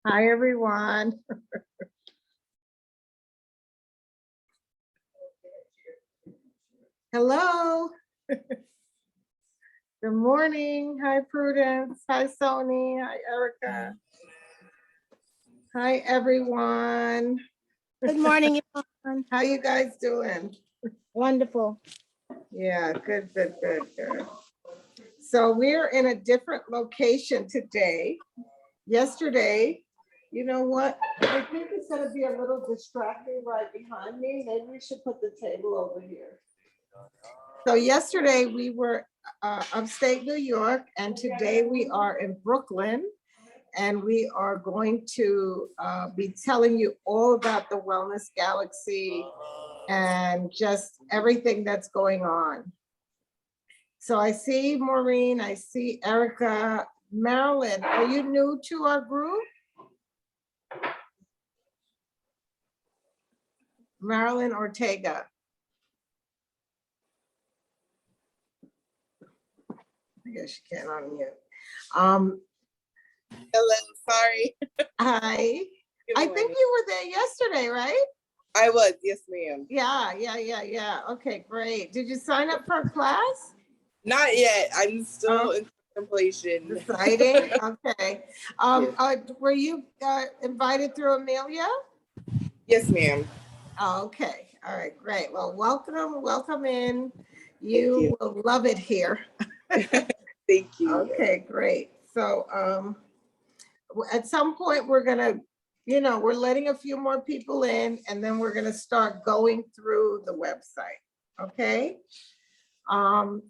Hi, everyone. Hello. Good morning. Hi, Prudence. Hi, Sony. Hi, Erica. Hi, everyone. Good morning, everyone. How you guys doing? Wonderful. Yeah, good. So we're in a different location today. Yesterday, you know what? I think it's gonna be a little distracting right behind me. Maybe we should put the table over here. So yesterday we were upstate New York, and today we are in Brooklyn, and we are going to be telling you all about the Wellness Galaxy and just everything that's going on. So I see Maureen, I see Erica. Marilyn, are you new to our group? Marilyn Ortega. I guess she can't unmute. Hello, sorry. Hi. I think you were there yesterday, right? I was, yes, ma'am. Yeah. Okay, great. Did you sign up for a class? Not yet. I'm still in contemplation. Deciding? Okay. Were you invited through Amelia? Yes, ma'am. Oh, okay. All right, great. Well, welcome in. You will love it here. Thank you. Okay, great. So at some point we're gonna, we're letting a few more people in, and then we're gonna start going through the website. Okay.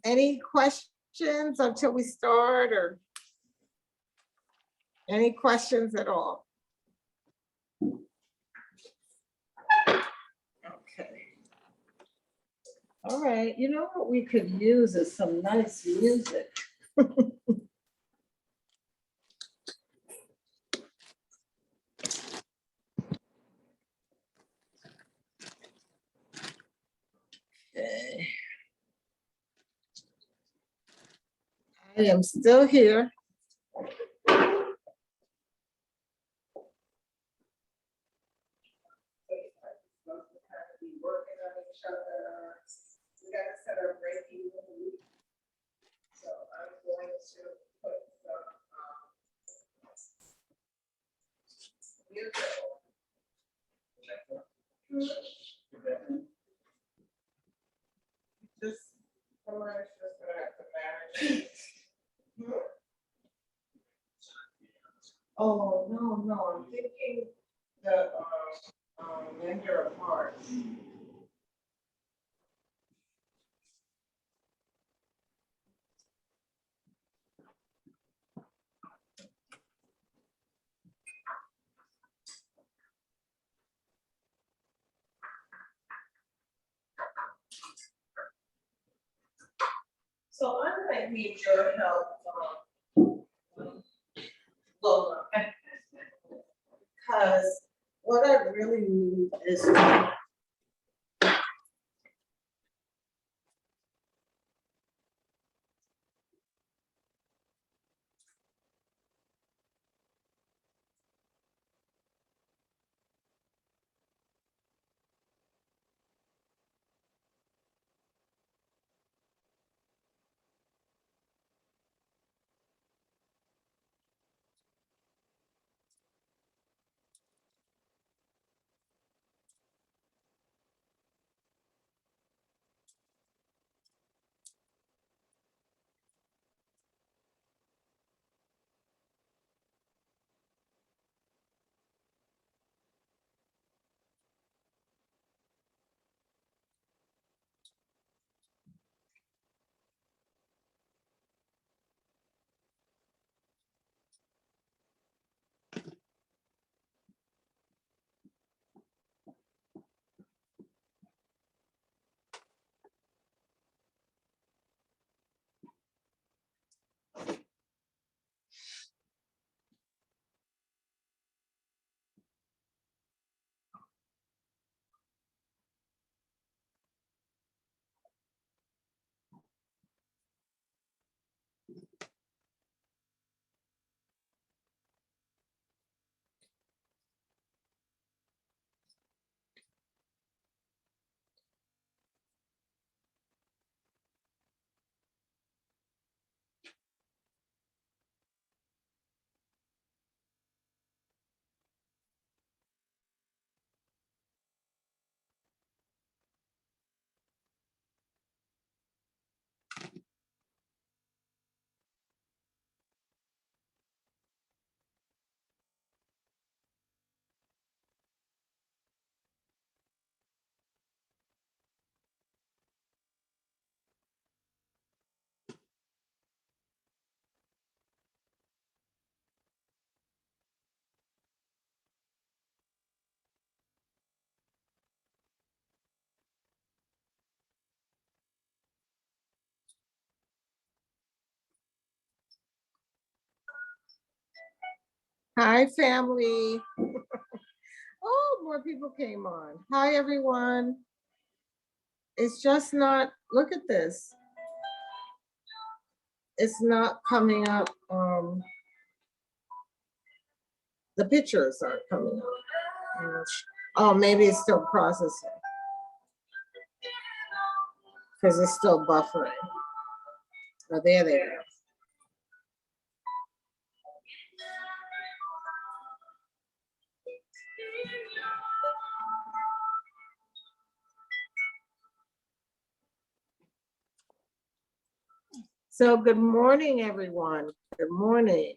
Any questions until we start, or any questions at all? Okay. All right. You know what we could use is some nice music. Okay. I am still here. We got to set up Reiki Healing. So I'm going to put some music on. Just, someone's just gonna have to manage it. Oh, no, I'm thinking the vendor of parts. So I might need your help, Lola. Because what I really need is Hi, family. Oh, more people came on. Hi, everyone. It's just not, look at this. It's not coming up. The pictures aren't coming up. Oh, maybe it's still processing because it's still buffering. Oh, there they go. So good morning, everyone. Good morning.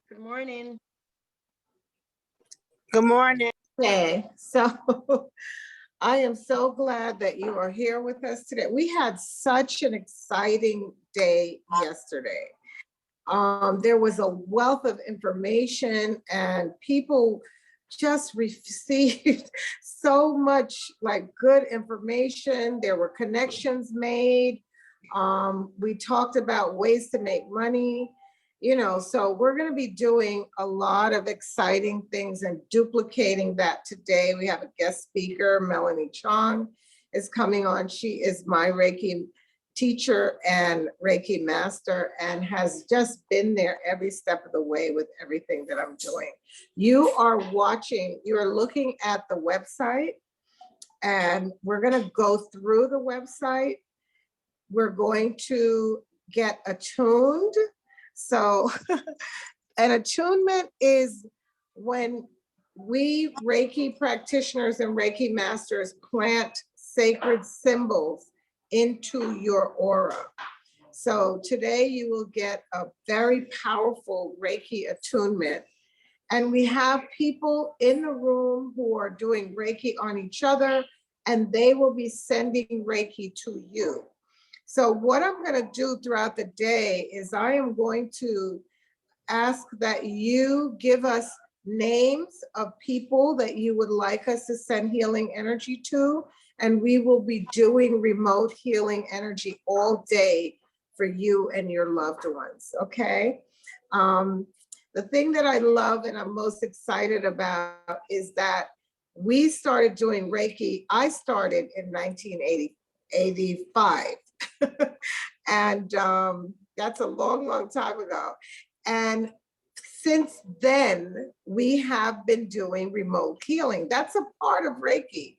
Good morning. Good morning. Okay, so I am so glad that you are here with us today. We had such an exciting day yesterday. There was a wealth of information and people just received so much like good information. There were connections made. We talked about ways to make money, so we're going to be doing a lot of exciting things and duplicating that today. We have a guest speaker, Melanie Chung is coming on. She is my Reiki teacher and Reiki master and has just been there every step of the way with everything that I'm doing. You are looking at the website, and we're going to go through the website. We're going to get attuned. So an attunement is when we Reiki practitioners and Reiki masters plant sacred symbols into your aura. So today you will get a very powerful Reiki attunement. And we have people in the room who are doing Reiki on each other, and they will be sending Reiki to you. So what I'm going to do throughout the day is I am going to ask that you give us names of people that you would like us to send healing energy to, and we will be doing remote healing energy all day for you and your loved ones, okay? The thing that I love and I'm most excited about is that we started doing Reiki. I started in 1985. And that's a long, long time ago. And since then, we have been doing remote healing. That's a part of Reiki.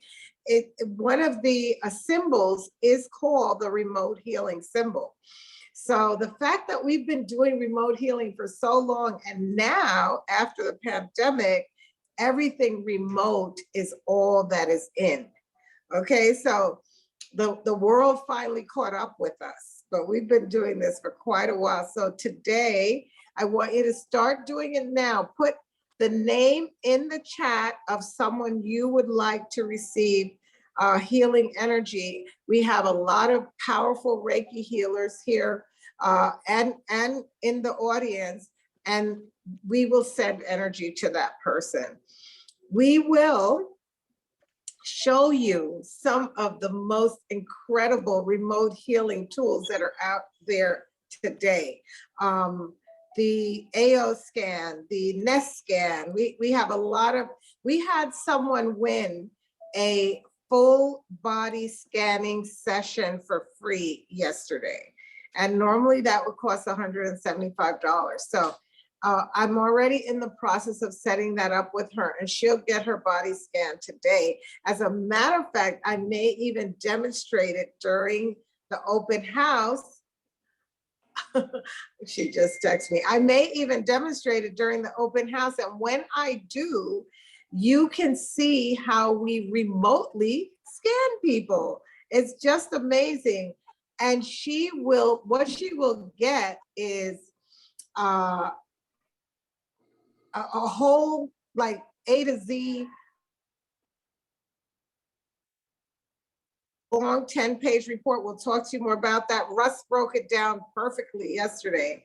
One of the symbols is called the remote healing symbol. So the fact that we've been doing remote healing for so long, and now after the pandemic, everything remote is all that is in. Okay, so the world finally caught up with us, but we've been doing this for quite a while. So today, I want you to start doing it now. Put the name in the chat of someone you would like to receive healing energy. We have a lot of powerful Reiki healers here and in the audience, and we will send energy to that person. We will show you some of the most incredible remote healing tools that are out there today. The AO scan, the Nest scan, we have a lot of, we had someone win a full body scanning session for free yesterday. And normally that would cost $175. So I'm already in the process of setting that up with her, and she'll get her body scan today. As a matter of fact, I may even demonstrate it during the open house. She just texted me. I may even demonstrate it during the open house. And when I do, you can see how we remotely scan people. It's just amazing. And what she will get is a whole like A to Z long 10-page report. We'll talk to you more about that. Russ broke it down perfectly yesterday.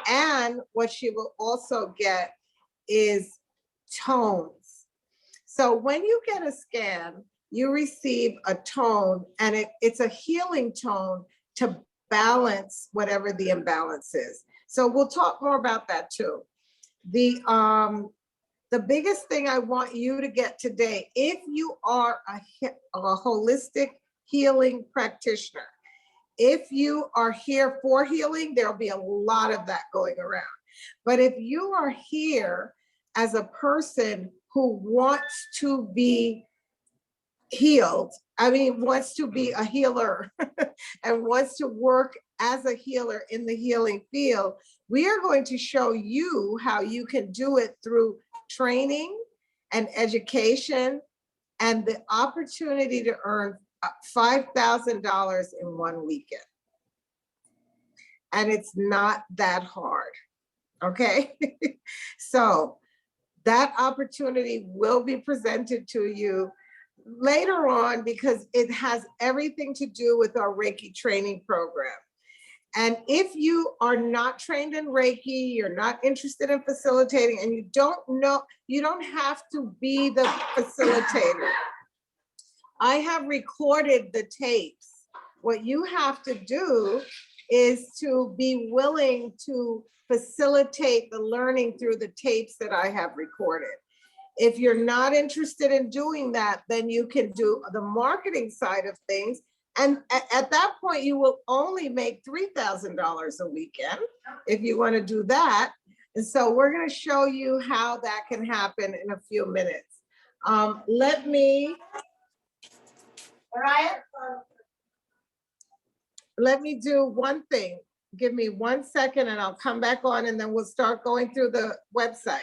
And what she will also get is tones. So when you get a scan, you receive a tone, and it's a healing tone to balance whatever the imbalance is. So we'll talk more about that too. The biggest thing I want you to get today, if you are a holistic healing practitioner, if you are here for healing, there'll be a lot of that going around. But if you are here as a person who wants to be healed, wants to be a healer and wants to work as a healer in the healing field, we are going to show you how you can do it through training and education and the opportunity to earn $5,000 in one weekend. And it's not that hard, okay? So that opportunity will be presented to you later on because it has everything to do with our Reiki training program. And if you are not trained in Reiki, you're not interested in facilitating, and you don't know, you don't have to be the facilitator. I have recorded the tapes. What you have to do is to be willing to facilitate the learning through the tapes that I have recorded. If you're not interested in doing that, then you can do the marketing side of things. And at that point, you will only make $3,000 a weekend if you want to do that. And so we're going to show you how that can happen in a few minutes. Let me do one thing. Give me 1 second and I'll come back on and then we'll start going through the website.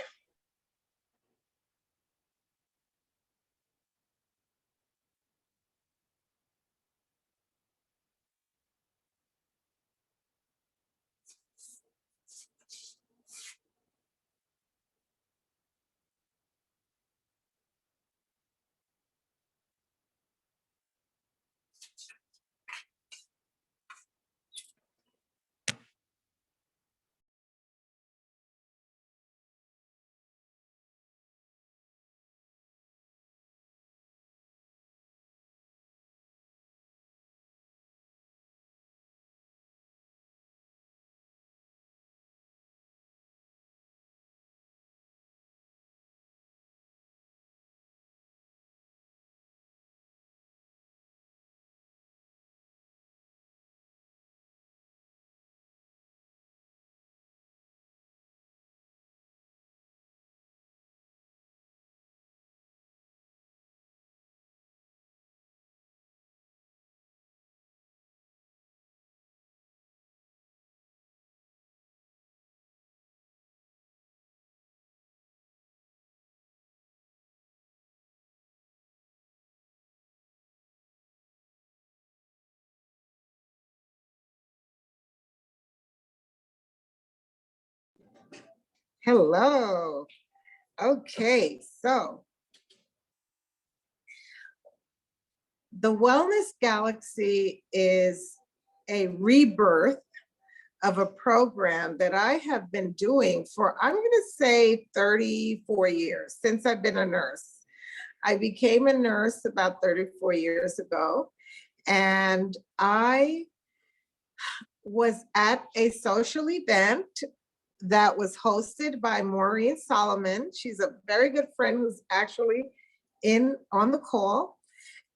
Hello. Okay, so the Wellness Galaxy is a rebirth of a program that I have been doing for, I'm going to say 34 years since I've been a nurse. I became a nurse about 34 years ago, and I was at a social event that was hosted by Maureen Solomon. She's a very good friend who's actually on the call.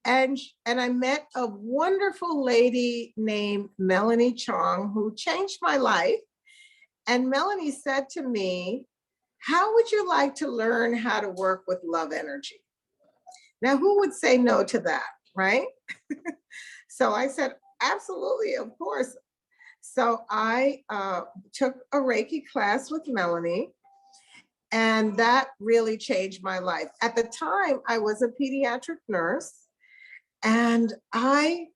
And I met a wonderful lady named Melanie Chung who changed my life. And Melanie said to me, how would you like to learn how to work with love energy? Now, who would say no to that, right? So I said, absolutely, of course. So I took a Reiki class with Melanie, and that really changed my life. At the time, I was a pediatric nurse, and I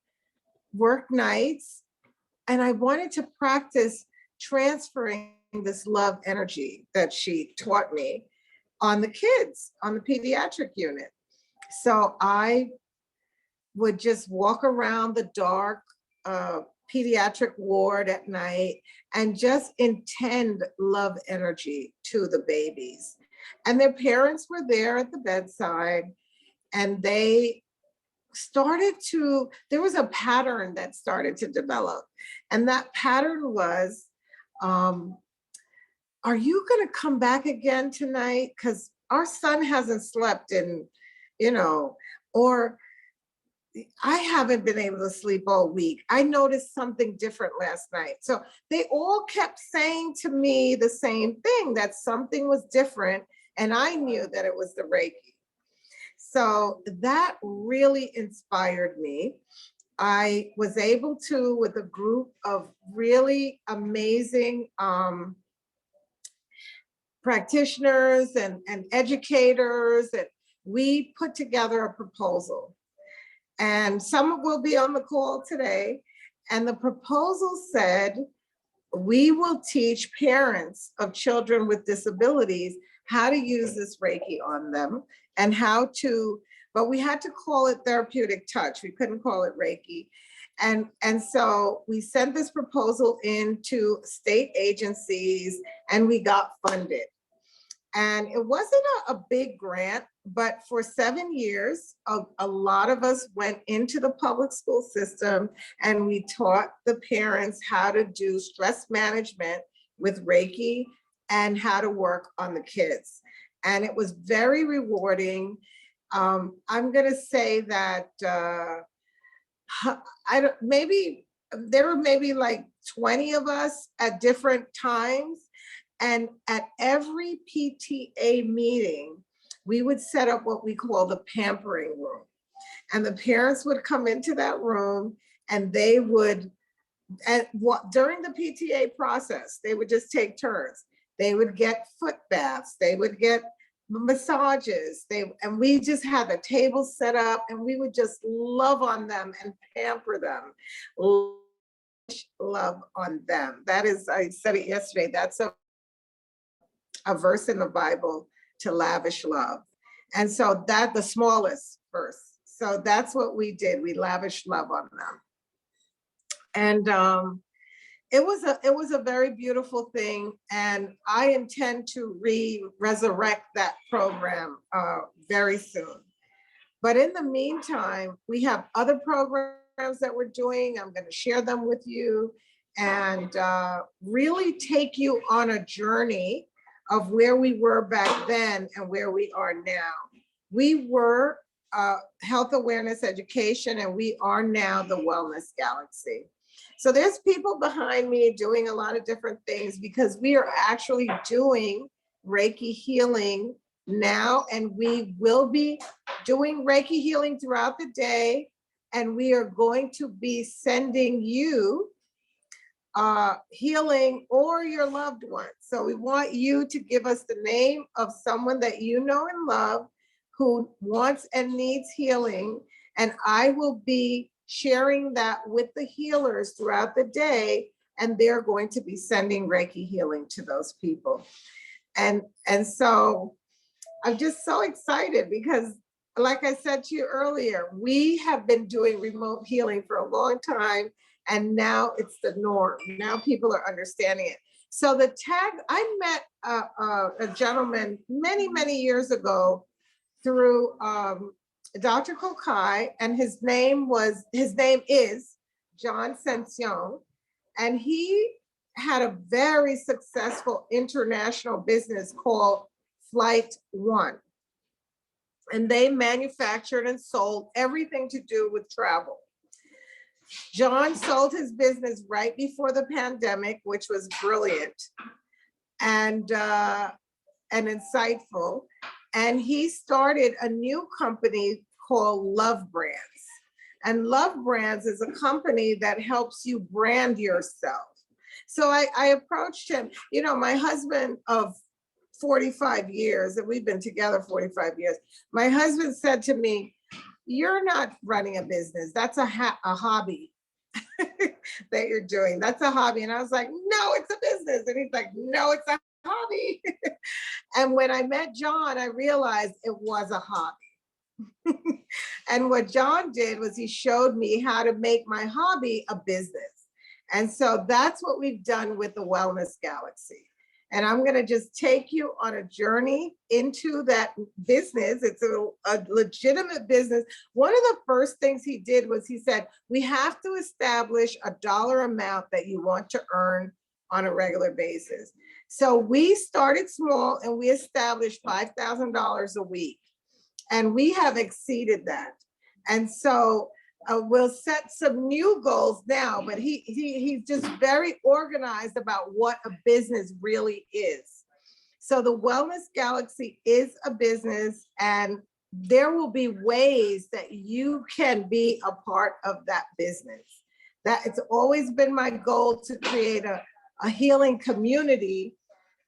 worked nights, and I wanted to practice transferring this love energy that she taught me on the kids, on the pediatric unit. So I would just walk around the dark pediatric ward at night and just intend love energy to the babies. And their parents were there at the bedside, and they started to, there was a pattern that started to develop. And that pattern was are you going to come back again tonight? Because our son hasn't slept in, or I haven't been able to sleep all week. I noticed something different last night. So they all kept saying to me the same thing, that something was different. And I knew that it was the Reiki. So that really inspired me. I was able to, with a group of really amazing practitioners and educators, and we put together a proposal. And some will be on the call today. And the proposal said, we will teach parents of children with disabilities how to use this Reiki on them and how to, but we had to call it therapeutic touch. We couldn't call it Reiki. And so we sent this proposal into state agencies and we got funded. And it wasn't a big grant, but for 7 years, a lot of us went into the public school system and we taught the parents how to do stress management with Reiki and how to work on the kids. And it was very rewarding. I'm gonna say that there were maybe like 20 of us at different times. And at every PTA meeting, we would set up what we call the pampering room. And the parents would come into that room and they would, during the PTA process, they would just take turns. They would get foot baths, they would get massages, and we just had the table set up and we would just love on them and pamper them. Love on them. That is, I said it yesterday, that's a verse in the Bible, to lavish love. And so that, the smallest verse. So that's what we did. We lavished love on them. And it was a very beautiful thing. And I intend to resurrect that program very soon. But in the meantime, we have other programs that we're doing. I'm going to share them with you and really take you on a journey of where we were back then and where we are now. We were health awareness education, and we are now the wellness galaxy. So there's people behind me doing a lot of different things because we are actually doing Reiki healing now, and we will be doing Reiki healing throughout the day. And we are going to be sending you healing or your loved ones. So we want you to give us the name of someone that you know and love who wants and needs healing. And I will be sharing that with the healers throughout the day. And they're going to be sending Reiki healing to those people. And so I'm just so excited because, like I said to you earlier, we have been doing remote healing for a long time. And now it's the norm. Now people are understanding it. So the tag, I met a gentleman many, many years ago through Dr. Kokai, and his name is John Sension. And he had a very successful international business called Flight One. And they manufactured and sold everything to do with travel. John sold his business right before the pandemic, which was brilliant and insightful. And he started a new company called Love Brands. And Love Brands is a company that helps you brand yourself. So I approached him, my husband of 45 years, and we've been together 45 years. My husband said to me, "You're not running a business. That's a hobby that you're doing. That's a hobby." And I was like, "No, it's a business." And he's like, "No, it's a hobby." And when I met John, I realized it was a hobby. And what John did was he showed me how to make my hobby a business. And so that's what we've done with the Wellness Galaxy. And I'm going to just take you on a journey into that business. It's a legitimate business. One of the first things he did was he said, we have to establish a dollar amount that you want to earn on a regular basis. So we started small and we established $5,000 a week, and we have exceeded that. And so we'll set some new goals now, but he's just very organized about what a business really is. So the Wellness Galaxy is a business, and there will be ways that you can be a part of that business. That it's always been my goal to create a healing community,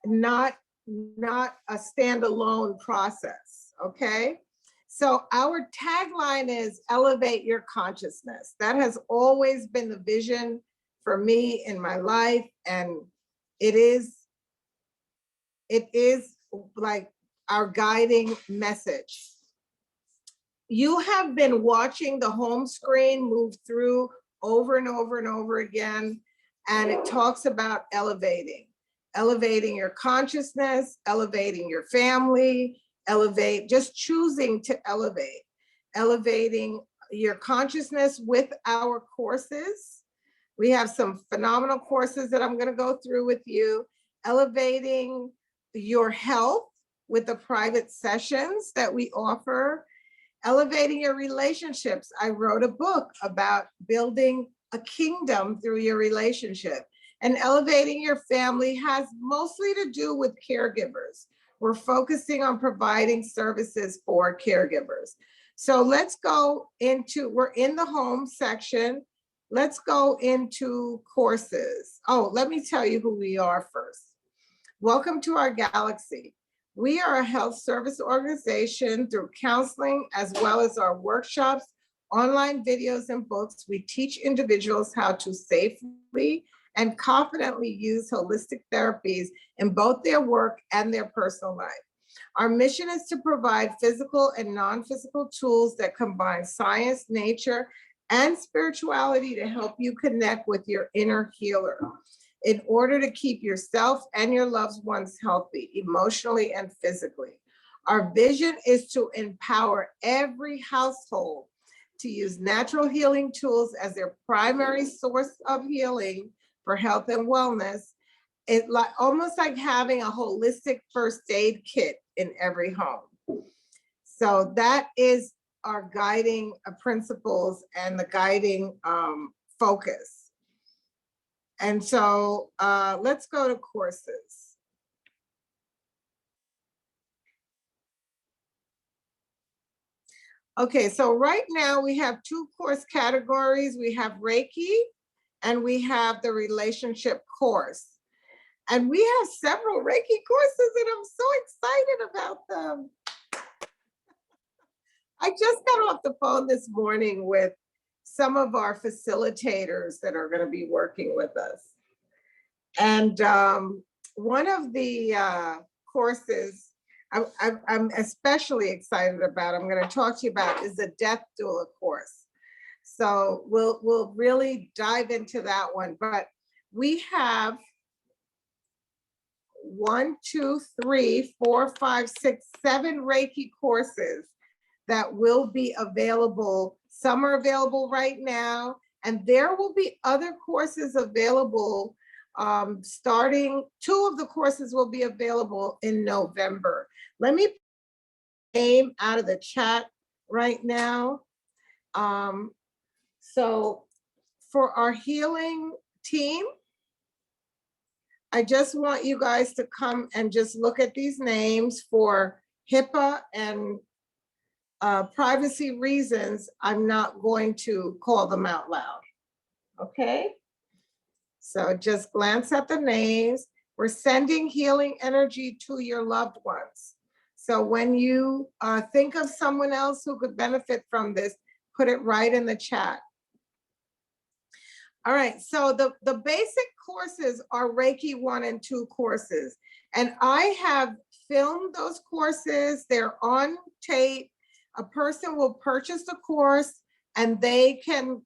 not a standalone process, okay? So our tagline is elevate your consciousness. That has always been the vision for me in my life, and it is like our guiding message. You have been watching the home screen move through over and over and over again, and it talks about elevating your consciousness, elevating your family, just choosing to elevating your consciousness with our courses. We have some phenomenal courses that I'm going to go through with you. Elevating your health with the private sessions that we offer. Elevating your relationships. I wrote a book about building a kingdom through your relationship. And elevating your family has mostly to do with caregivers. We're focusing on providing services for caregivers. So let's go into, we're in the home section. Let's go into courses. Oh, let me tell you who we are first. Welcome to our galaxy. We are a health service organization. Through counseling, as well as our workshops, online videos, and books, we teach individuals how to safely and confidently use holistic therapies in both their work and their personal life. Our mission is to provide physical and non-physical tools that combine science, nature, and spirituality to help you connect with your inner healer in order to keep yourself and your loved ones healthy, emotionally and physically. Our vision is to empower every household to use natural healing tools as their primary source of healing for health and wellness. It's like almost like having a holistic first aid kit in every home. So that is our guiding principles and the guiding focus. And so let's go to courses. Okay, so right now we have two course categories. We have Reiki and we have the relationship course. And we have several Reiki courses and I'm so excited about them. I just got off the phone this morning with some of our facilitators that are going to be working with us. And one of the courses I'm especially excited about, I'm going to talk to you about, is the Death Doula course. So we'll really dive into that one. But we have 1, 2, 3, 4, 5, 6, 7 Reiki courses that will be available. Some are available right now, and there will be other courses available starting. 2 of the courses will be available in November. Let me put the name out of the chat right now. So for our healing team, I just want you guys to come and just look at these names. For HIPAA and privacy reasons, I'm not going to call them out loud. Okay? So just glance at the names. We're sending healing energy to your loved ones. So when you think of someone else who could benefit from this, put it right in the chat. All right, so the basic courses are Reiki 1 and 2 courses. And I have filmed those courses. They're on tape. A person will purchase the course and they can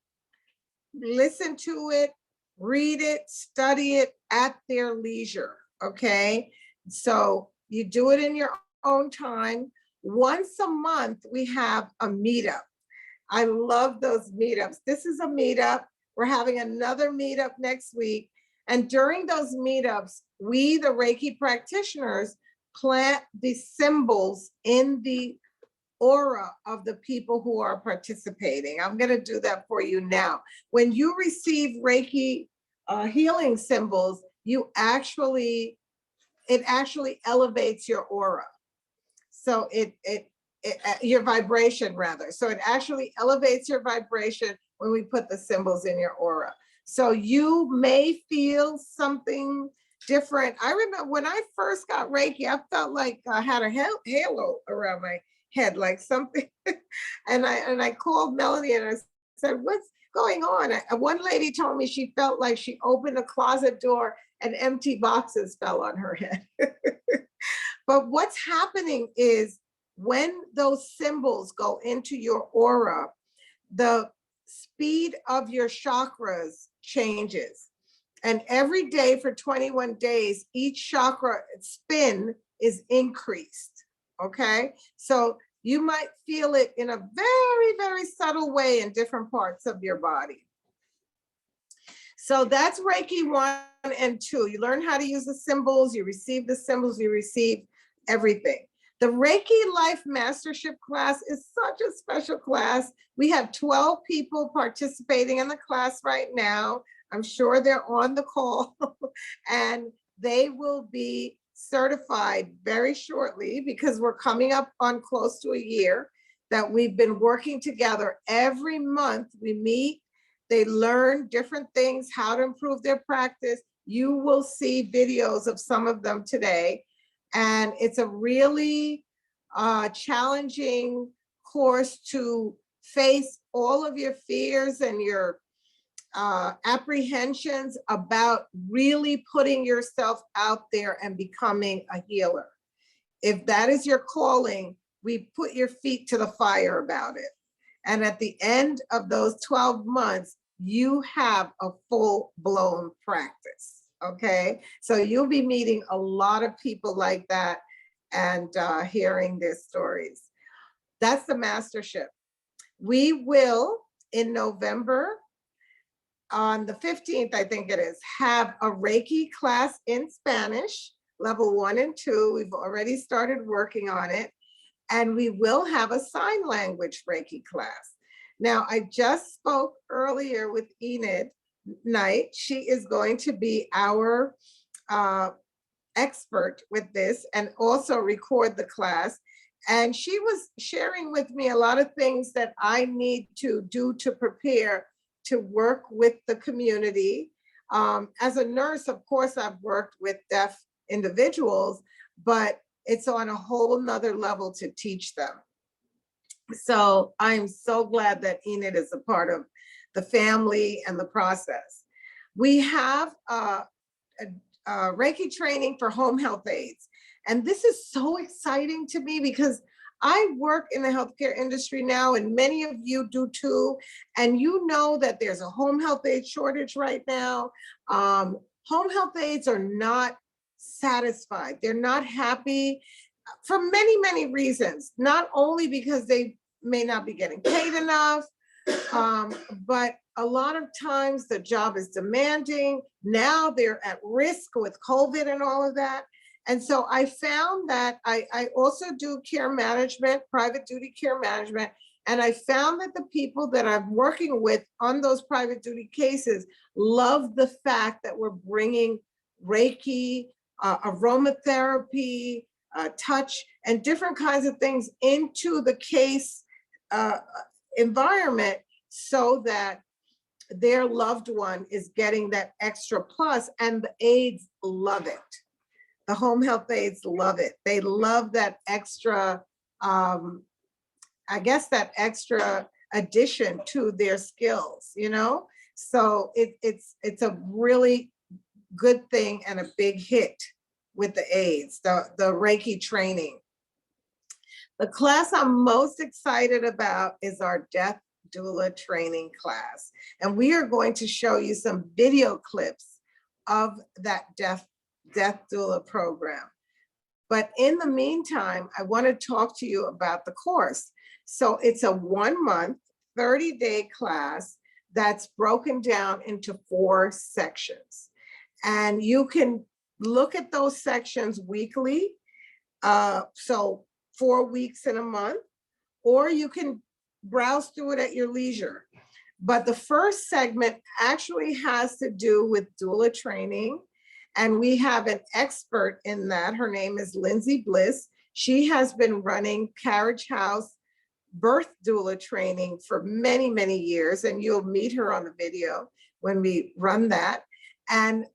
listen to it, read it, study it at their leisure, okay? So you do it in your own time. Once a month, we have a meetup. I love those meetups. This is a meetup. We're having another meetup next week. And during those meetups, we, the Reiki practitioners, plant the symbols in the aura of the people who are participating. I'm going to do that for you now. When you receive Reiki healing symbols, it actually elevates your aura. So your vibration rather. So it actually elevates your vibration when we put the symbols in your aura. So you may feel something different. I remember when I first got Reiki, I felt like I had a halo around my head, like something. and I called Melanie and I said, what's going on? One lady told me she felt like she opened a closet door and empty boxes fell on her head. But what's happening is when those symbols go into your aura, the speed of your chakras changes. And every day for 21 days, each chakra spin is increased, okay? So you might feel it in a very, very subtle way in different parts of your body. So that's Reiki 1 and 2. You learn how to use the symbols, you receive the symbols, you receive everything. The Reiki Life Mastership class is such a special class. We have 12 people participating in the class right now. I'm sure they're on the call and they will be certified very shortly because we're coming up on close to a year that we've been working together. Every month we meet, they learn different things, how to improve their practice. You will see videos of some of them today. And it's a really challenging course to face all of your fears and your apprehensions about really putting yourself out there and becoming a healer. If that is your calling, we put your feet to the fire about it. And at the end of those 12 months, you have a full-blown practice, okay? So you'll be meeting a lot of people like that and hearing their stories. That's the mastership. We will, in November, on the 15th, I think it is, have a Reiki class in Spanish, level 1 and 2. We've already started working on it. And we will have a sign language Reiki class. Now, I just spoke earlier with Enid Knight. She is going to be our expert with this and also record the class. And she was sharing with me a lot of things that I need to do to prepare to work with the community. As a nurse, of course, I've worked with deaf individuals, but it's on a whole nother level to teach them. So I'm so glad that Enid is a part of the family and the process. We have Reiki training for home health aides. And this is so exciting to me because I work in the healthcare industry now, and many of you do too. And you know that there's a home health aid shortage right now. Home health aides are not satisfied. They're not happy for many, many reasons, not only because they may not be getting paid enough, but a lot of times the job is demanding. Now they're at risk with COVID and all of that. And so I found that I also do care management, private duty care management. And I found that the people that I'm working with on those private duty cases love the fact that we're bringing Reiki, aromatherapy, touch, and different kinds of things into the case environment so that their loved one is getting that extra plus, and the aides love it. The home health aides love it. They love that extra, I guess that extra addition to their skills, you know? So it's a really good thing and a big hit with the aides, the Reiki training. The class I'm most excited about is our death doula training class. And we are going to show you some video clips of that death doula program. But in the meantime, I want to talk to you about the course. So it's a 1 month, 30-day class that's broken down into 4 sections. And you can look at those sections weekly. So 4 weeks in a month, or you can browse through it at your leisure. But the first segment actually has to do with doula training. And we have an expert in that. Her name is Lindsay Bliss. She has been running Carriage House birth doula training for many, many years. And you'll meet her on the video when we run that. And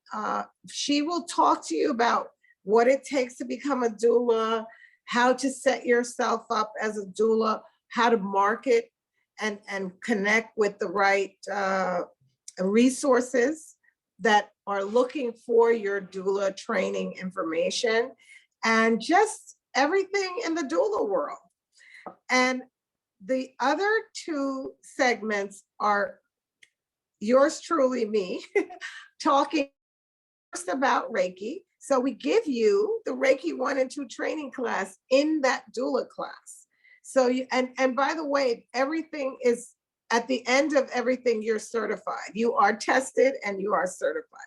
she will talk to you about what it takes to become a doula, how to set yourself up as a doula, how to market and connect with the right resources that are looking for your doula training information, and just everything in the doula world. And the other 2 segments are yours truly, me, talking first about Reiki. So we give you the Reiki 1 and 2 training class in that doula class. So you, and by the way, everything is, at the end of everything, you're certified. You are tested and you are certified.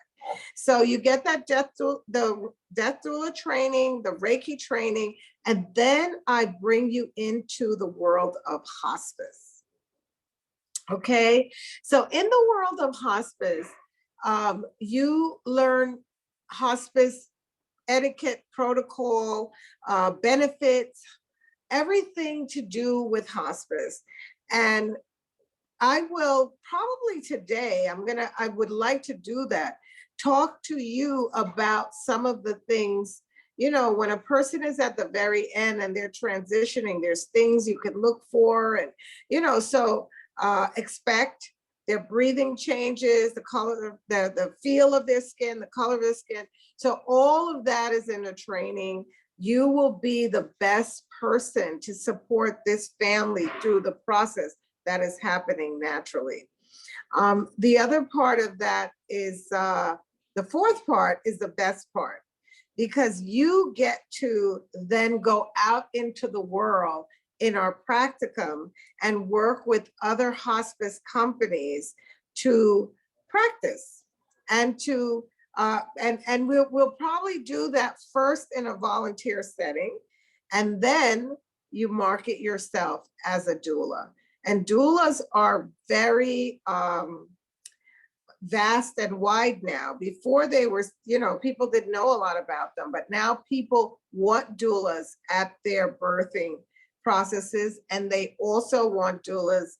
So you get that the death doula training, the Reiki training, and then I bring you into the world of hospice. Okay, so in the world of hospice, you learn hospice etiquette, protocol, benefits, everything to do with hospice. And I will probably today, I would like to do that, talk to you about some of the things, you know, when a person is at the very end and they're transitioning, there's things you can look for, and, you know, so expect their breathing changes, the color, the feel of their skin, the color of their skin. So all of that is in the training. You will be the best person to support this family through the process that is happening naturally. The other part of that is, the fourth part is the best part, because you get to then go out into the world in our practicum and work with other hospice companies to practice and to, and we'll probably do that first in a volunteer setting, and then you market yourself as a doula. And doulas are very vast and wide now. Before they were, you know, people didn't know a lot about them, but now people want doulas at their birthing processes, and they also want doulas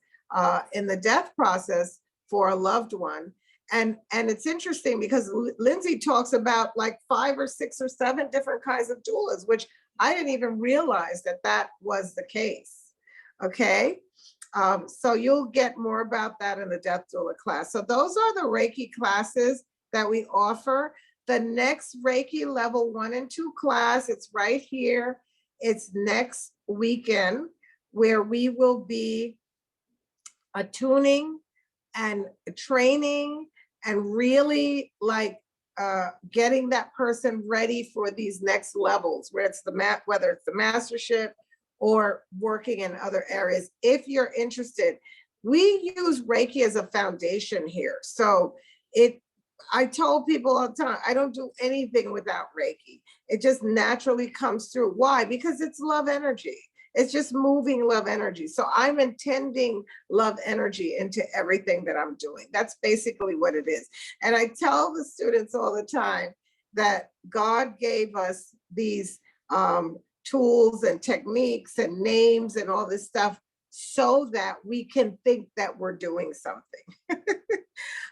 in the death process for a loved one. And it's interesting because Lindsay talks about like 5 or 6 or 7 different kinds of doulas, which I didn't even realize that was the case. Okay. So you'll get more about that in the death doula class. So those are the Reiki classes that we offer. The next Reiki level 1 and 2 class, it's right here. It's next weekend, where we will be attuning and training and really like getting that person ready for these next levels, where it's whether it's the mastership or working in other areas. If you're interested, we use Reiki as a foundation here. So I told people all the time, I don't do anything without Reiki. It just naturally comes through. Why? Because it's love energy. It's just moving love energy. So I'm intending love energy into everything that I'm doing. That's basically what it is. And I tell the students all the time that God gave us these tools and techniques and names and all this stuff so that we can think that we're doing something.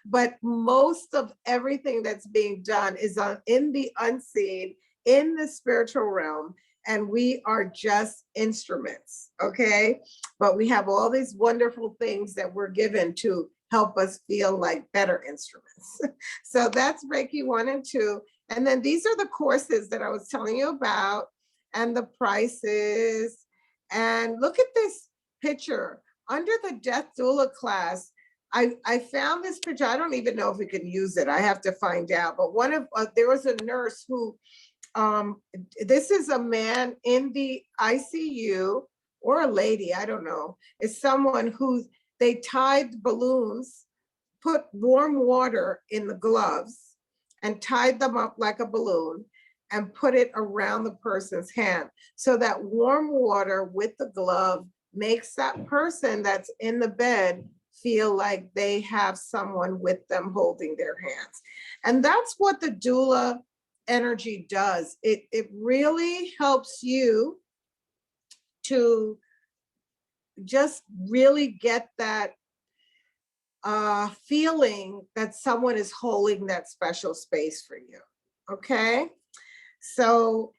But most of everything that's being done is in the unseen, in the spiritual realm, and we are just instruments, okay? But we have all these wonderful things that we're given to help us feel like better instruments. So that's Reiki 1 and 2. And then these are the courses that I was telling you about and the prices. And look at this picture. Under the death doula class, I found this picture. I don't even know if we can use it. I have to find out. But there was a nurse who, this is a man in the ICU, or a lady, I don't know. It's someone who they tied balloons, put warm water in the gloves, and tied them up like a balloon and put it around the person's hand. So that warm water with the glove makes that person that's in the bed feel like they have someone with them holding their hands. And that's what the doula energy does. It really helps you to just really get that feeling that someone is holding that special space for you. Okay. So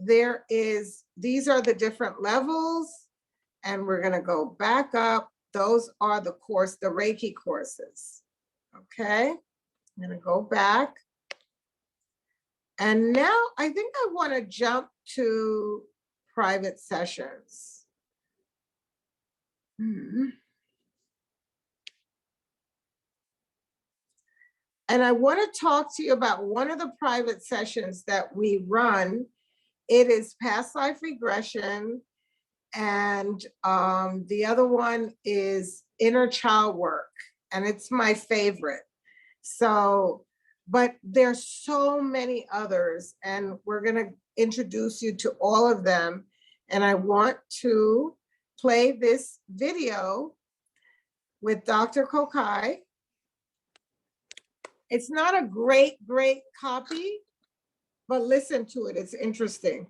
these are the different levels, and we're going to go back up. Those are the Reiki courses. Okay. I'm going to go back. And now I think I want to jump to private sessions. And I want to talk to you about one of the private sessions that we run. It is past life regression. And the other one is inner child work. And it's my favorite. So, but there's so many others, and we're going to introduce you to all of them. And I want to play this video with Dr. Kokai. It's not a great copy, but listen to it. It's interesting.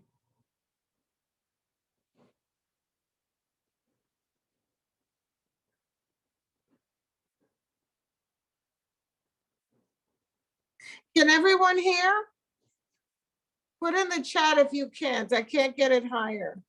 Can everyone hear? Put in the chat if you can't. I can't get it higher.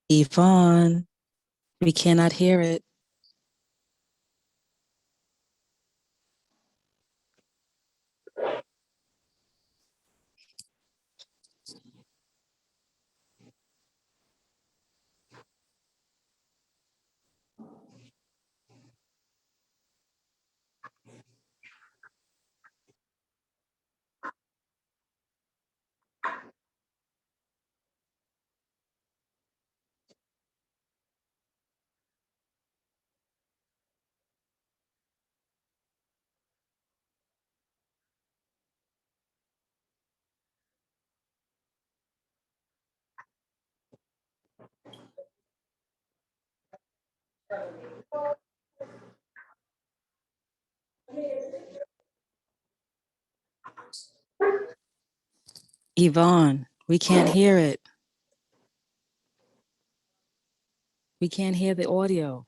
Yvonne, we cannot hear it. Yvonne, we can't hear it. We can't hear the audio.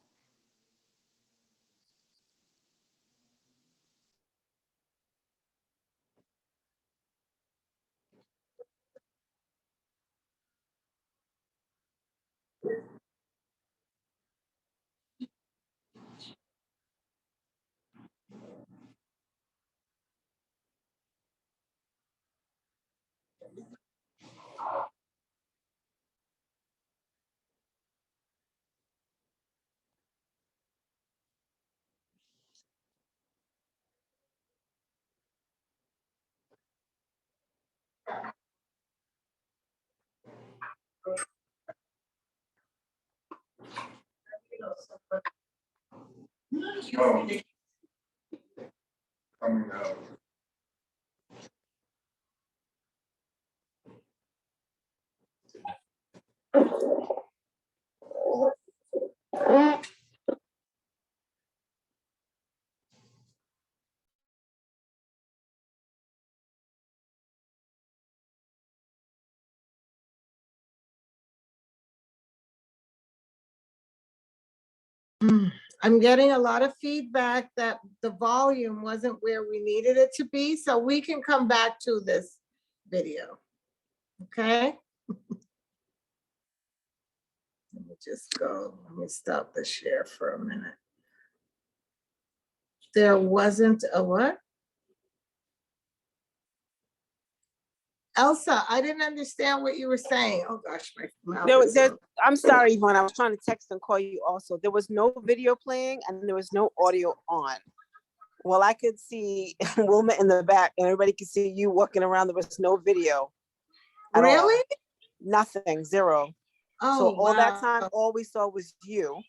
Coming out. I'm getting a lot of feedback that the volume wasn't where we needed it to be, so we can come back to this video. Okay? Let me just go, let me stop the share for a minute. There wasn't a what? Elsa, I didn't understand what you were saying. Oh gosh, my mouth is open. I'm sorry, Yvonne. I was trying to text and call you also. There was no video playing and there was no audio on. Well, I could see Wilma in the back and everybody could see you walking around. There was no video. At all. Really? Nothing, zero. Oh, So all that wow. time, all we saw was you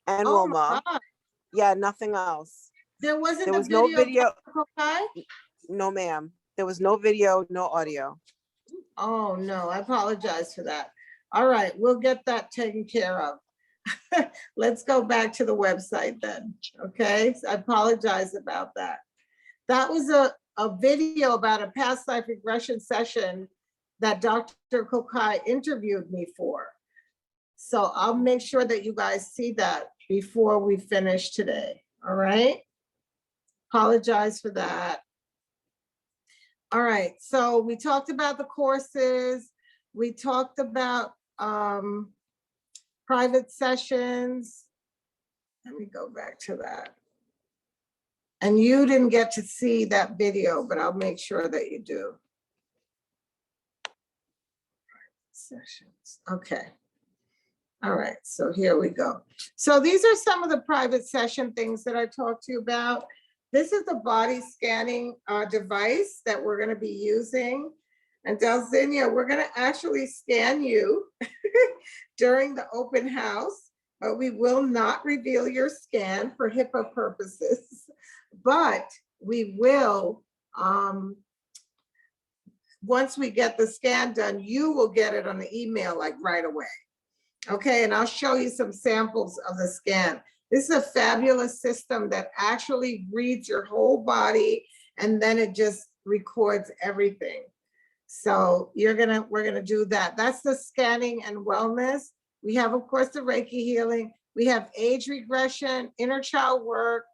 and Oh my Wilma. God. Yeah, nothing else. There wasn't There a was no video. Okay? No, ma'am. There was no video, no audio. Oh, no, I apologize for that. All right, we'll get that taken care of. Let's go back to the website then, okay? I apologize about that. That was a video about a past life regression session that Dr. Kokai interviewed me for. So I'll make sure that you guys see that before we finish today, all right? Apologize for that. All right, so we talked about the courses. We talked about private sessions. Let me go back to that. And you didn't get to see that video, but I'll make sure that you do. Sessions, okay. All right, so here we go. So these are some of the private session things that I talked to you about. This is the body scanning device that we're gonna be using. And Delzinia, we're gonna actually scan you during the open house, but we will not reveal your scan for HIPAA purposes. But we will, once we get the scan done, you will get it on the email like right away. Okay, and I'll show you some samples of the scan. This is a fabulous system that actually reads your whole body and then it just records everything. So we're gonna do that. That's the scanning and wellness. We have, of course, the Reiki healing. We have age regression, inner child work,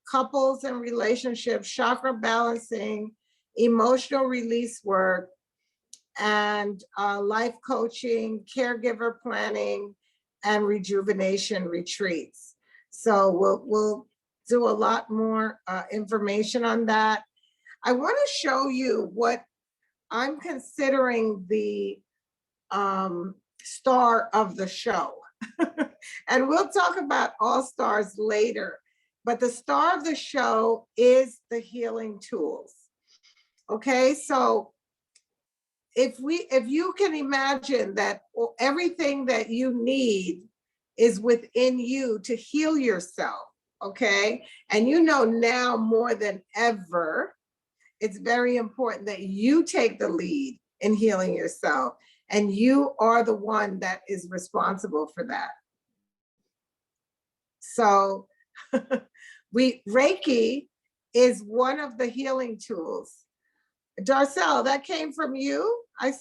couples and relationships, chakra balancing, emotional release work, and life coaching, caregiver planning, and rejuvenation retreats. So we'll do a lot more information on that. I want to show you what I'm considering the star of the show. And we'll talk about all stars later, but the star of the show is the healing tools. Okay, so if you can imagine that everything that you need is within you to heal yourself, okay? And you know now more than ever, it's very important that you take the lead in healing yourself, and you are the one that is responsible for that. So Reiki is one of the healing tools. Darcel, that came from you? I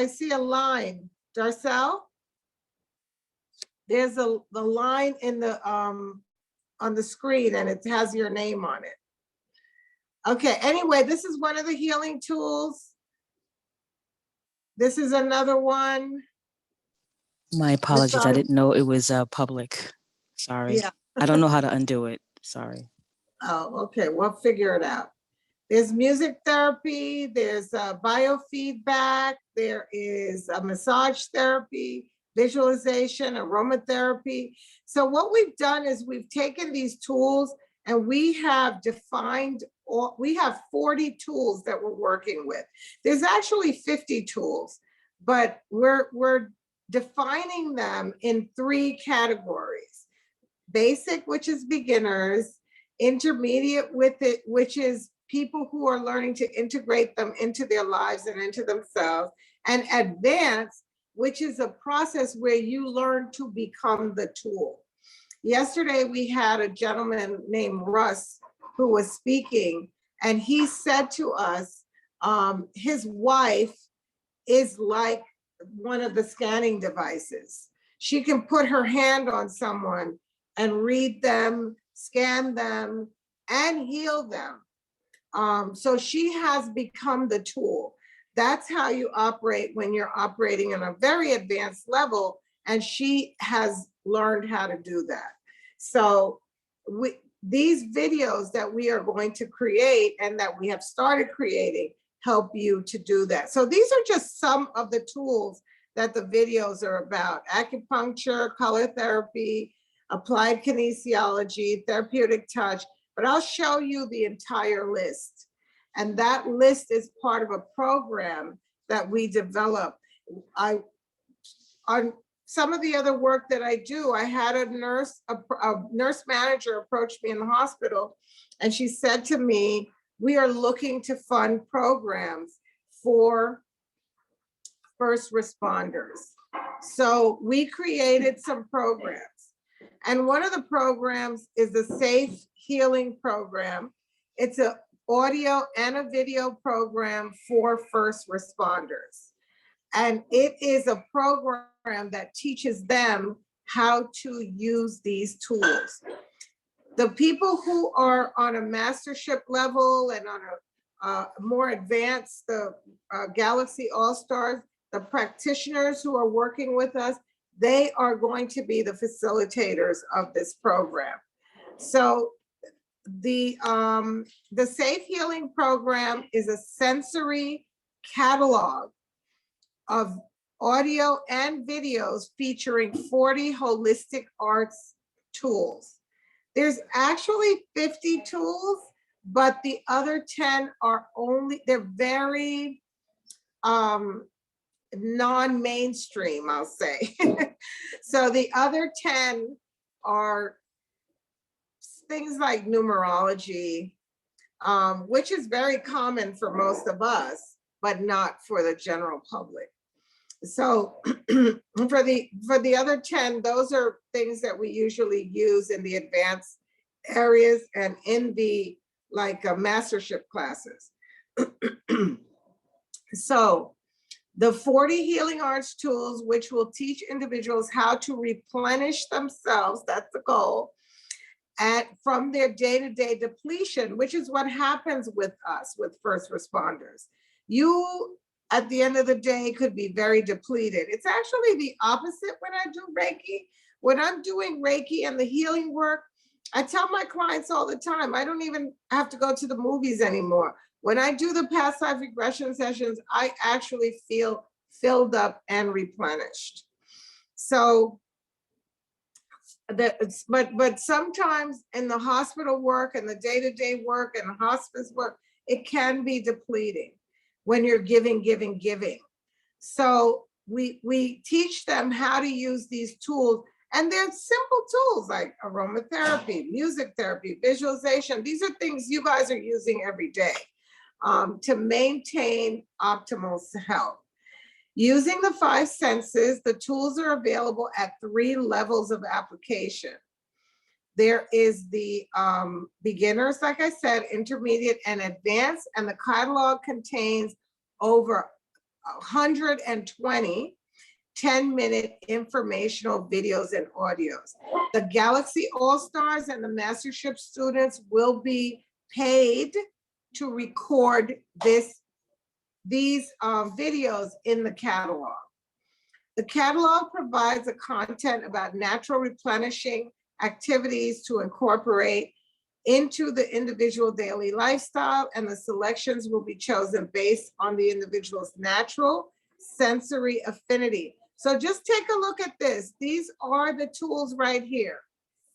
see a line. Darcel? There's the line in the on the screen, and it has your name on it. Okay, anyway, this is one of the healing tools. This is another one. My apologies. I didn't know it was public. Sorry. Yeah. I don't know how to undo it. Sorry. Oh, okay, we'll figure it out. There's music therapy, there's biofeedback, there is a massage therapy, visualization, aromatherapy. So what we've done is we've taken these tools and we have defined, we have 40 tools that we're working with. There's actually 50 tools, but we're defining them in 3 categories. Basic, which is beginners, intermediate with it, which is people who are learning to integrate them into their lives and into themselves, and advanced, which is a process where you learn to become the tool. Yesterday, we had a gentleman named Russ who was speaking, and he said to us, his wife is like one of the scanning devices. She can put her hand on someone and read them, scan them, and heal them. So she has become the tool. That's how you operate when you're operating on a very advanced level, and she has learned how to do that. So these videos that we are going to create and that we have started creating help you to do that. So these are just some of the tools that the videos are about: acupuncture, color therapy, applied kinesiology, therapeutic touch. But I'll show you the entire list. And that list is part of a program that we developed. On some of the other work that I do, I had a nurse manager approach me in the hospital, and she said to me, we are looking to fund programs for first responders. So we created some programs. And one of the programs is the Safe Healing Program. It's an audio and a video program for first responders. And it is a program that teaches them how to use these tools. The people who are on a mastership level and on a more advanced, the Galaxy All-Stars, the practitioners who are working with us, they are going to be the facilitators of this program. So the Safe Healing Program is a sensory catalog of audio and videos featuring 40 holistic arts tools. There's actually 50 tools, but the other 10 are they're very non-mainstream, I'll say. So the other 10 are things like numerology, which is very common for most of us, but not for the general public. So for the other 10, those are things that we usually use in the advanced areas and in the mastership classes. So the 40 healing arts tools, which will teach individuals how to replenish themselves, that's the goal, and from their day-to-day depletion, which is what happens with us, with first responders. You, at the end of the day, could be very depleted. It's actually the opposite when I do Reiki. when I'm doing Reiki and the healing work, I tell my clients all the time, I don't even have to go to the movies anymore. When I do the past life regression sessions, I actually feel filled up and replenished. So but sometimes in the hospital work and the day-to-day work and the hospice work, it can be depleting when you're giving. So we teach them how to use these tools, and they're simple tools like aromatherapy, music therapy, visualization. These are things you guys are using every day to maintain optimal health. Using the 5 senses, the tools are available at 3 levels of application. There is the beginners, like I said, intermediate and advanced, and the catalog contains over 120 10-minute informational videos and audios. The Galaxy All-Stars and the Mastership students will be paid to record these videos in the catalog. The catalog provides a content about natural replenishing activities to incorporate into the individual daily lifestyle, and the selections will be chosen based on the individual's natural sensory affinity. So just take a look at this. These are the tools right here.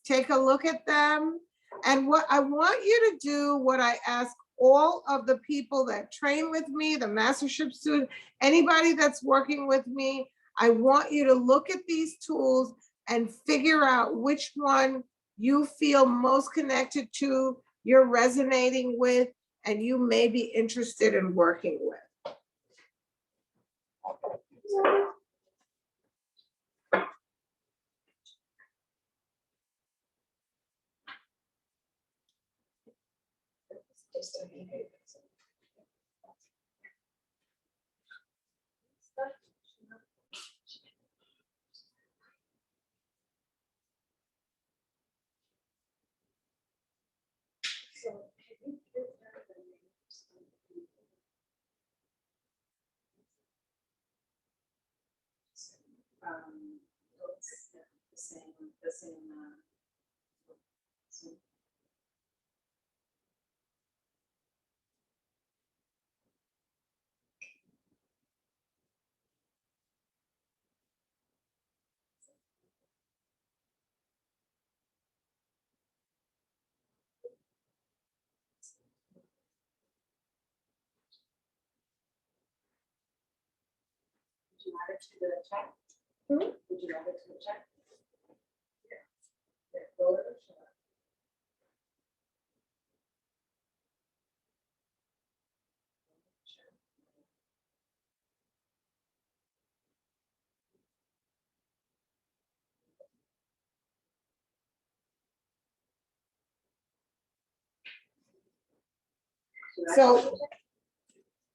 Take a look at them. And what I want you to do, what I ask all of the people that train with me, the mastership student, anybody that's working with me, I want you to look at these tools and figure out which one you feel most connected to, you're resonating with, and you may be interested in working with. Would you add it to the chat? Would you add it to the chat? Yeah. Go to the chat.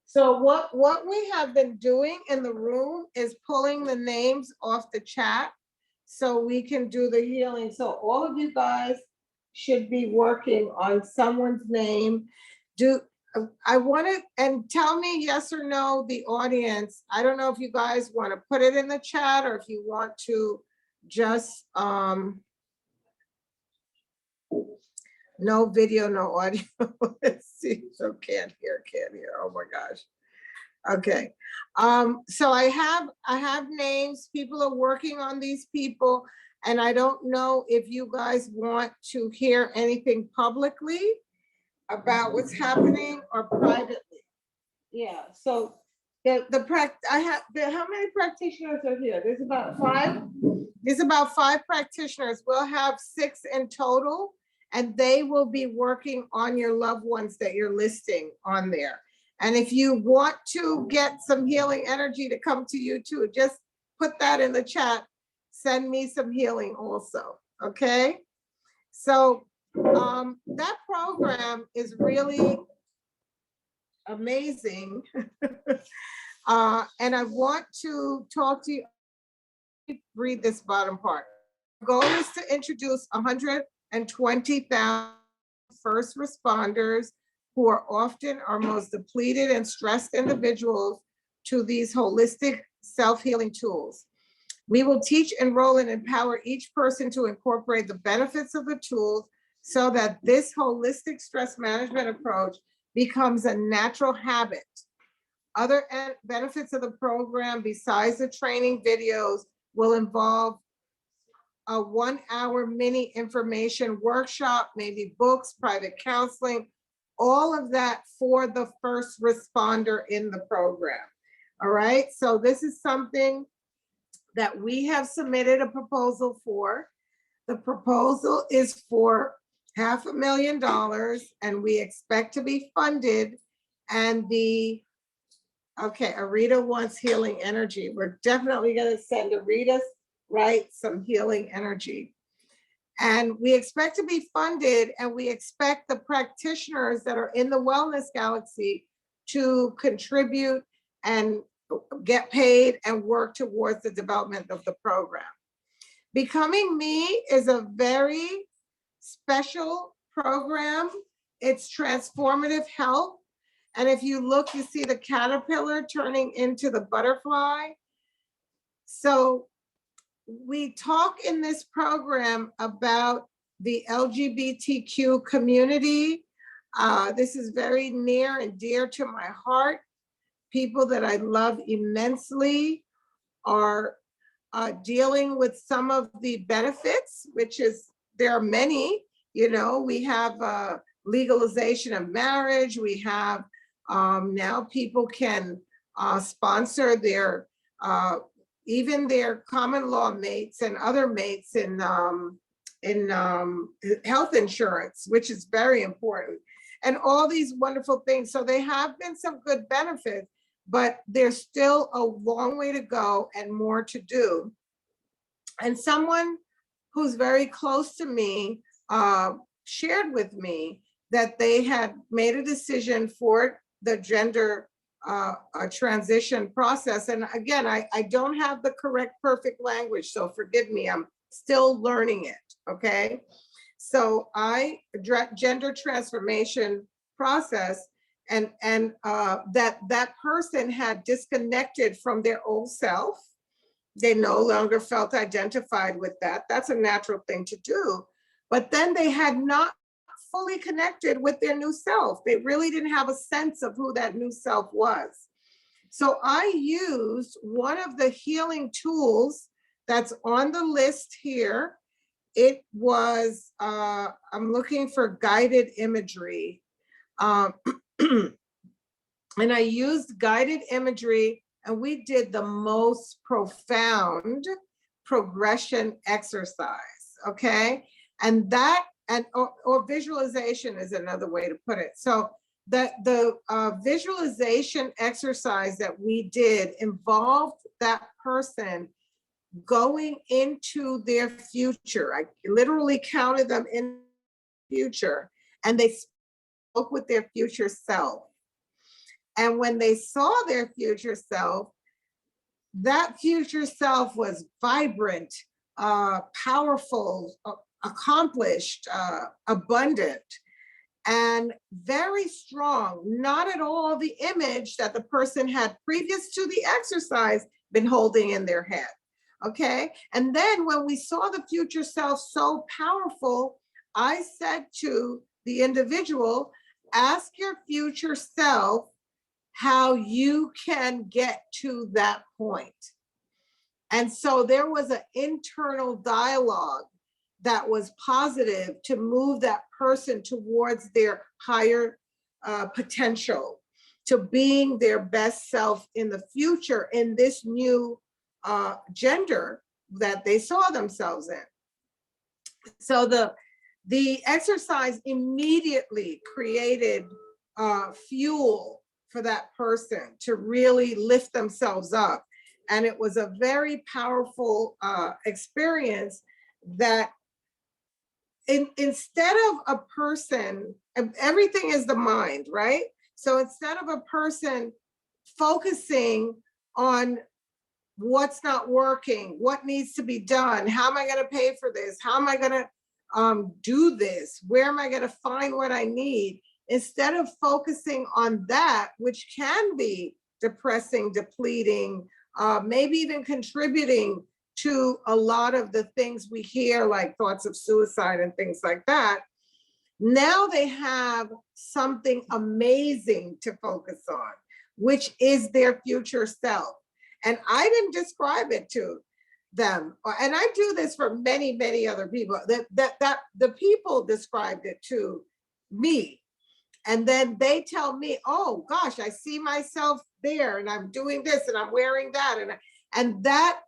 So what we have been doing in the room is pulling the names off the chat so we can do the healing. So all of you guys should be working on someone's name. I want to, and tell me yes or no, the audience. I don't know if you guys want to put it in the chat or if you want to just, no video, no audio. Let's see. So can't hear. Oh my gosh. Okay. So I have names. People are working on these people, and I don't know if you guys want to hear anything publicly about what's happening or privately. Yeah. So how many practitioners are here? There's about 5. There's about 5 practitioners. We'll have 6 in total, and they will be working on your loved ones that you're listing on there. And if you want to get some healing energy to come to you too, just put that in the chat. Send me some healing also, okay? So that program is really amazing. And I want to talk to you, read this bottom part. The goal is to introduce 120,000 first responders who are often our most depleted and stressed individuals to these holistic self-healing tools. We will teach, enroll, and empower each person to incorporate the benefits of the tools so that this holistic stress management approach becomes a natural habit. Other benefits of the program besides the training videos will involve a 1-hour mini information workshop, maybe books, private counseling, all of that for the first responder in the program. All right, so this is something that we have submitted a proposal for. The proposal is for $500,000 and we expect to be funded. And okay, Arita wants healing energy. We're definitely gonna send Arita, right, some healing energy. And we expect to be funded, and we expect the practitioners that are in the wellness galaxy to contribute and get paid and work towards the development of the program. Becoming Me is a very special program. It's transformative health. And if you look, you see the caterpillar turning into the butterfly. So we talk in this program about the LGBTQ community. This is very near and dear to my heart. People that I love immensely are dealing with some of the benefits, which is, there are many, you know, we have legalization of marriage. We have now people can sponsor their, even their common law mates and other mates in health insurance, which is very important, and all these wonderful things. So they have been some good benefits, but there's still a long way to go and more to do. And someone who's very close to me shared with me that they had made a decision for the gender transition process. And again, I don't have the correct perfect language, so forgive me, I'm still learning it, okay? So gender transformation process, and that person had disconnected from their old self. They no longer felt identified with that. That's a natural thing to do. But then they had not fully connected with their new self. They really didn't have a sense of who that new self was. So I used one of the healing tools that's on the list here. It was, I'm looking for guided imagery. And I used guided imagery, and we did the most profound progression exercise, okay? And that, or visualization is another way to put it. So the visualization exercise that we did involved that person going into their future. I literally counted them in the future, and they spoke with their future self. And when they saw their future self, that future self was vibrant, powerful, accomplished, abundant, and very strong. Not at all the image that the person had previous to the exercise been holding in their head. Okay. And then when we saw the future self so powerful, I said to the individual, ask your future self how you can get to that point. And so there was an internal dialogue that was positive to move that person towards their higher potential, to being their best self in the future in this new gender that they saw themselves in. So the exercise immediately created fuel for that person to really lift themselves up. And it was a very powerful experience that instead of a person, everything is the mind, right? So instead of a person focusing on what's not working, what needs to be done, how am I going to pay for this? How am I going to do this? Where am I going to find what I need? Instead of focusing on that, which can be depressing, depleting, maybe even contributing to a lot of the things we hear, like thoughts of suicide and things like that. Now they have something amazing to focus on, which is their future self. And I didn't describe it to them. And I do this for many, many other people, that the people described it to me. And then they tell me, oh gosh, I see myself there, and I'm doing this, and I'm wearing that. And that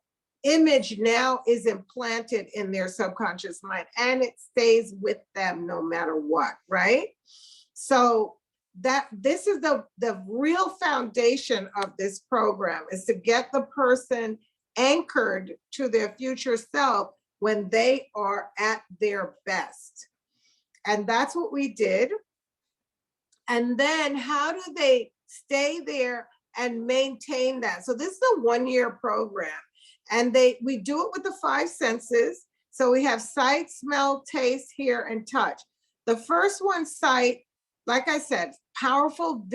image now is implanted in their subconscious mind, and it stays with them no matter what, right? So that this is the real foundation of this program, is to get the person anchored to their future self when they are at their best. And that's what we did. And then how do they stay there and maintain that? So this is a 1-year program, and we do it with the 5 senses. So we have sight, smell, taste, hear, and touch. The first one, sight, like I said, powerful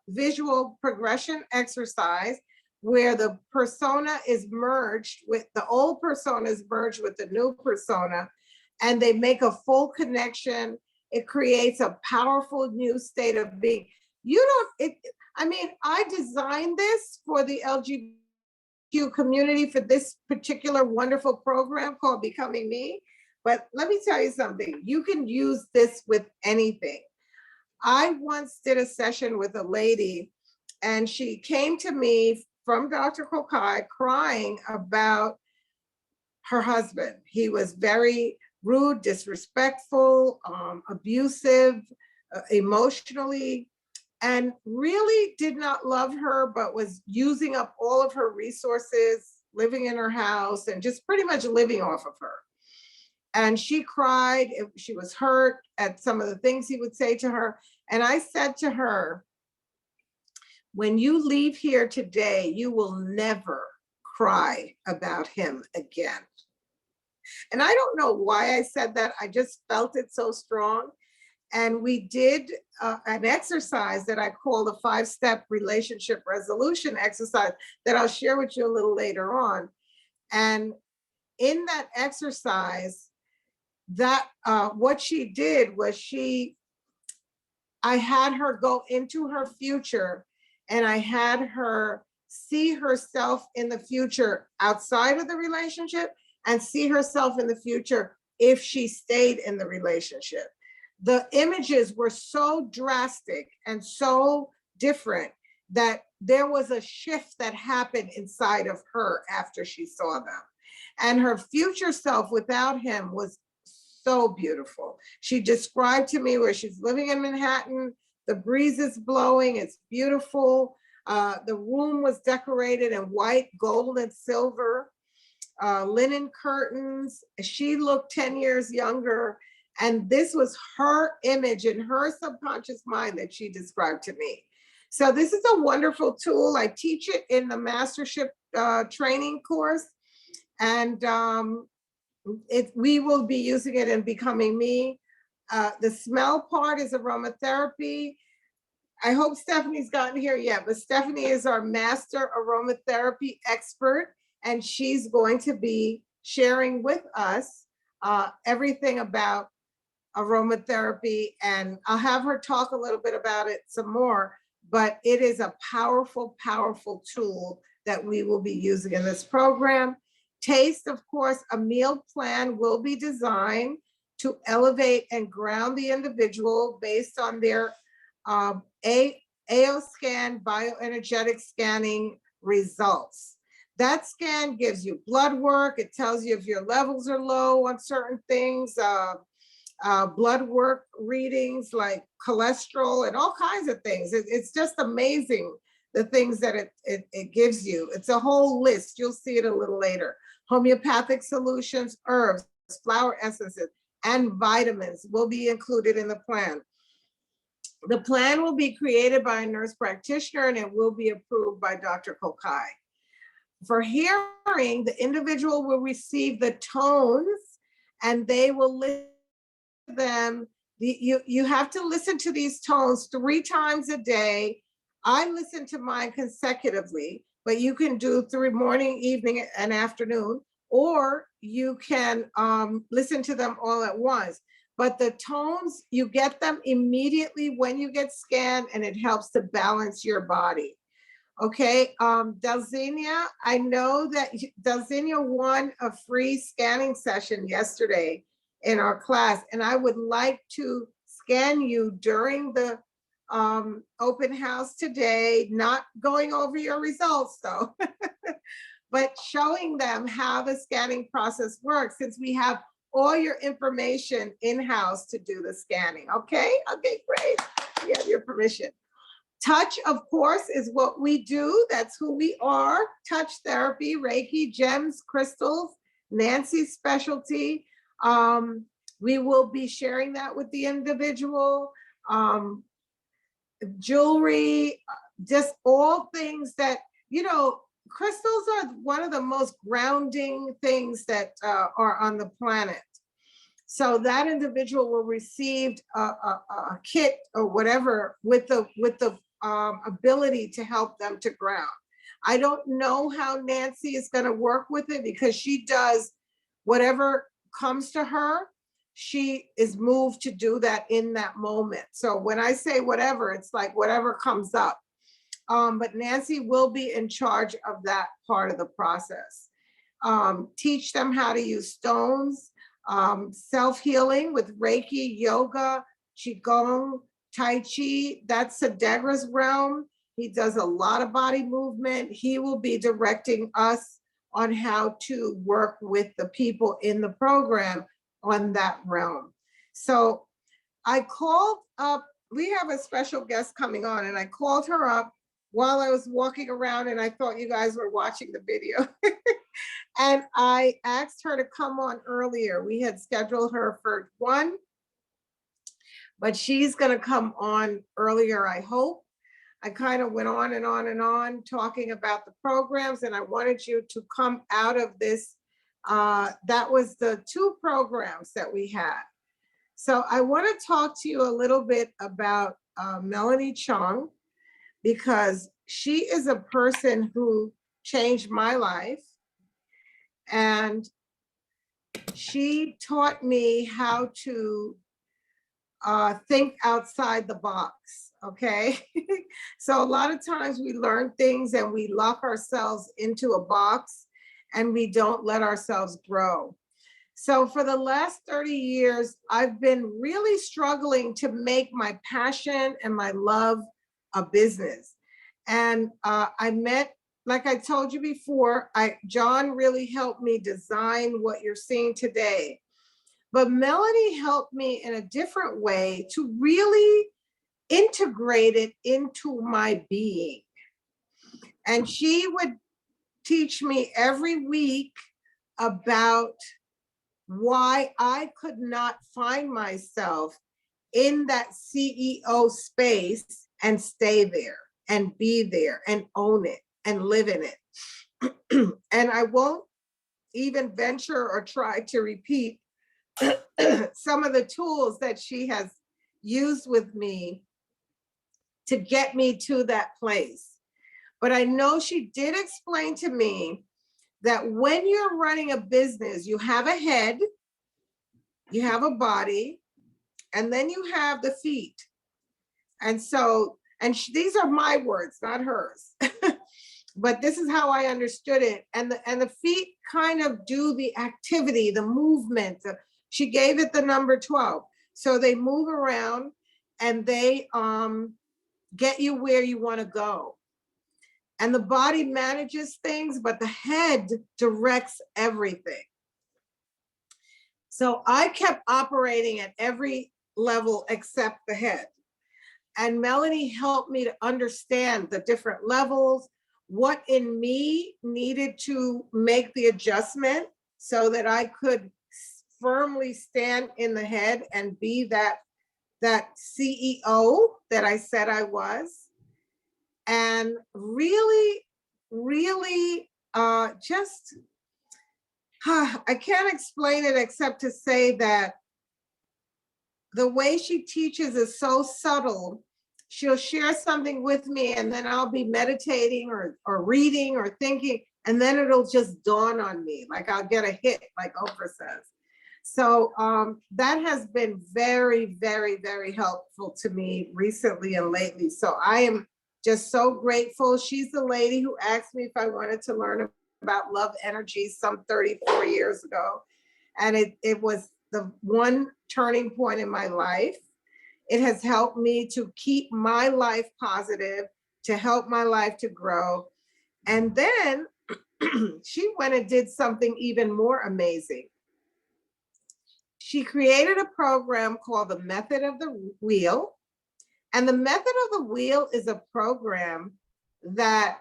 visual progression exercise where the persona is merged with the old persona is merged with the new persona, and they make a full connection. It creates a powerful new state of being. I designed this for the LGBTQ community for this particular wonderful program called Becoming Me. But let me tell you something, you can use this with anything. I once did a session with a lady, and she came to me from Dr. Kokai crying about her husband. He was very rude, disrespectful, abusive, emotionally, and really did not love her, but was using up all of her resources, living in her house, and just pretty much living off of her. And she cried. She was hurt at some of the things he would say to her. And I said to her, when you leave here today, you will never cry about him again. And I don't know why I said that. I just felt it so strong. And we did an exercise that I call the 5-step relationship resolution exercise that I'll share with you a little later on. And in that exercise, that what she did was I had her go into her future, and I had her see herself in the future outside of the relationship and see herself in the future if she stayed in the relationship. The images were so drastic and so different that there was a shift that happened inside of her after she saw them. And her future self without him was so beautiful. She described to me where she's living in Manhattan, the breeze is blowing, it's beautiful. The room was decorated in white, gold, and silver, linen curtains. She looked 10 years younger. And this was her image in her subconscious mind that she described to me. So this is a wonderful tool. I teach it in the mastership training course. And we will be using it in Becoming Me. The smell part is aromatherapy. I hope Stephanie's gotten here yet, but Stephanie is our master aromatherapy expert, and she's going to be sharing with us everything about aromatherapy, and I'll have her talk a little bit about it some more, but it is a powerful, powerful tool that we will be using in this program. Taste, of course, a meal plan will be designed to elevate and ground the individual based on their AO scan, bioenergetic scanning results. That scan gives you blood work. It tells you if your levels are low on certain things, blood work readings like cholesterol and all kinds of things. It's just amazing the things that it gives you. It's a whole list. You'll see it a little later. Homeopathic solutions, herbs, flower essences, and vitamins will be included in the plan. The plan will be created by a nurse practitioner, and it will be approved by Dr. Kokai. For hearing, the individual will receive the tones, and they will listen to them. You have to listen to these tones 3 times a day. I listen to mine consecutively, but you can do through morning, evening, and afternoon, or you can listen to them all at once. But the tones, you get them immediately when you get scanned, and it helps to balance your body. Okay, Dalzinia, I know that Dalzinia won a free scanning session yesterday in our class, and I would like to scan you during the open house today, not going over your results though, but showing them how the scanning process works, since we have all your information in-house to do the scanning. Okay, great. We have your permission. Touch, of course, is what we do. That's who we are. Touch therapy, Reiki, gems, crystals, Nancy's specialty. We will be sharing that with the individual. Jewelry, just all things that, crystals are one of the most grounding things that are on the planet. So that individual will receive a kit or whatever with the ability to help them to ground. I don't know how Nancy is going to work with it, because she does whatever comes to her. She is moved to do that in that moment. So when I say whatever, it's like whatever comes up. But Nancy will be in charge of that part of the process. Teach them how to use stones, self-healing with Reiki, yoga, Qigong, Tai Chi. That's Sadegra's realm. He does a lot of body movement. He will be directing us on how to work with the people in the program on that realm. So I called up, we have a special guest coming on, and I called her up while I was walking around, and I thought you guys were watching the video. And I asked her to come on earlier. We had scheduled her for 1, but she's gonna come on earlier, I hope. I kind of went on and on and on talking about the programs, and I wanted you to come out of this. That was the 2 programs that we had. So I want to talk to you a little bit about Melanie Chung, because she is a person who changed my life, and she taught me how to think outside the box, okay? So a lot of times we learn things and we lock ourselves into a box and we don't let ourselves grow. So for the last 30 years, I've been really struggling to make my passion and my love a business. And I met, like I told you before, John really helped me design what you're seeing today. But Melanie helped me in a different way to really integrate it into my being. And she would teach me every week about why I could not find myself in that CEO space and stay there and be there and own it and live in it. And I won't even venture or try to repeat some of the tools that she has used with me to get me to that place. But I know she did explain to me that when you're running a business, you have a head, you have a body, and then you have the feet. And so, these are my words, not hers. But this is how I understood it. And the feet kind of do the activity, the movement. She gave it the number 12. So they move around and they get you where you want to go. And the body manages things, but the head directs everything. So I kept operating at every level except the head. And Melanie helped me to understand the different levels, what in me needed to make the adjustment so that I could firmly stand in the head and be that CEO that I said I was. And really, really I can't explain it except to say that the way she teaches is so subtle she'll share something with me, and then I'll be meditating or reading or thinking, and then it'll just dawn on me, like I'll get a hit, like Oprah says. So that has been very, very, very helpful to me recently and lately. So I am just so grateful. She's the lady who asked me if I wanted to learn about love energy some 34 years ago. And it was the one turning point in my life. It has helped me to keep my life positive, to help my life to grow. And then she went and did something even more amazing. She created a program called the Method of the Wheel. And the Method of the Wheel is a program that,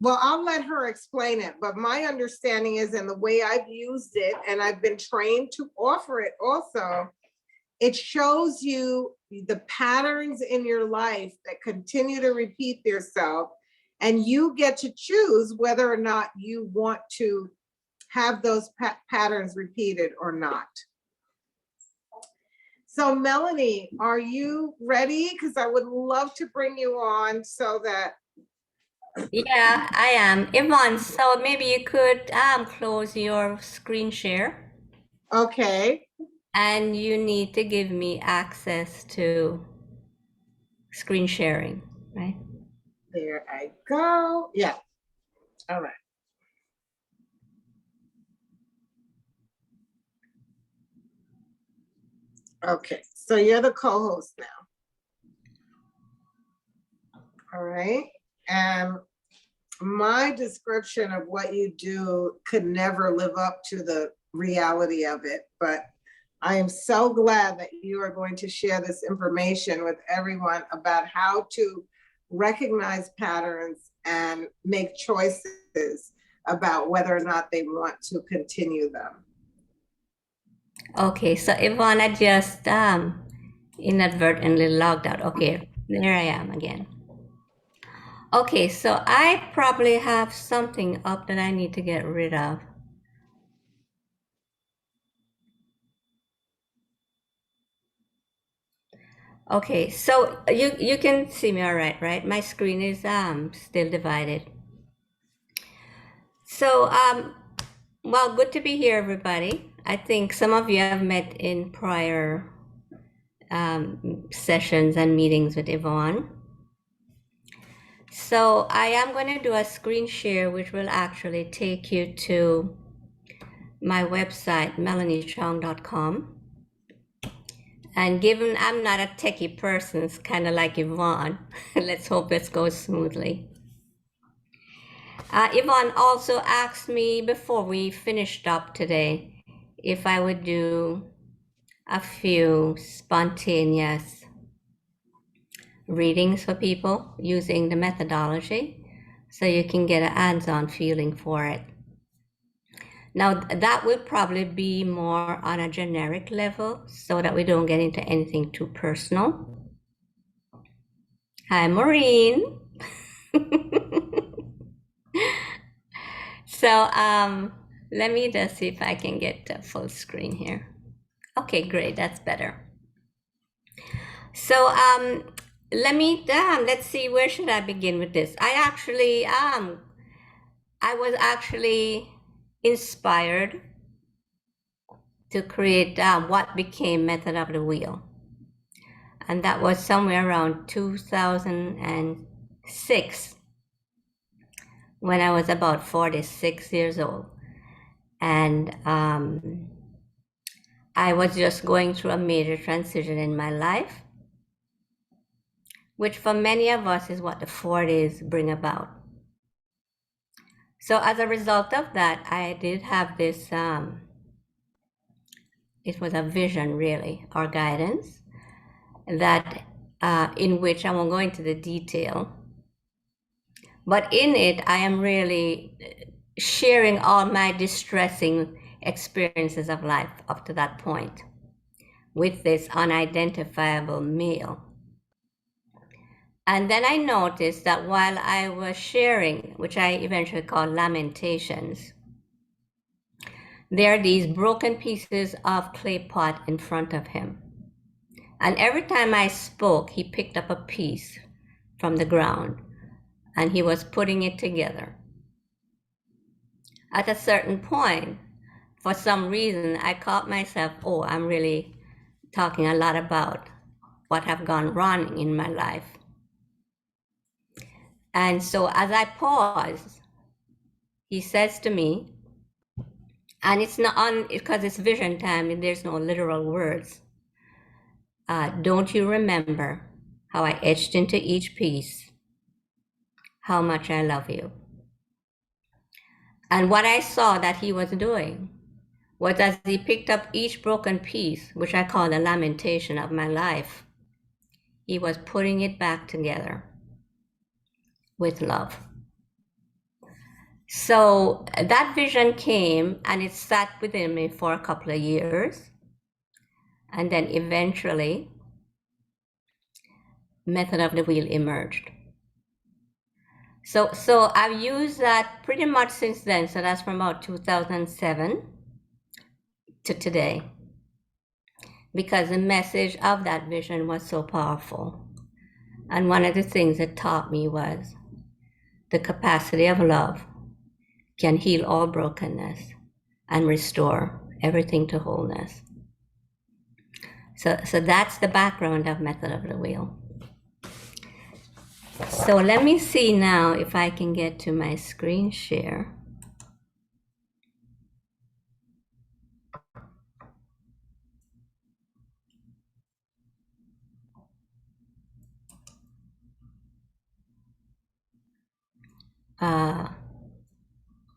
well, I'll let her explain it, but my understanding is, and the way I've used it, and I've been trained to offer it also, it shows you the patterns in your life that continue to repeat themselves, and you get to choose whether or not you want to have those patterns repeated or not. So Melanie, are you ready? Because I would love to bring you on so that. Yeah, I am. Yvonne, so maybe you could close your screen share. Okay. And you need to give me access to screen sharing, right? There I go. Yeah. All right. Okay, so you're the co-host now. All right. And my description of what you do could never live up to the reality of it, but I am so glad that you are going to share this information with everyone about how to recognize patterns and make choices about whether or not they want to continue them. Okay, so Yvonne, I just inadvertently logged out. Okay, there I am again. Okay, so I probably have something up that I need to get rid of. Okay, so you can see me all right, right? My screen is still divided. So well, good to be here, everybody. I think some of you have met in prior sessions and meetings with Yvonne. So I am going to do a screen share, which will actually take you to my website, melaniechung.com. And given I'm not a techie person, it's kind of like Yvonne. Let's hope this goes smoothly. Yvonne also asked me before we finished up today if I would do a few spontaneous readings for people using the methodology so you can get a hands-on feeling for it. Now, that will probably be more on a generic level so that we don't get into anything too personal. Hi, Maureen. So let me just see if I can get the full screen here. Okay, great, that's better. So let's see, where should I begin with this? I was actually inspired to create what became Method of the Wheel. And that was somewhere around 2006 when I was about 46 years old. And I was just going through a major transition in my life, which for many of us is what the 40s bring about. So as a result of that, I did have this, it was a vision really, or guidance, that in which I won't go into the detail, but in it, I am really sharing all my distressing experiences of life up to that point with this unidentifiable male. And then I noticed that while I was sharing, which I eventually called lamentations, there are these broken pieces of clay pot in front of him. And every time I spoke, he picked up a piece from the ground and he was putting it together. At a certain point, for some reason, I caught myself, oh, I'm really talking a lot about what have gone wrong in my life. And so as I paused, he says to me, and it's not on, because it's vision time and there's no literal words. Don't you remember how I etched into each piece how much I love you? And what I saw that he was doing was as he picked up each broken piece, which I call the lamentation of my life, he was putting it back together with love. So that vision came and it sat within me for a couple of years. And then eventually, Method of the Wheel emerged. So I've used that pretty much since then. So that's from about 2007 to today, because the message of that vision was so powerful. And one of the things it taught me was the capacity of love can heal all brokenness and restore everything to wholeness. So that's the background of Method of the Wheel. So let me see now if I can get to my screen share.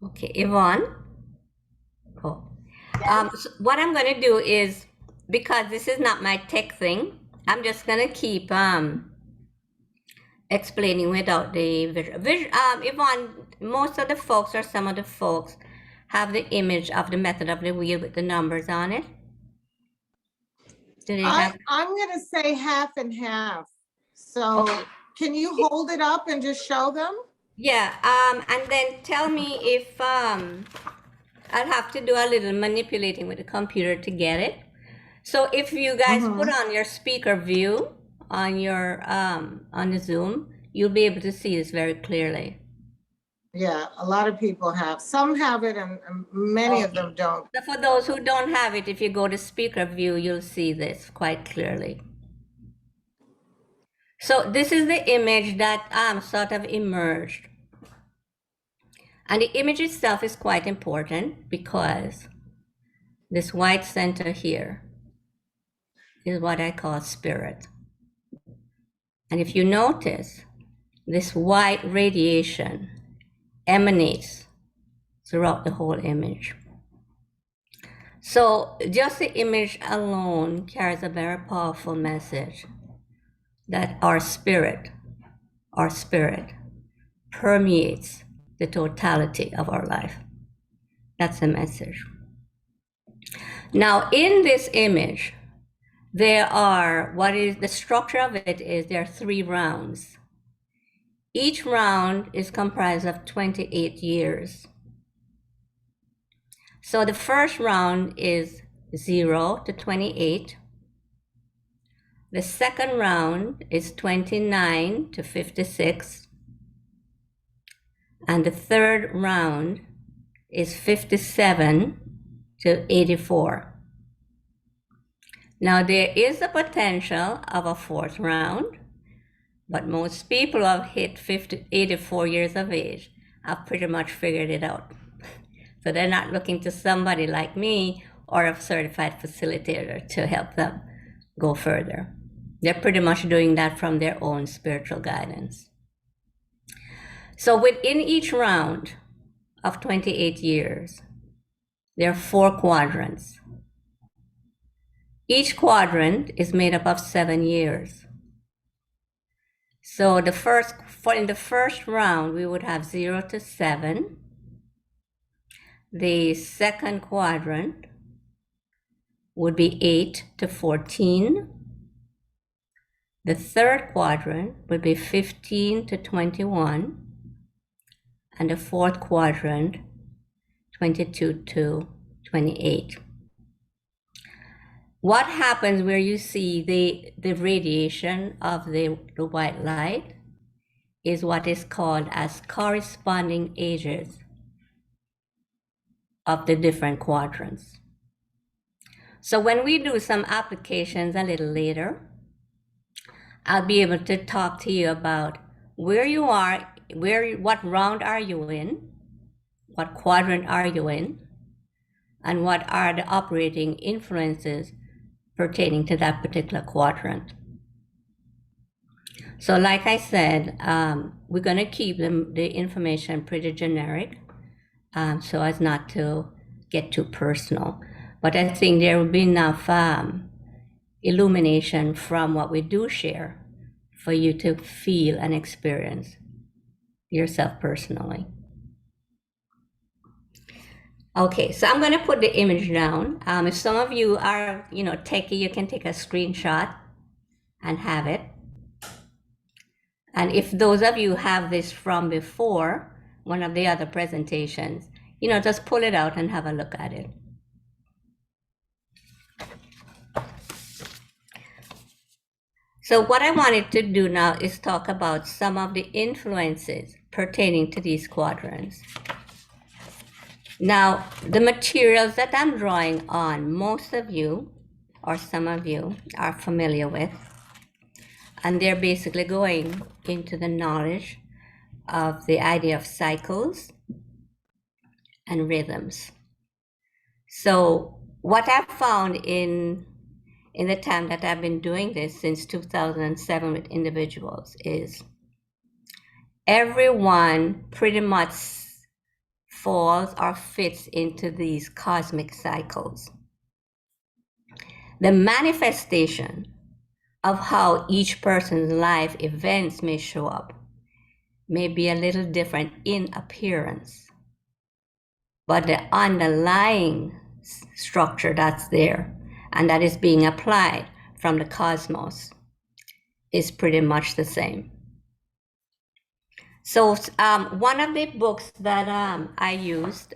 Okay, Yvonne. Oh. So what I'm going to do is, because this is not my tech thing, I'm just going to keep explaining without the visual. Yvonne, most of the folks or some of the folks have the image of the Method of the Wheel with the numbers on it. Do they have? I'm going to say half and half. So Okay. can you hold it up and just show them? Yeah, and then tell me if I'll have to do a little manipulating with the computer to get it. So if you guys put on your speaker view on your on the Zoom, you'll be able to see this very clearly. Yeah, a lot of people have. Some have it and many of them don't. So for those who don't have it, if you go to speaker view, you'll see this quite clearly. So this is the image that sort of emerged. And the image itself is quite important because this white center here is what I call spirit. And if you notice, this white radiation emanates throughout the whole image. So just the image alone carries a very powerful message that our spirit permeates the totality of our life. That's the message. Now, in this image, there are, what is the structure of it is there are 3 rounds. Each round is comprised of 28 years. So the first round is 0 to 28. The second round is 29 to 56. And the third round is 57 to 84. Now there is the potential of a 4th round, but most people who have hit 84 years of age have pretty much figured it out. So they're not looking to somebody like me or a certified facilitator to help them go further. They're pretty much doing that from their own spiritual guidance. So within each round of 28 years, there are 4 quadrants. Each quadrant is made up of 7 years. So in the first round, we would have 0 to 7. The second quadrant would be 8 to 14. The third quadrant would be 15 to 21. And the fourth quadrant, 22 to 28. what happens where you see the radiation of the white light is what is called as corresponding ages of the different quadrants. So when we do some applications a little later, I'll be able to talk to you about where you are, what round are you in, what quadrant are you in, and what are the operating influences pertaining to that particular quadrant. So like I said, we're going to keep the information pretty generic so as not to get too personal. But I think there will be enough illumination from what we do share for you to feel and experience yourself personally. Okay, so I'm going to put the image down. If some of you are, techie, you can take a screenshot and have it. And if those of you have this from before, one of the other presentations, just pull it out and have a look at it. So what I wanted to do now is talk about some of the influences pertaining to these quadrants. Now, the materials that I'm drawing on, most of you, or some of you, are familiar with. And they're basically going into the knowledge of the idea of cycles and rhythms. So what I've found in the time that I've been doing this since 2007 with individuals is everyone pretty much falls or fits into these cosmic cycles. The manifestation of how each person's life events may show up may be a little different in appearance, but the underlying structure that's there and that is being applied from the cosmos is pretty much the same. So one of the books that I used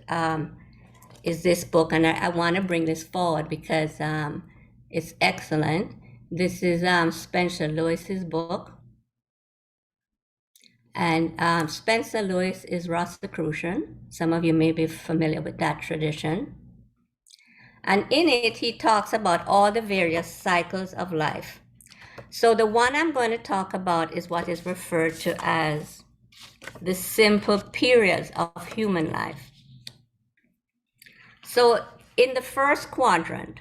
is this book, and I want to bring this forward because it's excellent. This is Spencer Lewis's book. And Spencer Lewis is Rosicrucian. Some of you may be familiar with that tradition. And in it, he talks about all the various cycles of life. So the one I'm going to talk about is what is referred to as the simple periods of human life. So in the first quadrant,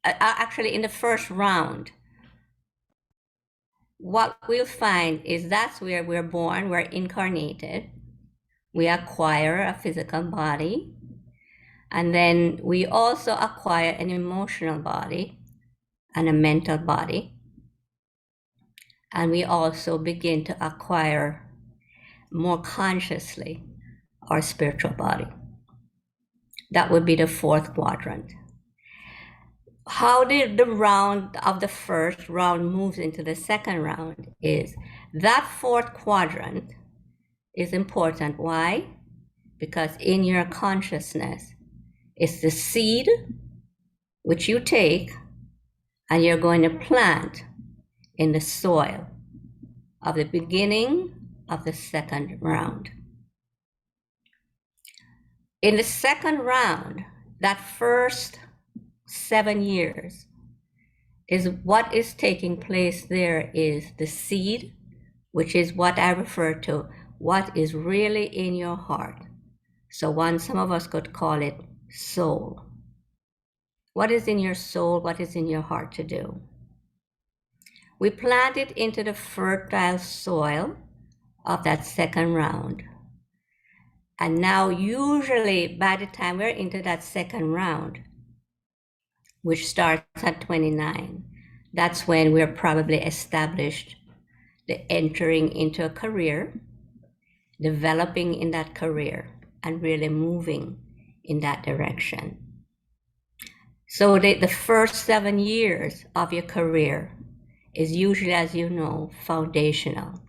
actually in the first round, what we'll find is that's where we're born, we're incarnated, we acquire a physical body, and then we also acquire an emotional body and a mental body. And we also begin to acquire more consciously our spiritual body. That would be the fourth quadrant. How did the round of the first round moves into the second round is that fourth quadrant is important. Why? Because in your consciousness, it's the seed which you take and you're going to plant in the soil of the beginning of the second round. In the second round, that first 7 years is what is taking place there is the seed, which is what I refer to, what is really in your heart. So some of us could call it soul. What is in your soul? What is in your heart to do? We plant it into the fertile soil of that second round. And now usually by the time we're into that second round, which starts at 29, that's when we're probably established the entering into a career, developing in that career, and really moving in that direction. So the first 7 years of your career is usually, as you know, foundational.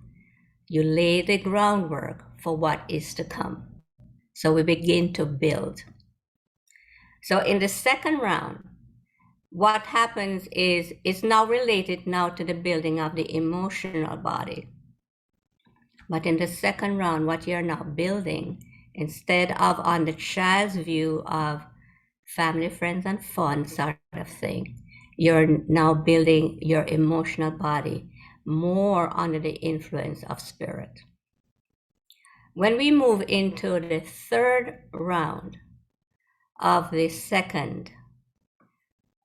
You lay the groundwork for what is to come. So we begin to build. So in the second round, what happens is it's now related now to the building of the emotional body. But in the second round, what you're now building, instead of on the child's view of family, friends, and fun sort of thing, you're now building your emotional body more under the influence of spirit. When we move into the third round of the second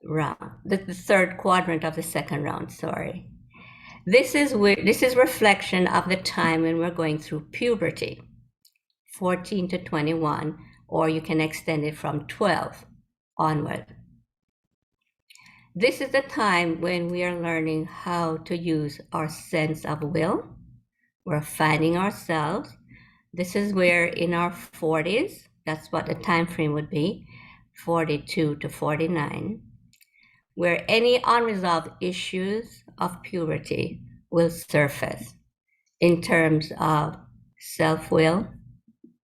round, the third quadrant of the second round, sorry. This is reflection of the time when we're going through puberty, 14 to 21, or you can extend it from 12 onward. This is the time when we are learning how to use our sense of will. We're finding ourselves. This is where in our 40s, that's what the time frame would be, 42 to 49, where any unresolved issues of puberty will surface in terms of self-will,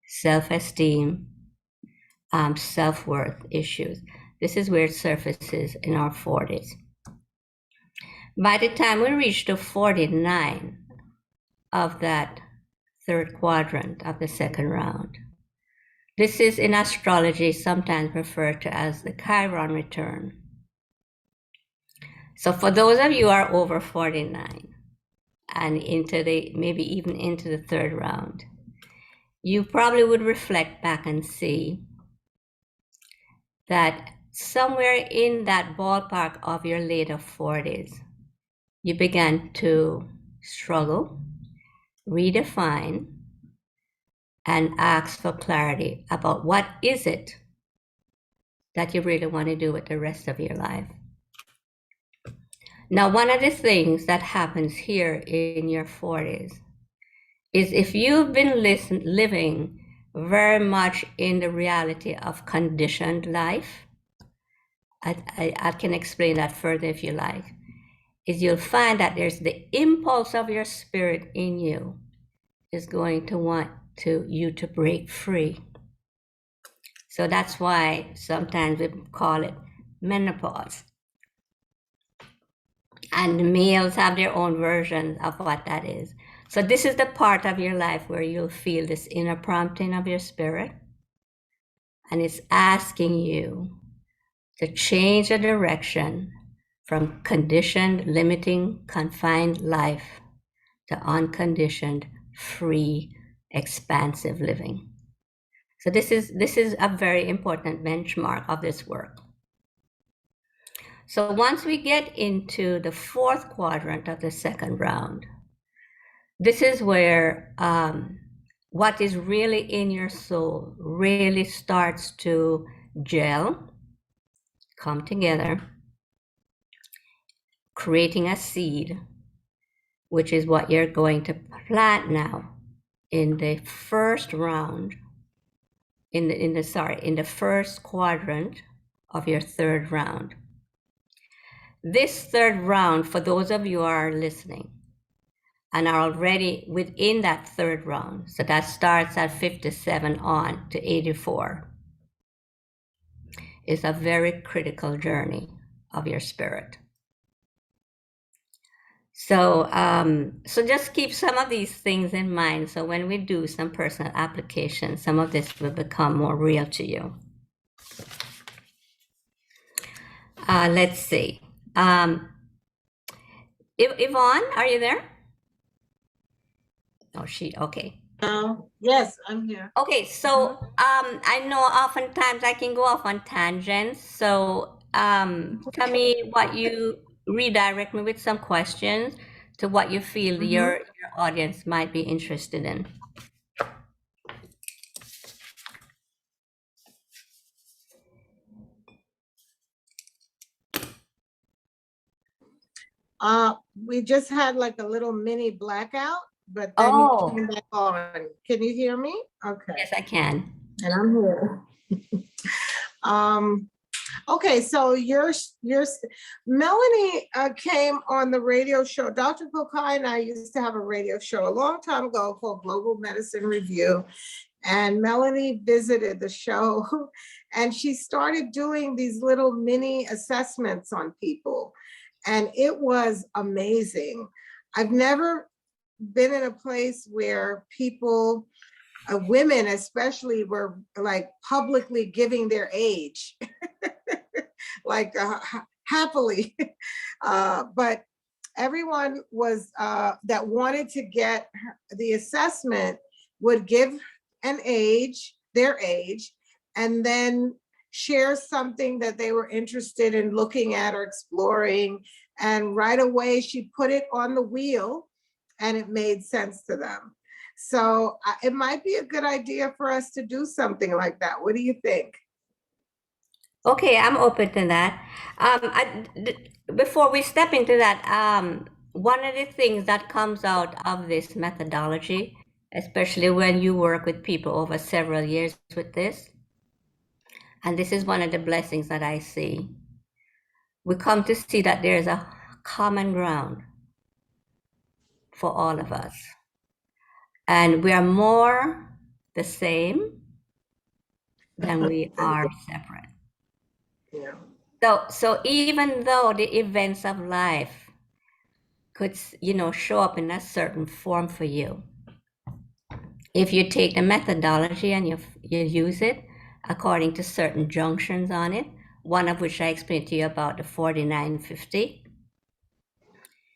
self-esteem, self-worth issues. This is where it surfaces in our 40s. By the time we reach to 49 of that third quadrant of the second round, this is in astrology sometimes referred to as the Chiron Return. So for those of you who are over 49 and into the, maybe even into the third round, you probably would reflect back and see that somewhere in that ballpark of your later 40s, you began to struggle, redefine, and ask for clarity about what is it that you really want to do with the rest of your life. Now, one of the things that happens here in your 40s is if you've been living very much in the reality of conditioned life, I can explain that further if you like, is you'll find that there's the impulse of your spirit in you is going to want you to break free. So that's why sometimes we call it menopause. And the males have their own version of what that is. So this is the part of your life where you'll feel this inner prompting of your spirit. And it's asking you to change the direction from conditioned, limiting, confined life to unconditioned, free, expansive living. So this is a very important benchmark of this work. So once we get into the fourth quadrant of the second round, this is where what is really in your soul really starts to gel, come together, creating a seed, which is what you're going to plant now in the first round, in the first quadrant of your third round. This third round, for those of you who are listening and are already within that third round, so that starts at 57 on to 84, is a very critical journey of your spirit. So, so just keep some of these things in mind. So when we do some personal application, some of this will become more real to you. Let's see. Yvonne, are you there? Oh, okay. Yes, I'm here. Okay, so I know oftentimes I can go off on tangents. So tell me what you redirect me with some questions to what you feel your audience might be interested in. We just had like a little mini blackout, but then you came back on. Can you hear me? Okay. Yes, I can. And I'm here. Okay, so Melanie came on the radio show. Dr. Kokai and I used to have a radio show a long time ago called Global Medicine Review. And Melanie visited the show and she started doing these little mini assessments on people. And it was amazing. I've never been in a place where people, women especially, were like publicly giving their age, like happily. But everyone was that wanted to get the assessment would give an age, their age, and then share something that they were interested in looking at or exploring. And right away, she put it on the wheel and it made sense to them. So it might be a good idea for us to do something like that. What do you think? Okay, I'm open to that. Before we step into that, one of the things that comes out of this methodology, especially when you work with people over several years with this, and this is one of the blessings that I see, we come to see that there's a common ground for all of us. And we are more the same than we are separate. Yeah. So even though the events of life could, show up in a certain form for you, if you take the methodology and you use it according to certain junctions on it, one of which I explained to you about the 4950,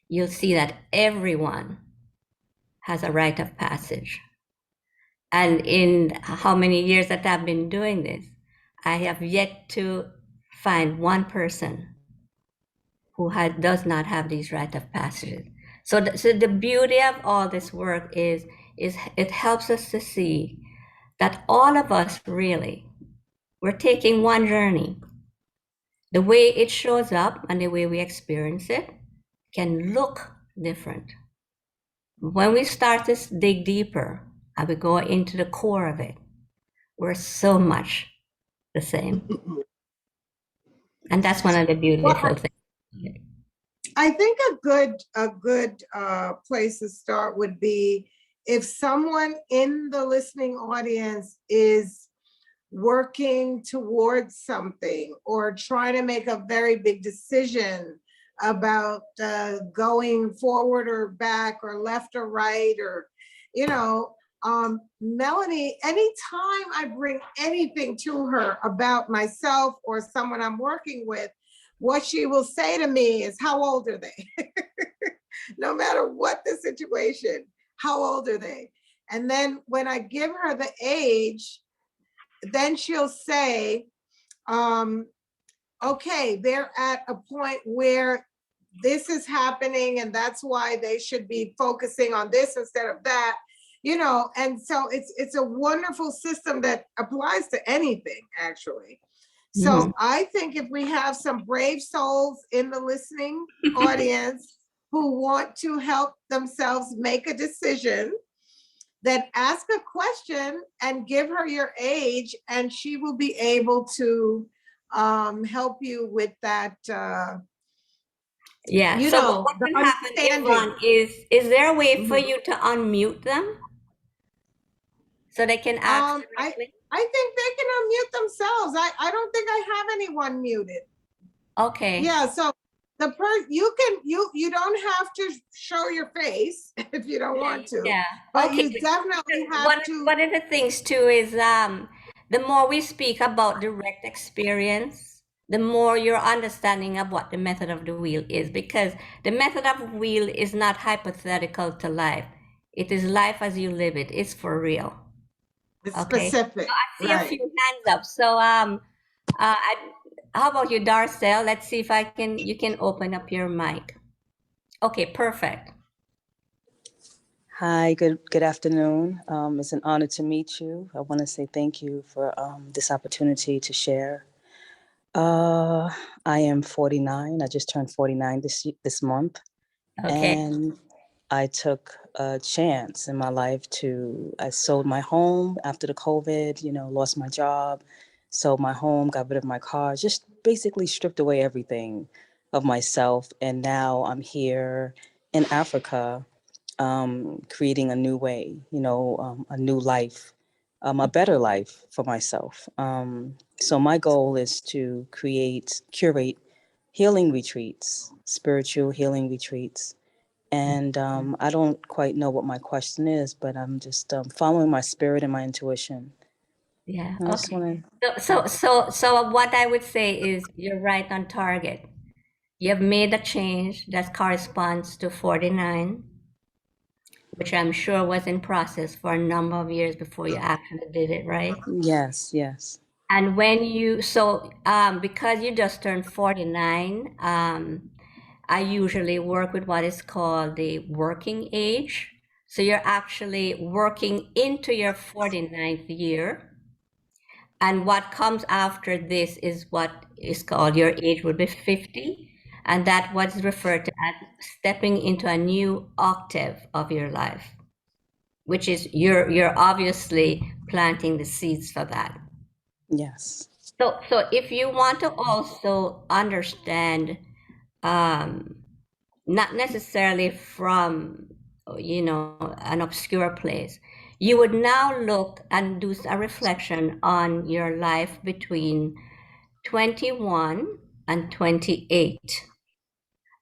you'll see that everyone has a rite of passage. And in how many years that I've been doing this, I have yet to find one person who does not have these rite of passages. So the beauty of all this work is it helps us to see that all of us really, we're taking one journey. The way it shows up and the way we experience it can look different. When we start to dig deeper and we go into the core of it, we're so much the same. And that's one of the beautiful things. I think a good place to start would be if someone in the listening audience is working towards something or trying to make a very big decision about going forward or back or left or right, or, Melanie, anytime I bring anything to her about myself or someone I'm working with, what she will say to me is, how old are they? No matter what the situation, how old are they? And then when I give her the age, then she'll say, okay, they're at a point where this is happening and that's why they should be focusing on this instead of that, and so it's a wonderful system that applies to anything, actually. So I think if we have some brave souls in the listening audience who want to help themselves make a decision, then ask a question and give her your age, and she will be able to help you with that. Yeah. So what can happen, Yvonne, is there a way for you to unmute them so they can ask directly? I think they can unmute themselves. I don't think I have anyone muted. Okay. Yeah, so you don't have to show your face if you don't want to. Yeah. But Okay. you definitely have to. One of the things too is the more we speak about direct experience, the more your understanding of what the method of the wheel is, because the method of the wheel is not hypothetical to life. It is life as you live it. It's for real. It's Okay. specific. So I see a few hands up. So how about you, Darcel? Let's see if you can open up your mic. Okay, perfect. Hi, good afternoon. It's an honor to meet you. I want to say thank you for this opportunity to share. I am 49. I just turned 49 this month. Okay. And I took a chance in my life I sold my home after the COVID, lost my job, sold my home, got rid of my car, just basically stripped away everything of myself. And now I'm here in Africa, creating a new way, a new life a better life for myself. So my goal is to curate healing retreats, spiritual healing retreats. And I don't quite know what my question is, but I'm just following my spirit and my intuition. Yeah. I just Okay. want So what I would say is you're right on target. You have made a change that corresponds to 49, which I'm sure was in process for a number of years before you actually did it, right? yes, yes. And when you, because you just turned 49, I usually work with what is called the working age. So you're actually working into your 49th year. And what comes after this is what is called your age would be 50. And that what's referred to as stepping into a new octave of your life, which is you're obviously planting the seeds for that. Yes. So if you want to also understand, not necessarily from, an obscure place, you would now look and do a reflection on your life between 21 and 28,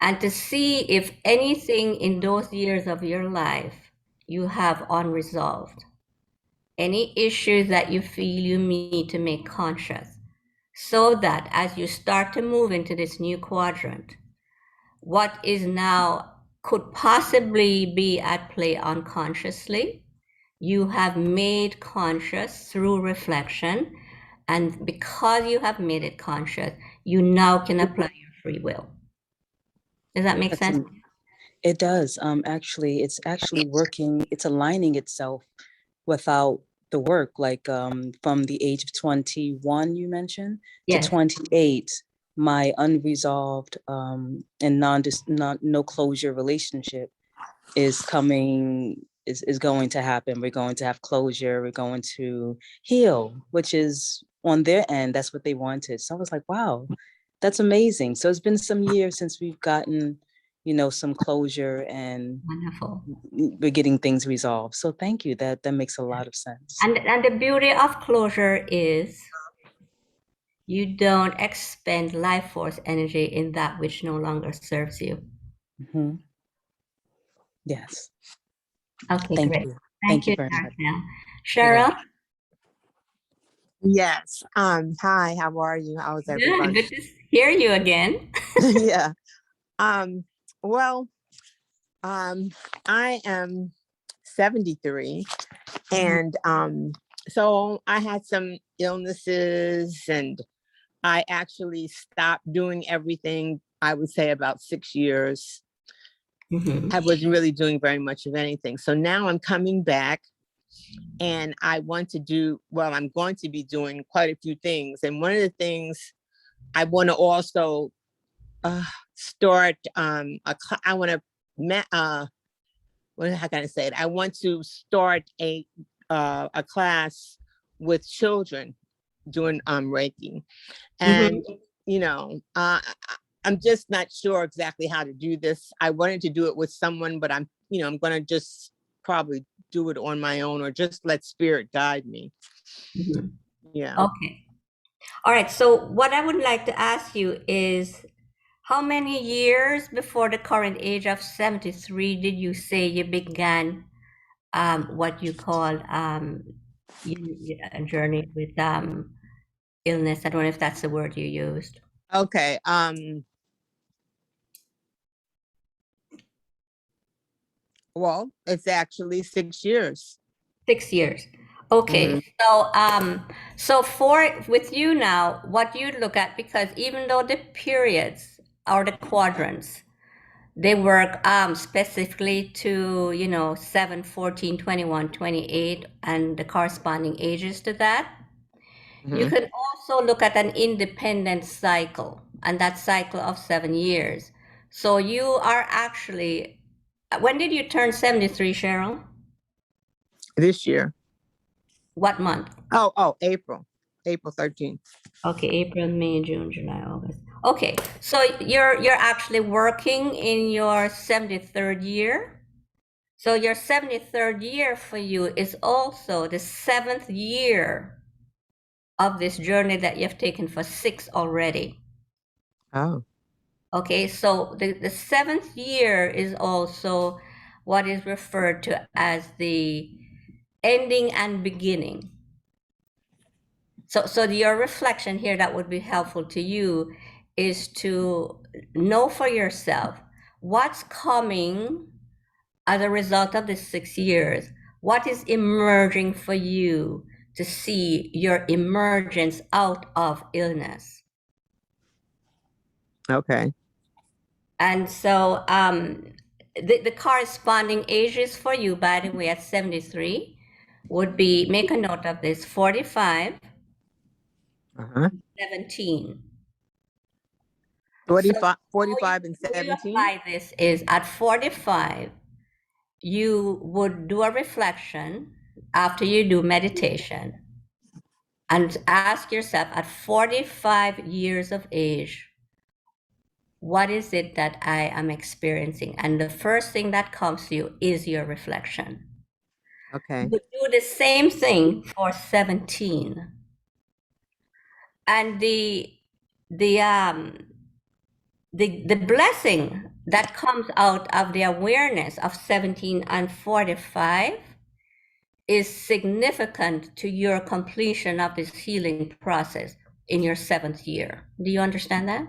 and to see if anything in those years of your life you have unresolved, any issues that you feel you need to make conscious, so that as you start to move into this new quadrant, what is now could possibly be at play unconsciously, you have made conscious through reflection. And because you have made it conscious, you now can apply your free will. Does that make That's sense? It does. It's actually working. It's aligning itself without the work. Like from the age of 21, you mentioned, to Yes. 28, my unresolved and no closure relationship is going to happen. We're going to have closure. We're going to heal, which is on their end. That's what they wanted. So I was like, wow, that's amazing. So it's been some years since we've gotten, some closure, and Wonderful. we're getting things resolved. So thank you. That makes a lot of sense. And the beauty of closure is you don't expend life force energy in that which no longer serves you. Mm-hmm. Yes. Okay, Thank great. you. Thank you, very much. Darnell. You're Cheryl? Yes. Hi, how are you? How's everybody? Good to hear you again. Yeah. Well, I am 73, and so I had some illnesses, and I actually stopped doing everything, I would say about 6 years. I wasn't really doing very much of anything. So now I'm coming back, and I'm going to be doing quite a few things. And one of the things I want to also start how can I say it? I want to start a class with children doing Reiki, and I'm just not sure exactly how to do this. I wanted to do it with someone, but I'm going to just probably do it on my own, or just let spirit guide me. Yeah. Okay. All right. So what I would like to ask you is, how many years before the current age of 73 did you say you began what you call a journey with illness? I don't know if that's the word you used. Okay. Well, it's actually 6 years. 6 years. Okay. So with you now, what you look at, because even though the periods or the quadrants, they work specifically to 7, 14, 21, 28, and the corresponding ages to that. You can also look at an independent cycle, and that cycle of 7 years. So you are actually, when did you turn 73, Cheryl? This year. What month? Oh, April 13th. Okay, April, May, June, July, August. Okay, so you're actually working in your 73rd year. So your 73rd year for you is also the 7th year of this journey that you've taken for 6 already. Oh, Okay, so the 7th year is also what is referred to as the ending and beginning. So your reflection here that would be helpful to you is to know for yourself what's coming as a result of the 6 years. What is emerging for you to see your emergence out of illness? okay. And so the corresponding ages for you, by the way, at 73 would be, make a note of this, 45, Uh-huh. 17. 45, So 45 and how you 17. apply this is at 45, you would do a reflection after you do meditation and ask yourself at 45 years of age, what is it that I am experiencing? And the first thing that comes to you is your reflection. Okay. You do the same thing for 17. And the blessing that comes out of the awareness of 17 and 45 is significant to your completion of this healing process in your 7th year. Do you understand that?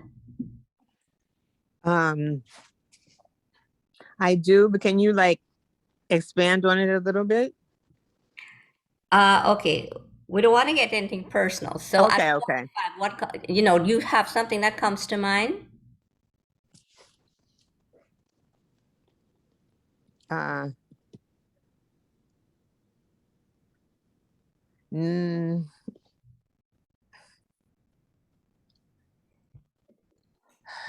I do, but can you like expand on it a little bit? Okay. We don't want to get anything personal. So Okay, at okay. 45, you have something that comes to mind? Mm,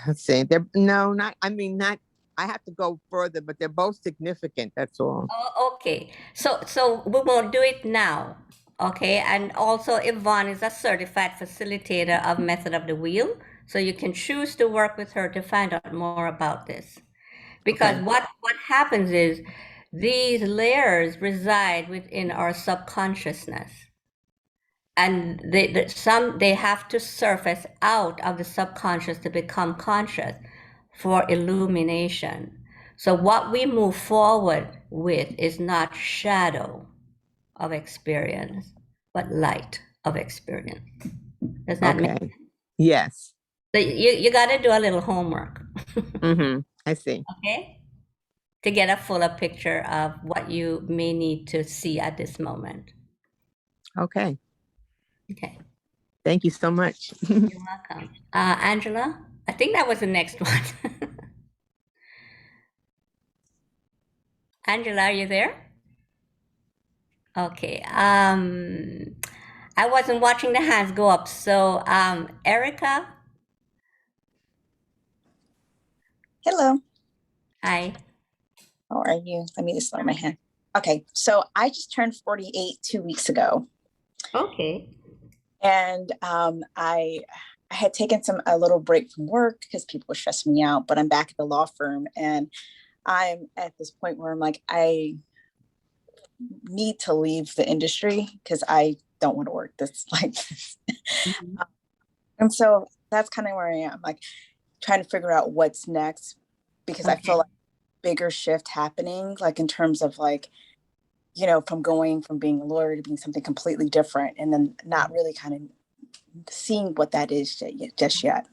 let's see. Not, I have to go further, but they're both significant. That's all. Oh, okay. So we won't do it now. Okay. And also Yvonne is a certified facilitator of Method of the Wheel. So you can choose to work with her to find out more about this. Because Okay. what happens is these layers reside within our subconsciousness. And they have to surface out of the subconscious to become conscious for illumination. So what we move forward with is not shadow of experience, but light of experience. Does that make sense? Yes. So you got to do a little homework, Mm-hmm. I see. okay? To get a fuller picture of what you may need to see at this moment. Okay. Okay. Thank you so much. You're welcome. Angela, I think that was the next one. Angela, are you there? Okay. I wasn't watching the hands go up. So, Erica. Hello. Hi. How are you? Let me just lower my hand. Okay. So I just turned 48 2 weeks ago. Okay. And I had taken a little break from work because people were stressing me out, but I'm back at the law firm and I'm at this point where I'm like, I need to leave the industry because I don't want to work this like this. Mm-hmm. And so that's kind of where I am, like trying to figure out what's next, because I feel like bigger shift happening, like in terms of like, from going from being a lawyer to being something completely different, and then not really kind of seeing what that is just yet.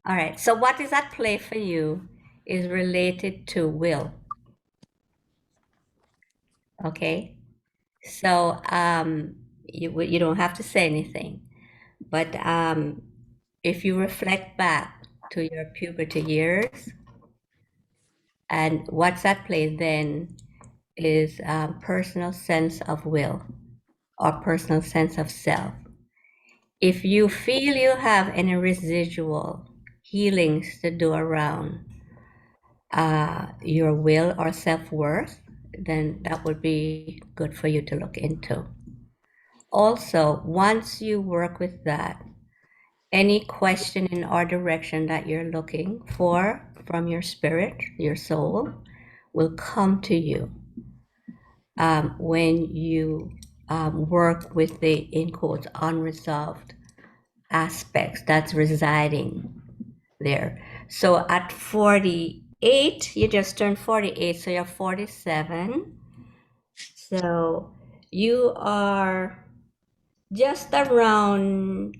All right. So what is at play for you is related to will. Okay. So you don't have to say anything, but if you reflect back to your puberty years, and what's at play then is personal sense of will or personal sense of self. If you feel you have any residual healings to do around your will or self-worth, then that would be good for you to look into. Also, once you work with that, any question or direction that you're looking for from your spirit, your soul, will come to you. when you work with the, in quotes, unresolved aspects that's residing there. So at 48, you just turned 48, so you're 47. So you are just around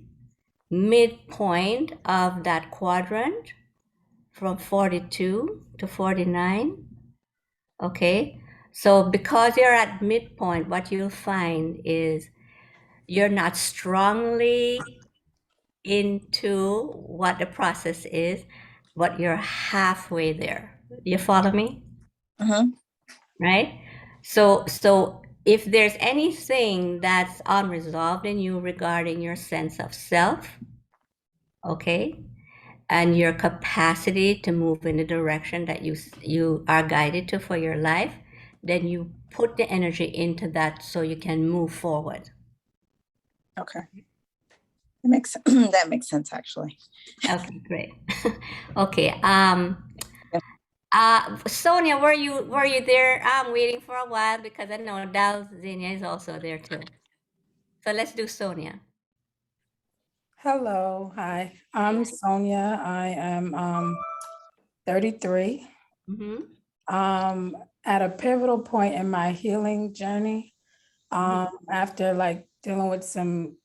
midpoint of that quadrant from 42 to 49. Okay, so because you're at midpoint, what you'll find is you're not strongly into what the process is, but you're halfway there. You follow me? Mm-hmm. Right? So if there's anything that's unresolved in you regarding your sense of self, okay, and your capacity to move in the direction that you are guided to for your life, then you put the energy into that so you can move forward. Okay. That makes sense actually. Okay, great. Okay. Sonia, were you there? I'm waiting for a while because I know Dalzinia is also there too. So let's do Sonia. Hello, hi. I'm Sonia. I am 33. Mm-hmm. At a pivotal point in my healing journey, after like dealing with some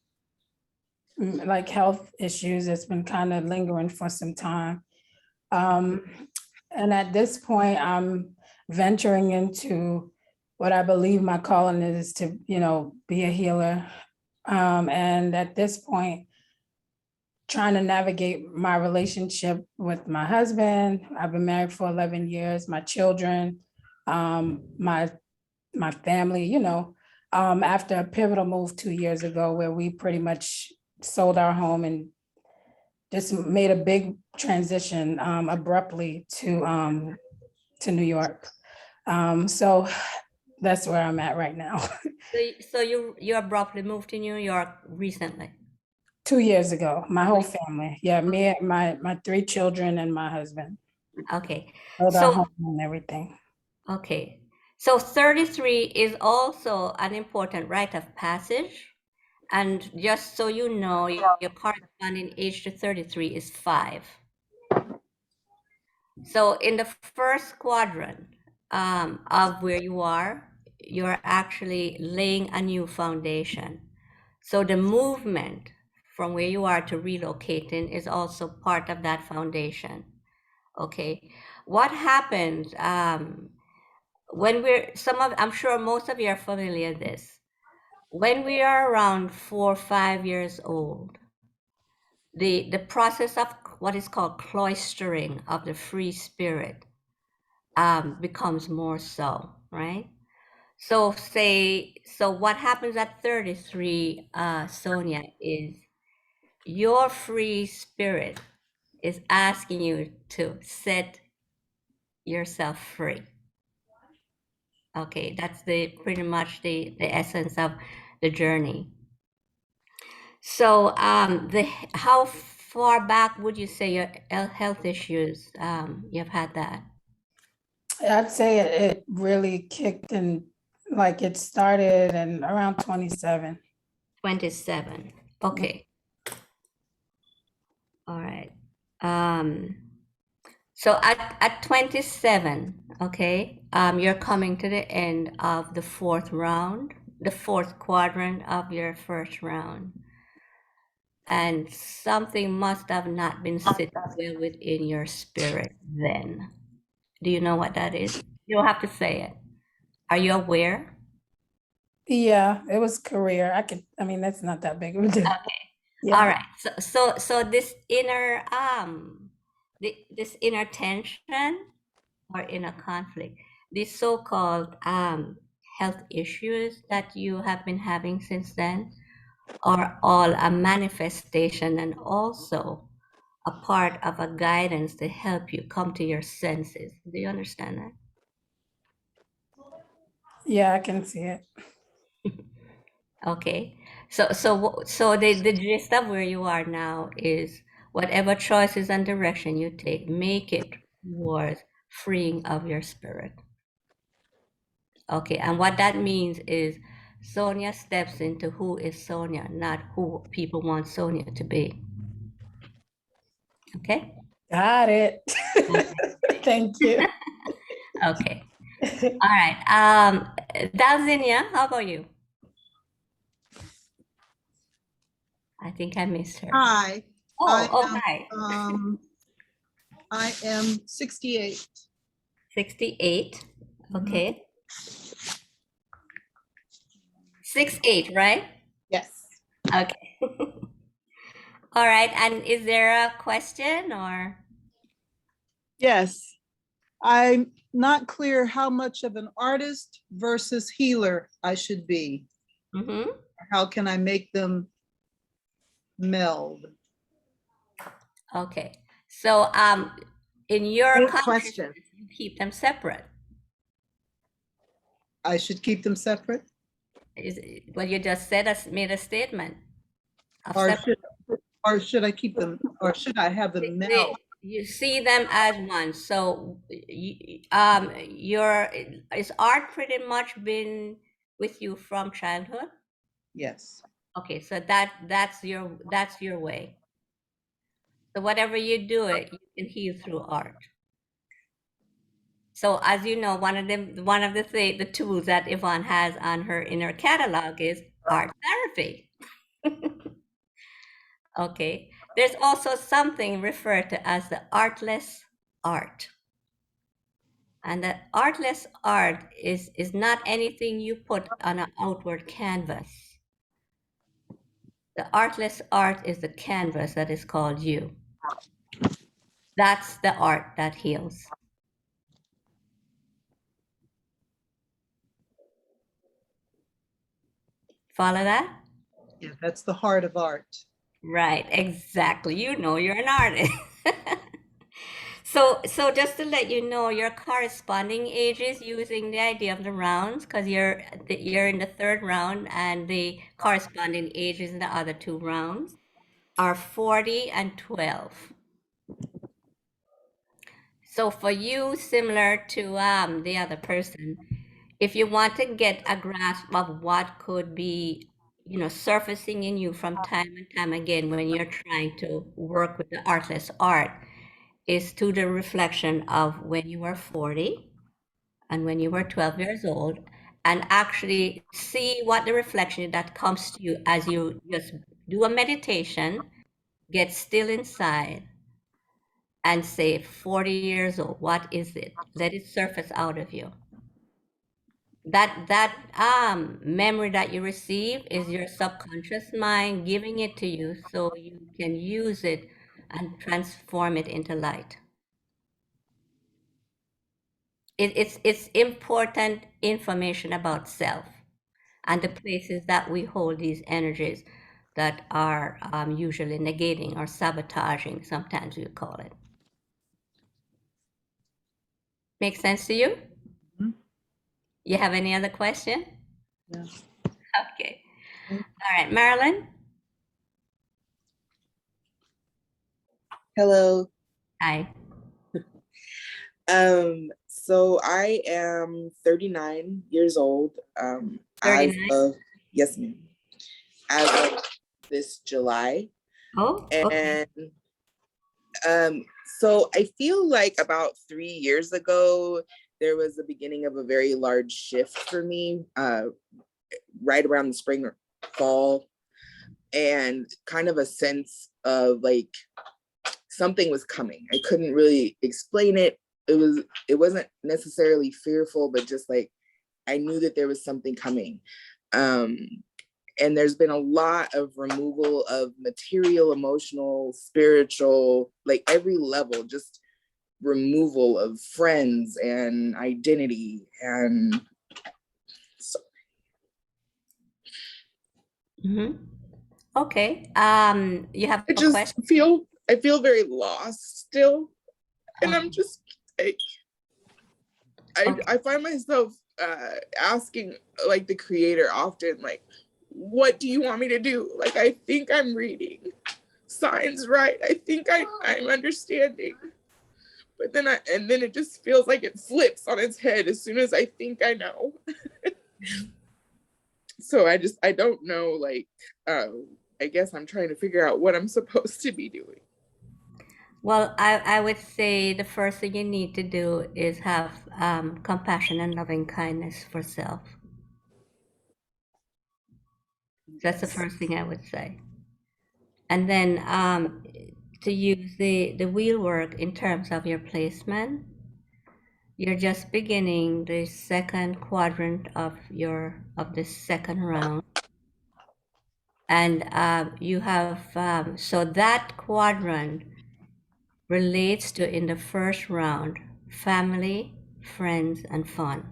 like health issues, it's been kind of lingering for some time. And at this point, I'm venturing into what I believe my calling is to, be a healer. And at this point, trying to navigate my relationship with my husband. I've been married for 11 years, my children, my family, after a pivotal move 2 years ago where we pretty much sold our home and just made a big transition abruptly to New York. So that's where I'm at right now. So you abruptly moved to New York recently? 2 years ago, my whole family. Yeah, me, my 3 children and my husband. Okay. Sold our So home and everything. okay. So 33 is also an important rite of passage. And just so you know, your corresponding age to 33 is 5. So in the first quadrant of where you are, you're actually laying a new foundation. So the movement from where you are to relocating is also part of that foundation. Okay. What happens when I'm sure most of you are familiar with this. When we are around 4 or 5 years old, the process of what is called cloistering of the free spirit becomes more so, right? So what happens at 33, Sonia, is your free spirit is asking you to set yourself free. Okay, that's pretty much the essence of the journey. So how far back would you say your health issues you've had that? I'd say it really kicked in, like it started in around 27. 27. Okay. All right. So at 27, okay, you're coming to the end of the 4th round, the 4th quadrant of your first round. And something must have not been sitting well within your spirit then. Do you know what that is? You don't have to say it. Are you aware? Yeah, it was career. That's not that big of a deal. Okay. Yeah. All right. So this inner this inner tension or inner conflict, these so-called health issues that you have been having since then are all a manifestation and also a part of a guidance to help you come to your senses. Do you understand that? Yeah, I can see it. Okay. So the gist of where you are now is whatever choices and direction you take, make it towards freeing of your spirit. Okay, and what that means is Sonia steps into who is Sonia, not who people want Sonia to be. Okay? Got it. Thank you. Okay. All right. Dalzinia, how about you? I think I missed her. Hi. Hi. I am 68. 68. Okay. 68, right? Yes. Okay. All right. And is there a question or? Yes. I'm not clear how much of an artist versus healer I should be. Mm-hmm. How can I make them meld? Okay. So in your Good consciousness, question. you keep them separate. I should keep them separate? Well, you just said made a statement. Of Or should I keep them, or should I have them meld? You see them as one. So is art pretty much been with you from childhood? Yes. Okay, so that's your way. So whatever you do it, you can heal through art. So as you know, one of the tools that Yvonne has in her catalog is art therapy. Okay. There's also something referred to as the artless art. And the artless art is not anything you put on an outward canvas. The artless art is the canvas that is called you. That's the art that heals. Follow that? Yeah, that's the heart of art. Right, exactly. You know you're an artist. So just to let you know, your corresponding ages using the idea of the rounds, because you're in the third round and the corresponding ages in the other two rounds are 40 and 12. So for you, similar to the other person, if you want to get a grasp of what could be, surfacing in you from time and time again when you're trying to work with the artless art, is to the reflection of when you were 40 and when you were 12 years old, and actually see what the reflection that comes to you as you just do a meditation, get still inside and say 40 years old, what is it? Let it surface out of you. That memory that you receive is your subconscious mind giving it to you so you can use it and transform it into light. It's important information about self and the places that we hold these energies that are usually negating or sabotaging, sometimes we call it. Make sense to you? Mhm. You have any other question? No. Okay. All right, Marilyn. Hello. Hi. So I am 39 years old. 39? Yes, ma'am. As of this July. Oh, okay. And so I feel like about 3 years ago, there was the beginning of a very large shift for me, right around the spring or fall, and kind of a sense of like something was coming. I couldn't really explain it. It wasn't necessarily fearful, but just like I knew that there was something coming. And there's been a lot of removal of material, emotional, spiritual, like every level, just removal of friends and identity. And so. Mm-hmm. Okay. You have a question? I feel very lost still. And I'm just like, I find myself asking like the creator often, like, what do you want me to do? Like, I think I'm reading signs right. I think I'm understanding, But then it just feels like it flips on its head as soon as I think I know. So I don't know, like, I guess I'm trying to figure out what I'm supposed to be doing. Well, I would say the first thing you need to do is have compassion and loving kindness for self. That's the first thing I would say. And then to use the wheel work in terms of your placement, you're just beginning the second quadrant of the second round. And you have, so that quadrant relates to, in the first round, family, friends, and fun.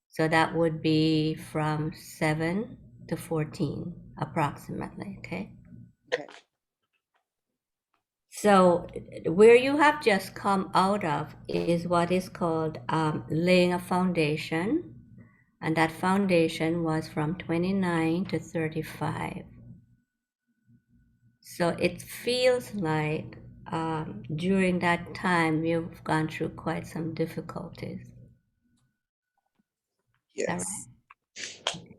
So that would be from 7 to 14, approximately, okay? Okay. So where you have just come out of is what is called laying a foundation. And that foundation was from 29 to 35. So it feels like during that time, you've gone through quite some difficulties. Yes. Right?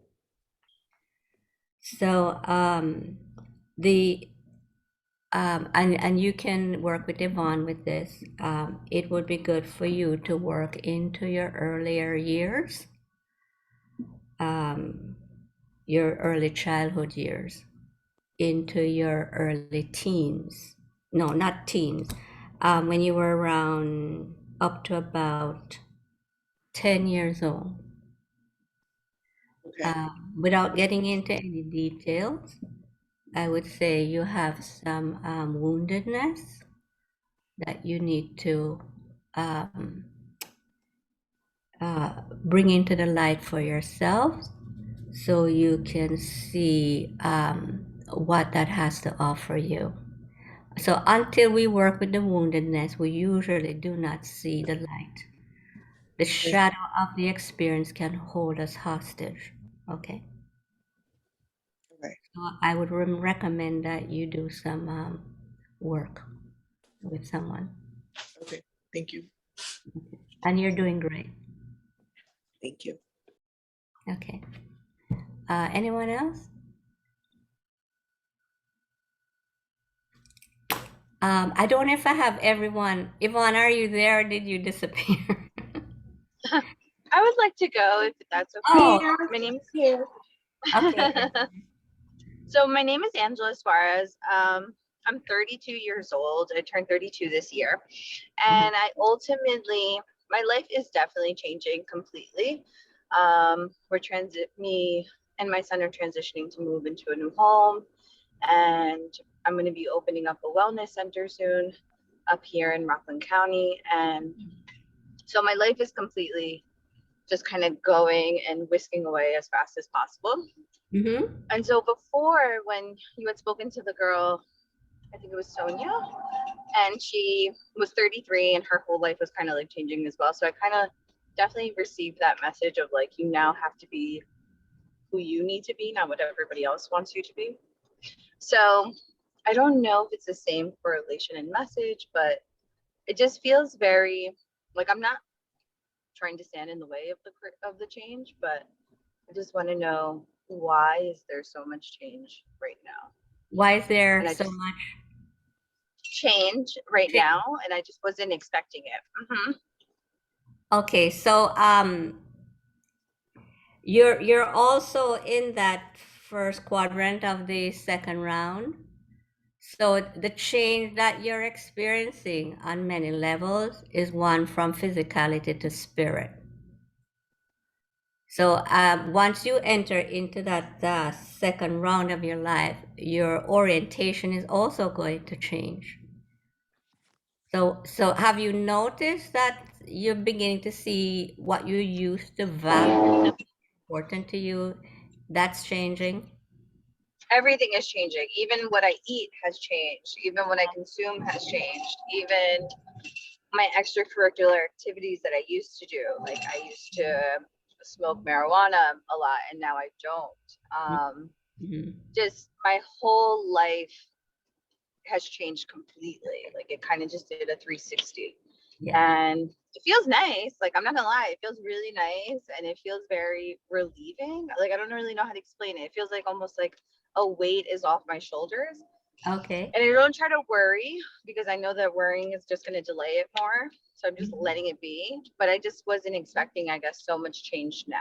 So and you can work with Yvonne with this. It would be good for you to work into your earlier years, your early childhood years, into your early teens. No, not teens. When you were around up to about 10 years old. Okay. Without getting into any details, I would say you have some woundedness that you need to bring into the light for yourself, so you can see what that has to offer you. So until we work with the woundedness, we usually do not see the light. The shadow of the experience can hold us hostage. Okay. Okay. So I would recommend that you do some work with someone. Okay. Thank you. And you're doing great. Thank you. Okay. Anyone else? I don't know if I have everyone. Yvonne, are you there or did you disappear? I would like to go if that's okay. Oh, My name is Here. okay. So my name is Angela Suarez. I'm 32 years old. I turned 32 this year. And I ultimately, my life is definitely changing completely. Me and my son are transitioning to move into a new home. And I'm going to be opening up a wellness center soon up here in Rockland County. And so my life is completely just kind of going and whisking away as fast as possible. Mm-hmm. And so before, when you had spoken to the girl, I think it was Sonia, and she was 33 and her whole life was kind of like changing as well. So I kind of definitely received that message of like, you now have to be who you need to be, not what everybody else wants you to be. So I don't know if it's the same correlation and message, but it just feels very like I'm not trying to stand in the way of the change, but I just want to know, why is there so much change right now? Why is there And I so just much change right now, and I just wasn't expecting it. Mm-hmm. Okay, so you're also in that first quadrant of the second round. So the change that you're experiencing on many levels is one from physicality to spirit. So once you enter into that second round of your life, your orientation is also going to change. So have you noticed that you're beginning to see what you used to value important to you? That's changing. Everything is changing. Even what I eat has changed. Even what I consume has changed. Even my extracurricular activities that I used to do. Like I used to smoke marijuana a lot, and now I don't. Mm-hmm. Just my whole life has changed completely. Like it kind of just did a 360. Yeah. And it feels nice. Like I'm not gonna lie, it feels really nice and it feels very relieving. Like I don't really know how to explain it. It feels like almost like a weight is off my shoulders. Okay. And I don't try to worry because I know that worrying is just going to delay it more. So I'm just letting it be. But I just wasn't expecting, I guess, so much change now.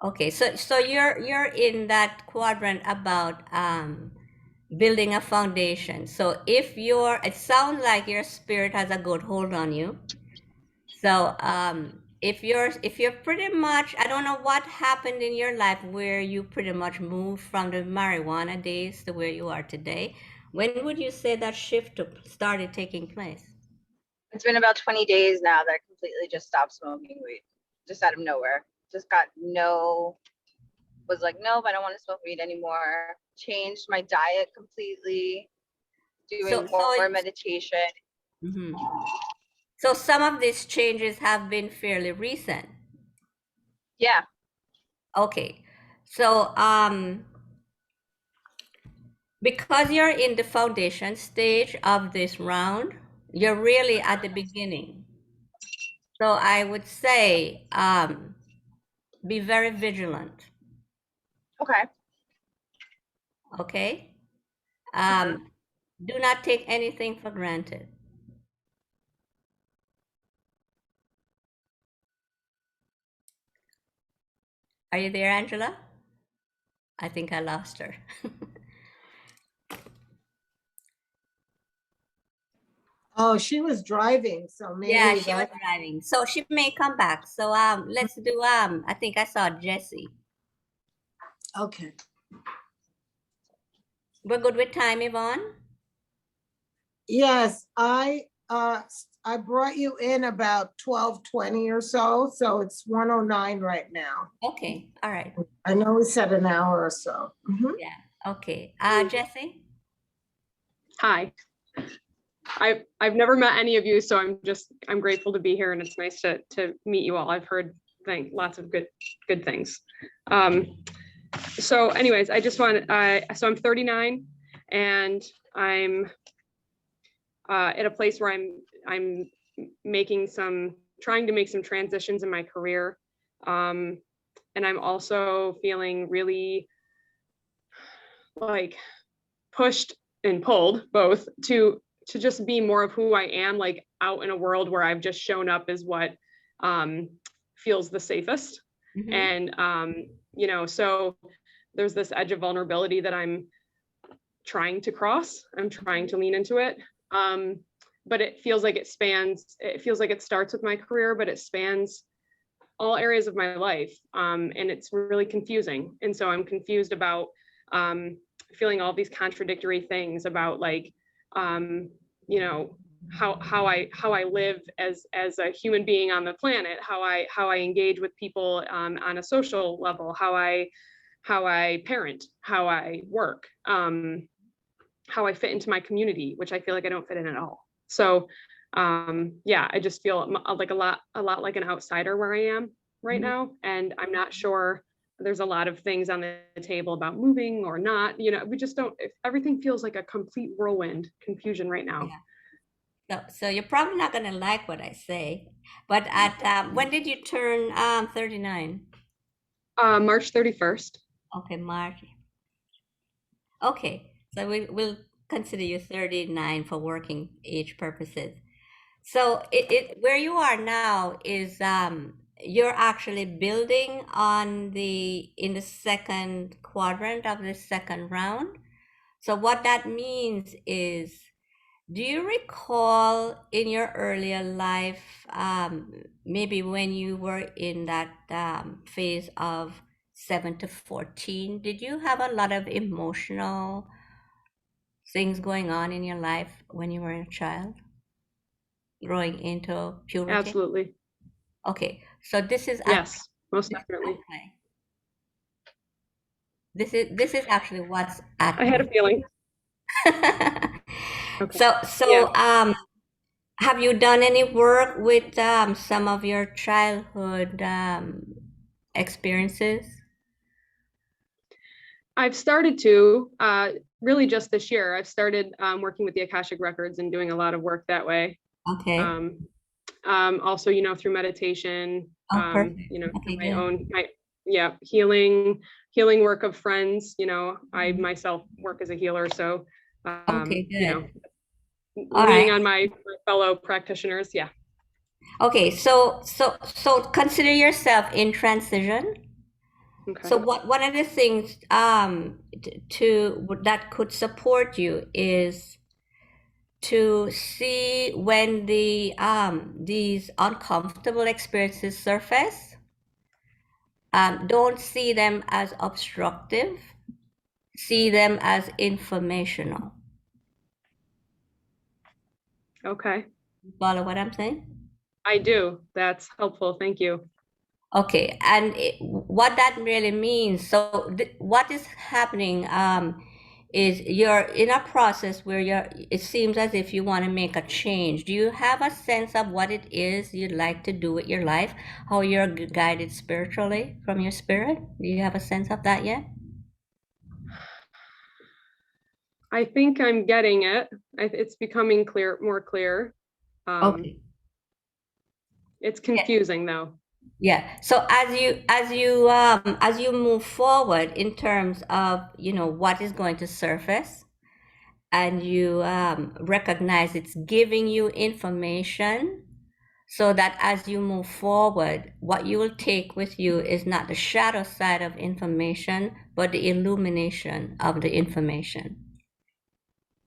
Okay. So you're in that quadrant about building a foundation. So if it sounds like your spirit has a good hold on you. So if you're pretty much, I don't know what happened in your life where you pretty much moved from the marijuana days to where you are today. When would you say that shift started taking place? It's been about 20 days now that I completely just stopped smoking weed, just out of nowhere. Just was like, nope, I don't want to smoke weed anymore. Changed my diet completely, doing more meditation. Mm-hmm. So some of these changes have been fairly recent. Yeah. Okay. So because you're in the foundation stage of this round, you're really at the beginning. So I would say be very vigilant. Okay. Okay. Do not take anything for granted. Are you there, Angela? I think I lost her. Oh, she was driving, so maybe. Yeah, she was driving. So she may come back. So let's do I think I saw Jessie. Okay. We're good with time, Yvonne? Yes, I brought you in about 12:20 or so it's 1:09 right now. Okay, all right. I know we said an hour or so. Mm-hmm. Yeah, okay. Jessie? Hi. I've never met any of you, so I'm grateful to be here, and it's nice to meet you all. I've heard lots of good things. So anyways, I just want so I'm 39 and I'm at a place where I'm trying to make some transitions in my career. And I'm also feeling really like pushed and pulled both to just be more of who I am, like out in a world where I've just shown up as what feels the safest. Mm-hmm. And, so there's this edge of vulnerability that I'm trying to cross. I'm trying to lean into it. But it feels like it starts with my career, but it spans all areas of my life. And it's really confusing. And so I'm confused about feeling all these contradictory things about like, how I live as a human being on the planet, how I engage with people on a social level, how I parent, how I work, how I fit into my community, which I feel like I don't fit in at all. So I just feel like a lot like an outsider where I am right now, and I'm not sure. There's a lot of things on the table about moving or not. We just don't. Everything feels like a complete whirlwind confusion right now. Yeah. So you're probably not going to like what I say, but when did you turn 39? March 31st. Okay, March. Okay, so we'll consider you 39 for working age purposes. So where you are now is you're actually building in the second quadrant of the second round. So what that means is, do you recall in your earlier life, maybe when you were in that phase of 7 to 14, did you have a lot of emotional things going on in your life when you were a child, growing into puberty? Absolutely. Okay, so this is yes, most definitely. Okay. This is actually what's at. I had a feeling. Okay. So have you done any work with some of your childhood experiences? I've started to. really just this year. I've started working with the Akashic Records and doing a lot of work that way. Okay. Also, you know, through meditation, Perfect. you know, Okay, my good. own, healing work of friends. You know, I myself work as a healer, so Okay, you know, good. All leaning right. on my fellow practitioners. Yeah. Okay, so consider yourself in transition. Okay. So one of the things that could support you is to see when these uncomfortable experiences surface. Don't see them as obstructive. See them as informational. Okay. Follow what I'm saying? I do. That's helpful. Thank you. Okay, and what that really means, so what is happening is you're in a process where it seems as if you want to make a change. Do you have a sense of what it is you'd like to do with your life? How you're guided spiritually from your spirit? Do you have a sense of that yet? I think I'm getting it. It's becoming more clear. Okay. It's confusing though. Yeah. So as you move forward in terms of, you know, what is going to surface, and you recognize it's giving you information, so that as you move forward, what you will take with you is not the shadow side of information, but the illumination of the information.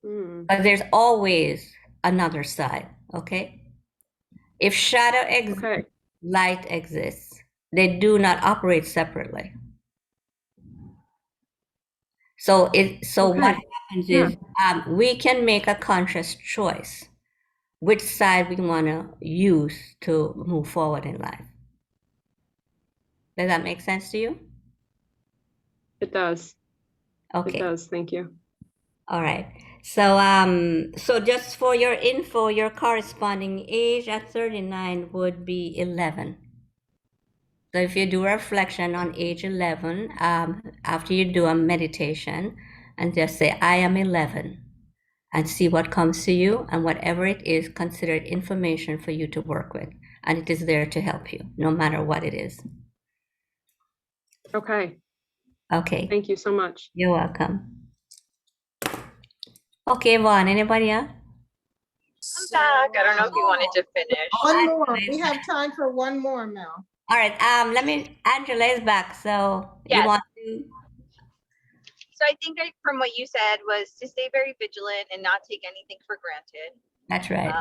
But there's always another side, okay? If shadow exists, light exists. They do not operate separately. So what happens is we can make a conscious choice which side we want to use to move forward in life. Does that make sense to you? It does. Okay. It does. Thank you. All right. So so just for your info, your corresponding age at 39 would be 11. So if you do a reflection on age 11, after you do a meditation, and just say, I am 11, and see what comes to you, and whatever it is, consider it information for you to work with. And it is there to help you, no matter what it is. Okay. Okay. Thank you so much. You're welcome. Okay, Vaughn, anybody else? I'm back. I don't know if you wanted to finish. One more. We have time for one more, Mel. All right. Angela is back. So Yes. you want to? So I think from what you said was to stay very vigilant and not take anything for granted. That's right.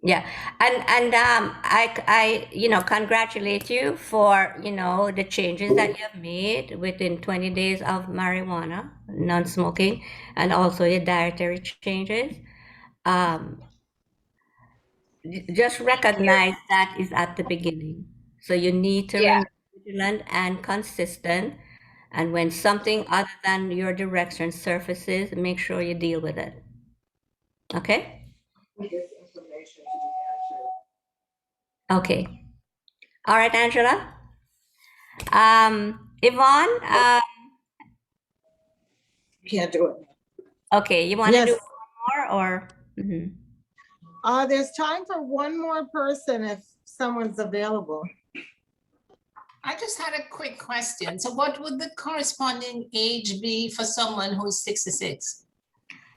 Yeah, and I you know, congratulate you for, you know, the changes that you have made within 20 days of marijuana, non-smoking, and also your dietary changes. Just recognize that is at the beginning. So you need to remain vigilant and consistent. And when something other than your direction surfaces, make sure you deal with it. Okay? Okay. All right, Angela. Yvonne. Can't do it. Okay, you want to do one more or? There's time for one more person if someone's available. I just had a quick question. So what would the corresponding age be for someone who is 66?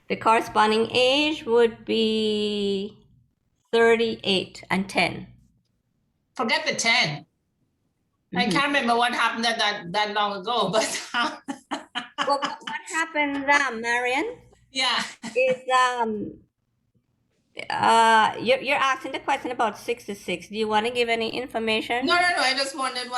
The corresponding age would be 38 and 10. Forget the 10. I can't remember what happened that long ago, but well, what happened, Marian? Yeah. Is you're asking the question about 66. Do you want to give any information? No. I just wondered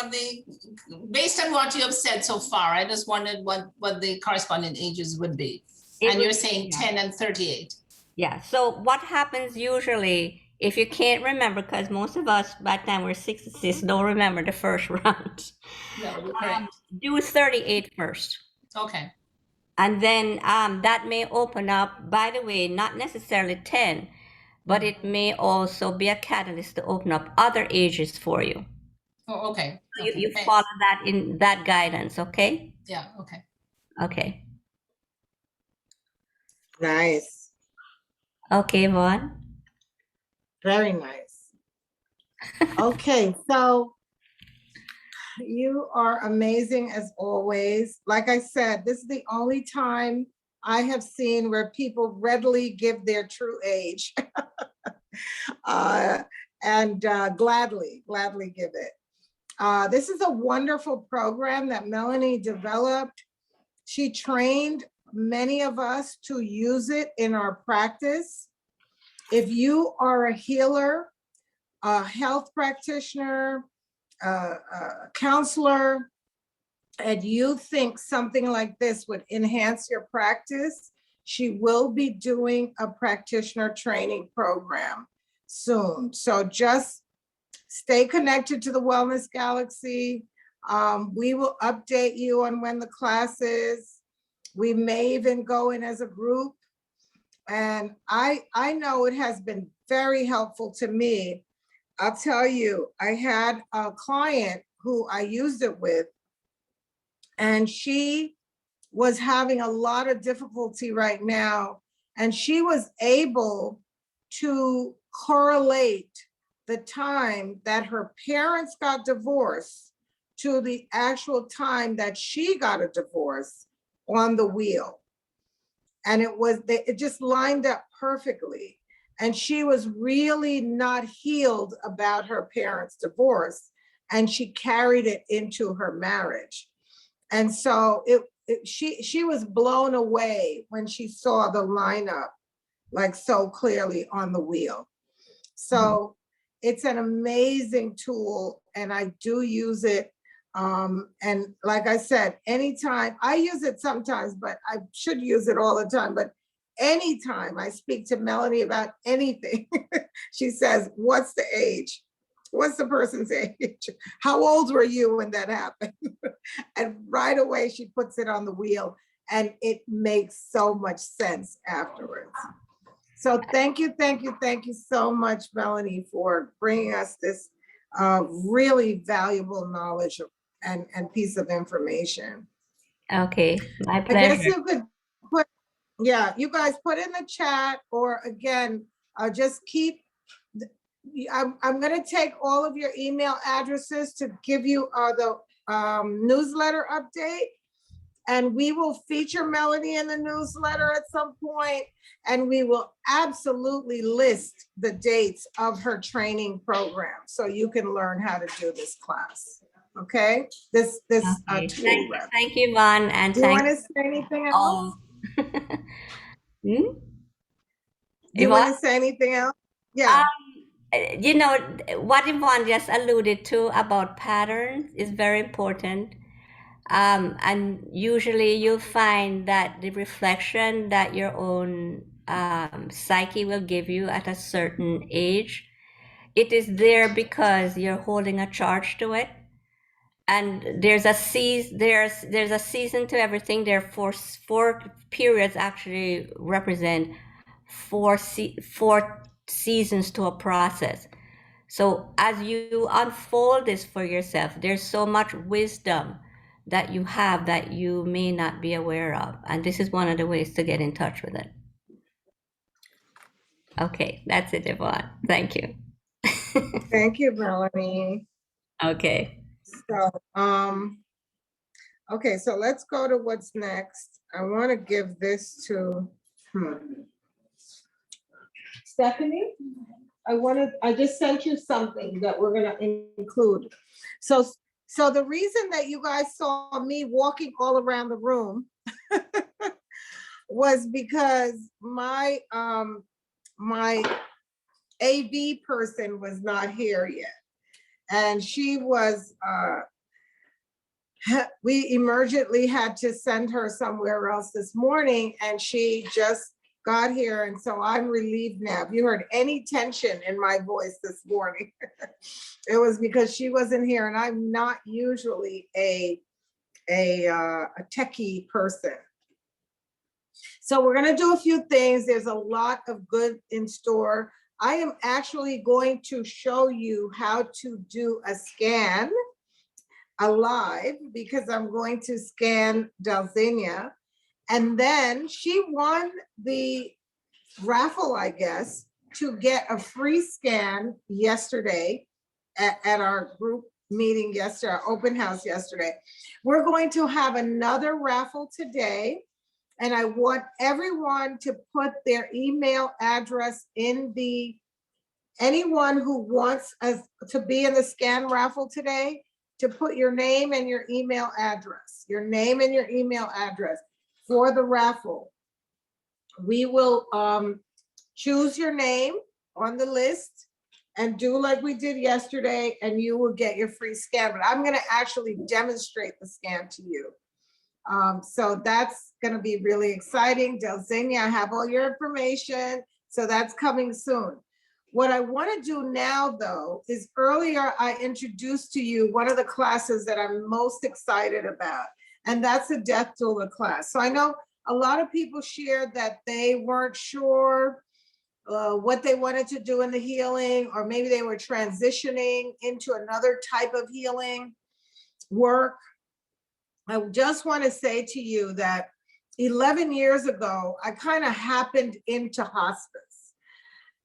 based on what you have said so far, I just wondered what the corresponding ages would be. And you're saying 10 and 38. Yeah. So what happens usually, if you can't remember, because most of us by the time we're 66 don't remember the first round. No, you're correct. Do 38 first. Okay. And then that may open up, by the way, not necessarily 10, but it may also be a catalyst to open up other ages for you. Oh, okay. So you follow that in that guidance, okay? Yeah, okay. Okay. Nice. Okay, Vaughn. Very nice. Okay, so you are amazing as always. Like I said, this is the only time I have seen where people readily give their true age. And gladly give it. This is a wonderful program that Melanie developed. She trained many of us to use it in our practice. If you are a healer, a health practitioner, a counselor, and you think something like this would enhance your practice, she will be doing a practitioner training program soon. So just stay connected to the Wellness Galaxy. We will update you on when the class is. We may even go in as a group. And I know it has been very helpful to me. I'll tell you, I had a client who I used it with, and she was having a lot of difficulty right now. And she was able to correlate the time that her parents got divorced to the actual time that she got a divorce on the wheel. And it just lined up perfectly. And she was really not healed about her parents' divorce, and she carried it into her marriage. And so she was blown away when she saw the lineup like so clearly on the wheel. So it's an amazing tool, and I do use it. And like I said, anytime, I use it sometimes, but I should use it all the time. But anytime I speak to Melanie about anything, she says, what's the age? What's the person's age? How old were you when that happened? And right away she puts it on the wheel, and it makes so much sense afterwards. So thank you so much, Melanie, for bringing us this really valuable knowledge and piece of information. Okay, my I pleasure. guess you could put, yeah, you guys put in the chat, or again, just keep, I'm gonna take all of your email addresses to give you the newsletter update. And we will feature Melanie in the newsletter at some point, and we will absolutely list the dates of her training program so you can learn how to do this class. Okay? This Okay. tool. Thank you, Vaughn, and do you want to say anything else? Do you want to say anything else? Yeah. You know, what Yvonne just alluded to about patterns is very important. And usually you'll find that the reflection that your own psyche will give you at a certain age, it is there because you're holding a charge to it. And there's a season to everything. There are four periods actually represent four seasons to a process. So as you unfold this for yourself, there's so much wisdom that you have that you may not be aware of. And this is one of the ways to get in touch with it. Okay, that's it, Yvonne. Thank you. Thank you, Melanie. Okay. So, okay, so let's go to what's next. I want to give this to Stephanie. I just sent you something that we're gonna include. So the reason that you guys saw me walking all around the room was because my my AV person was not here yet. And she was, we emergently had to send her somewhere else this morning, and she just got here. And so I'm relieved now. If you heard any tension in my voice this morning, it was because she wasn't here, and I'm not usually a techie person. So we're gonna do a few things. There's a lot of good in store. I am actually going to show you how to do a scan live, because I'm going to scan Dalzinia. And then she won the raffle, I guess, to get a free scan yesterday at our group meeting yesterday, our open house yesterday. We're going to have another raffle today. And I want everyone to put their email address in anyone who wants us to be in the scan raffle today, to put your name and your email address, for the raffle. We will choose your name on the list and do like we did yesterday, and you will get your free scan. But I'm gonna actually demonstrate the scan to you. So that's gonna be really exciting. Delzania, I have all your information, so that's coming soon. What I wanna do now though, is earlier I introduced to you one of the classes that I'm most excited about, and that's a death doula class. So I know a lot of people shared that they weren't sure what they wanted to do in the healing, or maybe they were transitioning into another type of healing work. I just want to say to you that 11 years ago, I kind of happened into hospice.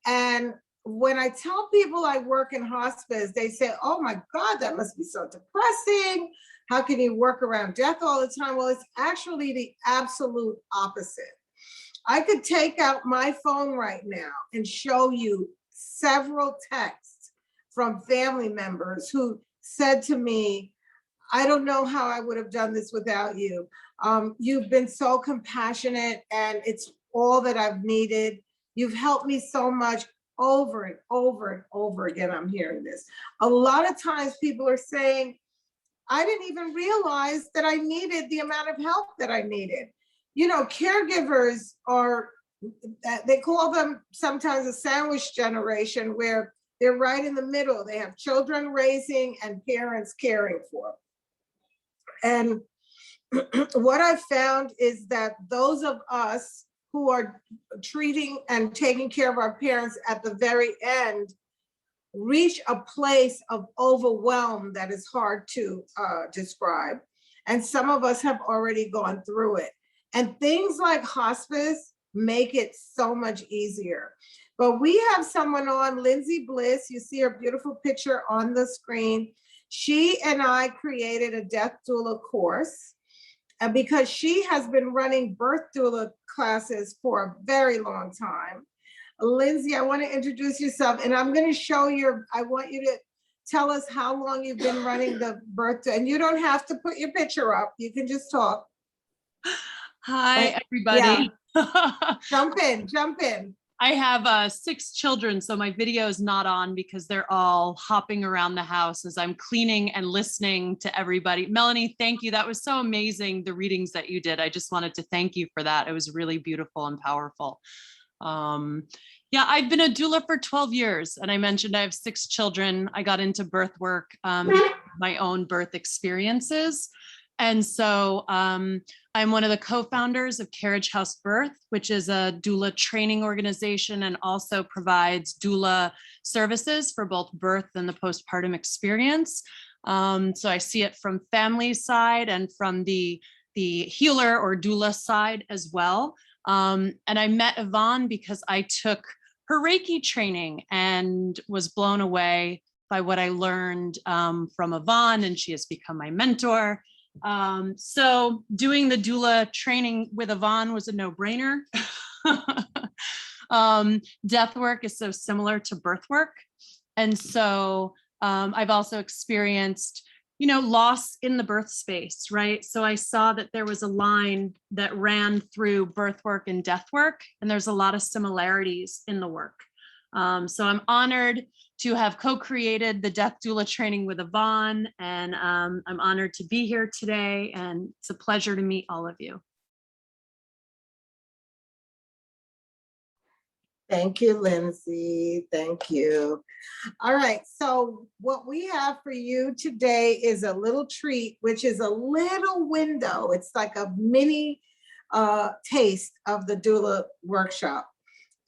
And when I tell people I work in hospice, they say, oh my God, that must be so depressing. How can you work around death all the time? Well, it's actually the absolute opposite. I could take out my phone right now and show you several texts from family members who said to me, I don't know how I would have done this without you. You've been so compassionate, and it's all that I've needed. You've helped me so much. Over and over and over again, I'm hearing this. A lot of times people are saying, I didn't even realize that I needed the amount of help that I needed. You know, caregivers they call them sometimes a sandwich generation, where they're right in the middle. They have children raising and parents caring for. And what I found is that those of us who are treating and taking care of our parents at the very end reach a place of overwhelm that is hard to describe. And some of us have already gone through it. And things like hospice make it so much easier. But we have someone on, Lindsay Bliss. You see her beautiful picture on the screen. She and I created a death doula course. And because she has been running birth doula classes for a very long time. Lindsay, I want to introduce yourself, and I'm going to show I want you to tell us how long you've been running the birth doula, and you don't have to put your picture up. You can just talk. Hi, everybody. Yeah. Jump in. I have 6 children, so my video is not on because they're all hopping around the house as I'm cleaning and listening to everybody. Melanie, thank you. That was so amazing, the readings that you did. I just wanted to thank you for that. It was really beautiful and powerful. Yeah, I've been a doula for 12 years, and I mentioned I have 6 children. I got into birth work, my own birth experiences. And so I'm one of the co-founders of Carriage House Birth, which is a doula training organization and also provides doula services for both birth and the postpartum experience. So I see it from family side and from the healer or doula side as well. And I met Yvonne because I took her Reiki training and was blown away by what I learned from Yvonne, and she has become my mentor. So doing the doula training with Yvonne was a no-brainer. Death work is so similar to birth work. And so I've also experienced, loss in the birth space, right? So I saw that there was a line that ran through birth work and death work, and there's a lot of similarities in the work. So I'm honored to have co-created the Death Doula training with Yvonne, and I'm honored to be here today, and it's a pleasure to meet all of you. Thank you, Lindsay. Thank you. All right, so what we have for you today is a little treat, which is a little window. It's like a mini taste of the doula workshop.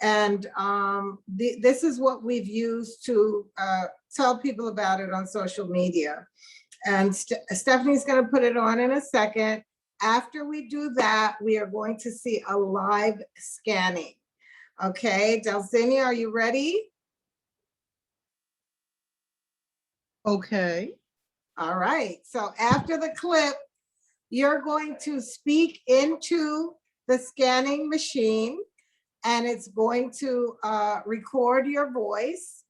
And this is what we've used to tell people about it on social media. And Stephanie's going to put it on in a second. after we do that, we are going to see a live scanning. Okay, Delcinia, are you ready? Okay. All right, so after the clip, you're going to speak into the scanning machine, and it's going to record your voice.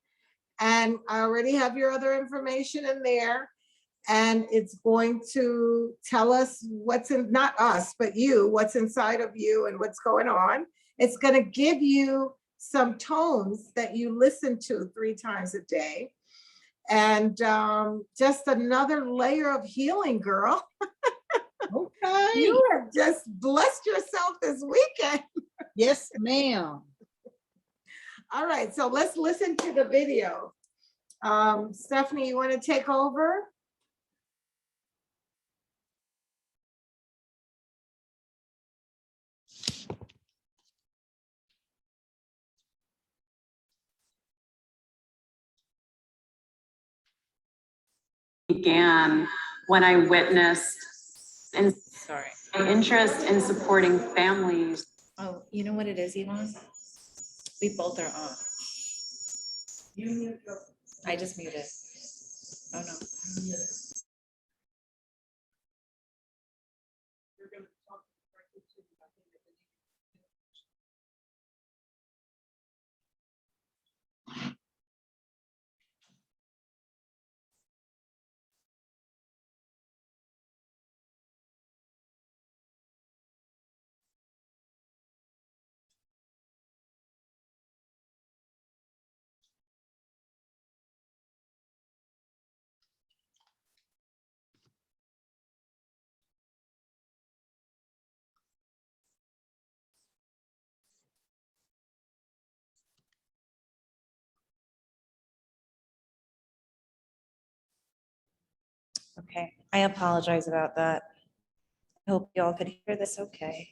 And I already have your other information in there. And it's going to tell us what's in, not us, but you, what's inside of you and what's going on. It's going to give you some tones that you listen to 3 times a day. And just another layer of healing, girl. Okay. You have just blessed yourself this weekend. Yes, ma'am. All right, so let's listen to the video. Stephanie, you want to take over? Began when I witnessed my interest in supporting families. Oh, you know what it is, Yvonne? We both are on. I just muted. Oh no. Okay, I apologize about that. I hope y'all could hear this okay.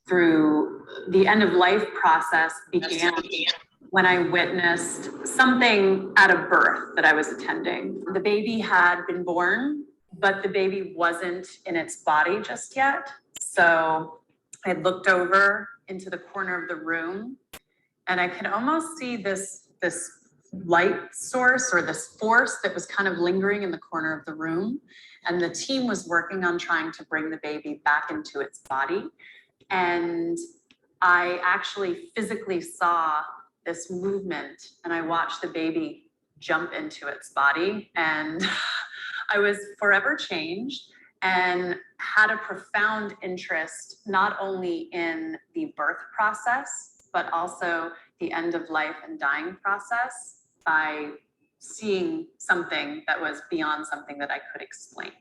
Through the end of life process began when I witnessed something at a birth that I was attending. The baby had been born, but the baby wasn't in its body just yet. So I looked over into the corner of the room, and I could almost see this light source or this force that was kind of lingering in the corner of the room. And the team was working on trying to bring the baby back into its body. And I actually physically saw this movement, and I watched the baby jump into its body, and I was forever changed and had a profound interest not only in the birth process, but also the end of life and dying process by seeing something that was beyond something that I could explain.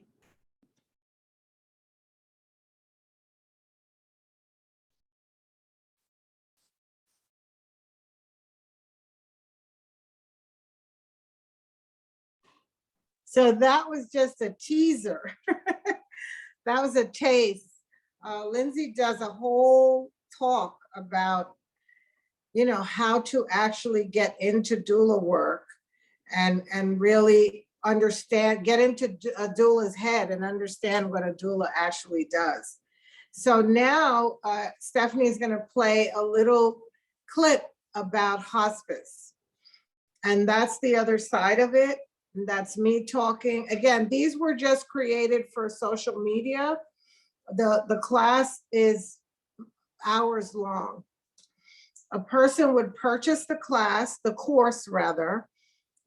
So that was just a teaser. That was a taste. Lindsay does a whole talk about, you know, how to actually get into doula work and really understand, get into a doula's head and understand what a doula actually does. So now Stephanie is going to play a little clip about hospice. And that's the other side of it. And that's me talking. Again, these were just created for social media. The class is hours long. A person would purchase the class, the course rather,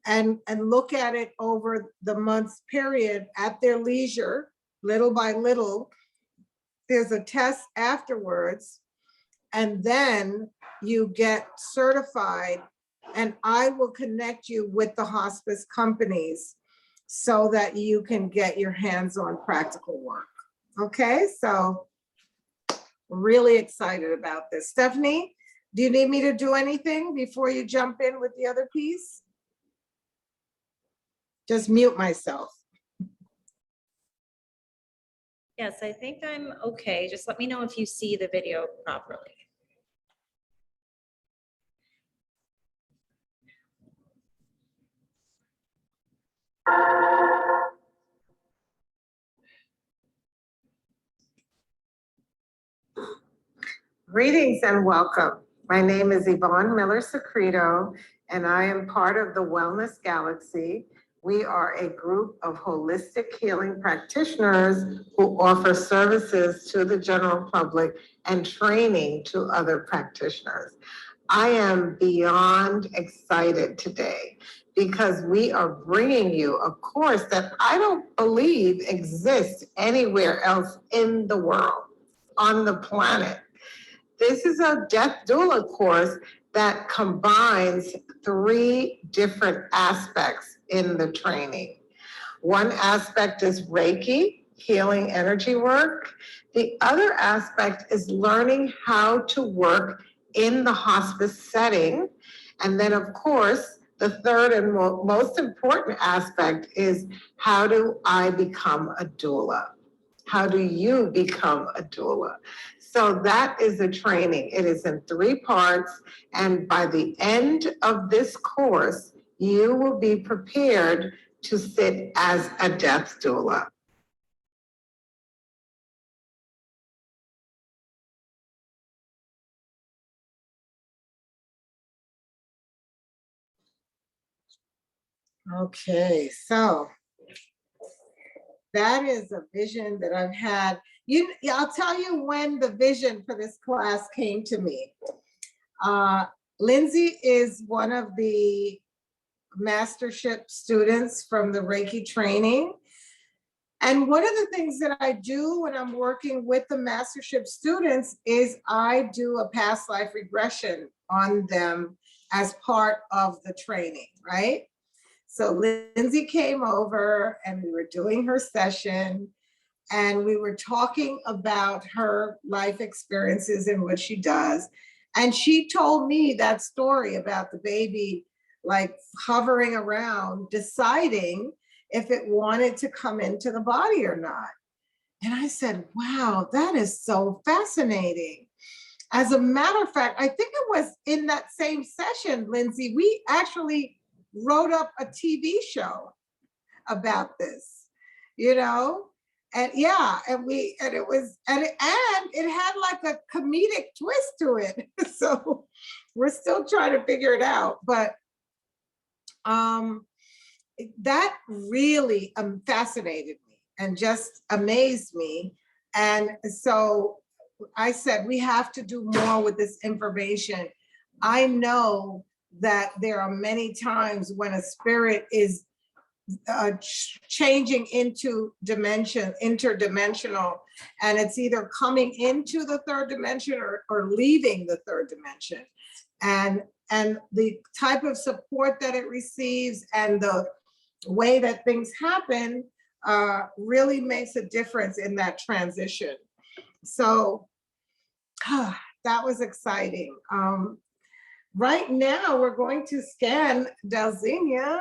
and look at it over the month's period at their leisure, little by little. There's a test afterwards, and then you get certified, and I will connect you with the hospice companies so that you can get your hands on practical work. Okay, so really excited about this. Stephanie, do you need me to do anything before you jump in with the other piece? Just mute myself. Yes, I think I'm okay. Just let me know if you see the video properly. Greetings and welcome. My name is Yvonne Miller-Secreto, and I am part of the Wellness Galaxy. We are a group of holistic healing practitioners who offer services to the general public and training to other practitioners. I am beyond excited today because we are bringing you a course that I don't believe exists anywhere else in the world, on the planet. This is a death doula course that combines 3 different aspects in the training. One aspect is Reiki, healing energy work. The other aspect is learning how to work in the hospice setting. And then, of course, the third and most important aspect is, how do I become a doula? How do you become a doula? So that is the training. It is in 3 parts. And by the end of this course, you will be prepared to sit as a death doula. Okay, so that is a vision that I've had. I'll tell you when the vision for this class came to me. Lindsay is one of the mastership students from the Reiki training. And one of the things that I do when I'm working with the mastership students is I do a past life regression on them as part of the training, right? So Lindsay came over and we were doing her session and we were talking about her life experiences and what she does. And she told me that story about the baby like hovering around, deciding if it wanted to come into the body or not. And I said, wow, that is so fascinating. As a matter of fact, I think it was in that same session, Lindsay, we actually wrote up a TV show about this, you know? And yeah, and it had like a comedic twist to it. So we're still trying to figure it out. But that really fascinated me and just amazed me. And so I said, we have to do more with this information. I know that there are many times when a spirit is changing into interdimensional, and it's either coming into the 3rd dimension or leaving the 3rd dimension. And the type of support that it receives and the way that things happen really makes a difference in that transition. So that was exciting. Right now, we're going to scan Dalzinia.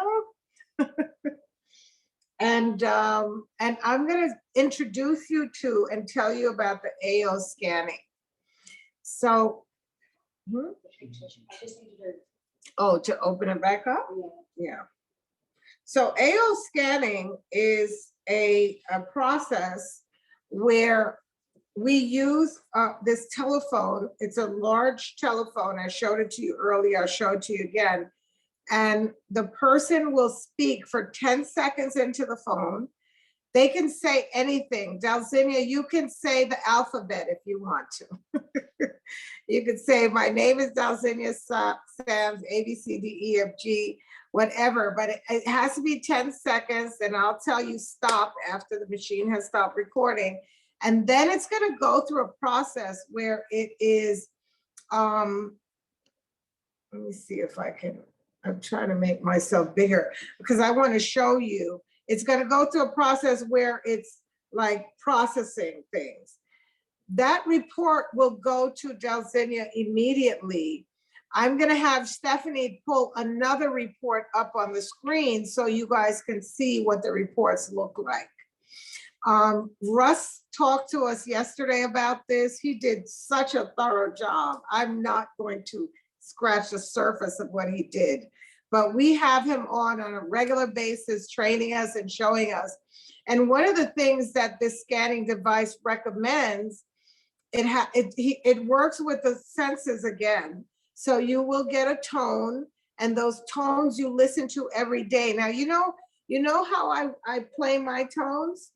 And I'm going to introduce you to and tell you about the AO scanning. So, to open it back up? Yeah. So AO scanning is a process where we use this telephone. It's a large telephone. I showed it to you earlier. I'll show it to you again. And the person will speak for 10 seconds into the phone. They can say anything. Dalzinia, you can say the alphabet if you want to. You could say, my name is Dalzinia Sams, A, B, C, D, E, F, G, whatever, but it has to be 10 seconds and I'll tell you stop after the machine has stopped recording. And then it's gonna go through a process where it is, let me see if I can, I'm trying to make myself bigger because I want to show you. It's going to go through a process where it's like processing things. That report will go to Dalzinia immediately. I'm going to have Stephanie pull another report up on the screen so you guys can see what the reports look like. Russ talked to us yesterday about this. He did such a thorough job. I'm not going to scratch the surface of what he did. but we have him on a regular basis, training us and showing us. And one of the things that this scanning device recommends, it works with the senses again. So you will get a tone, and those tones you listen to every day. Now, you know how I play my tones?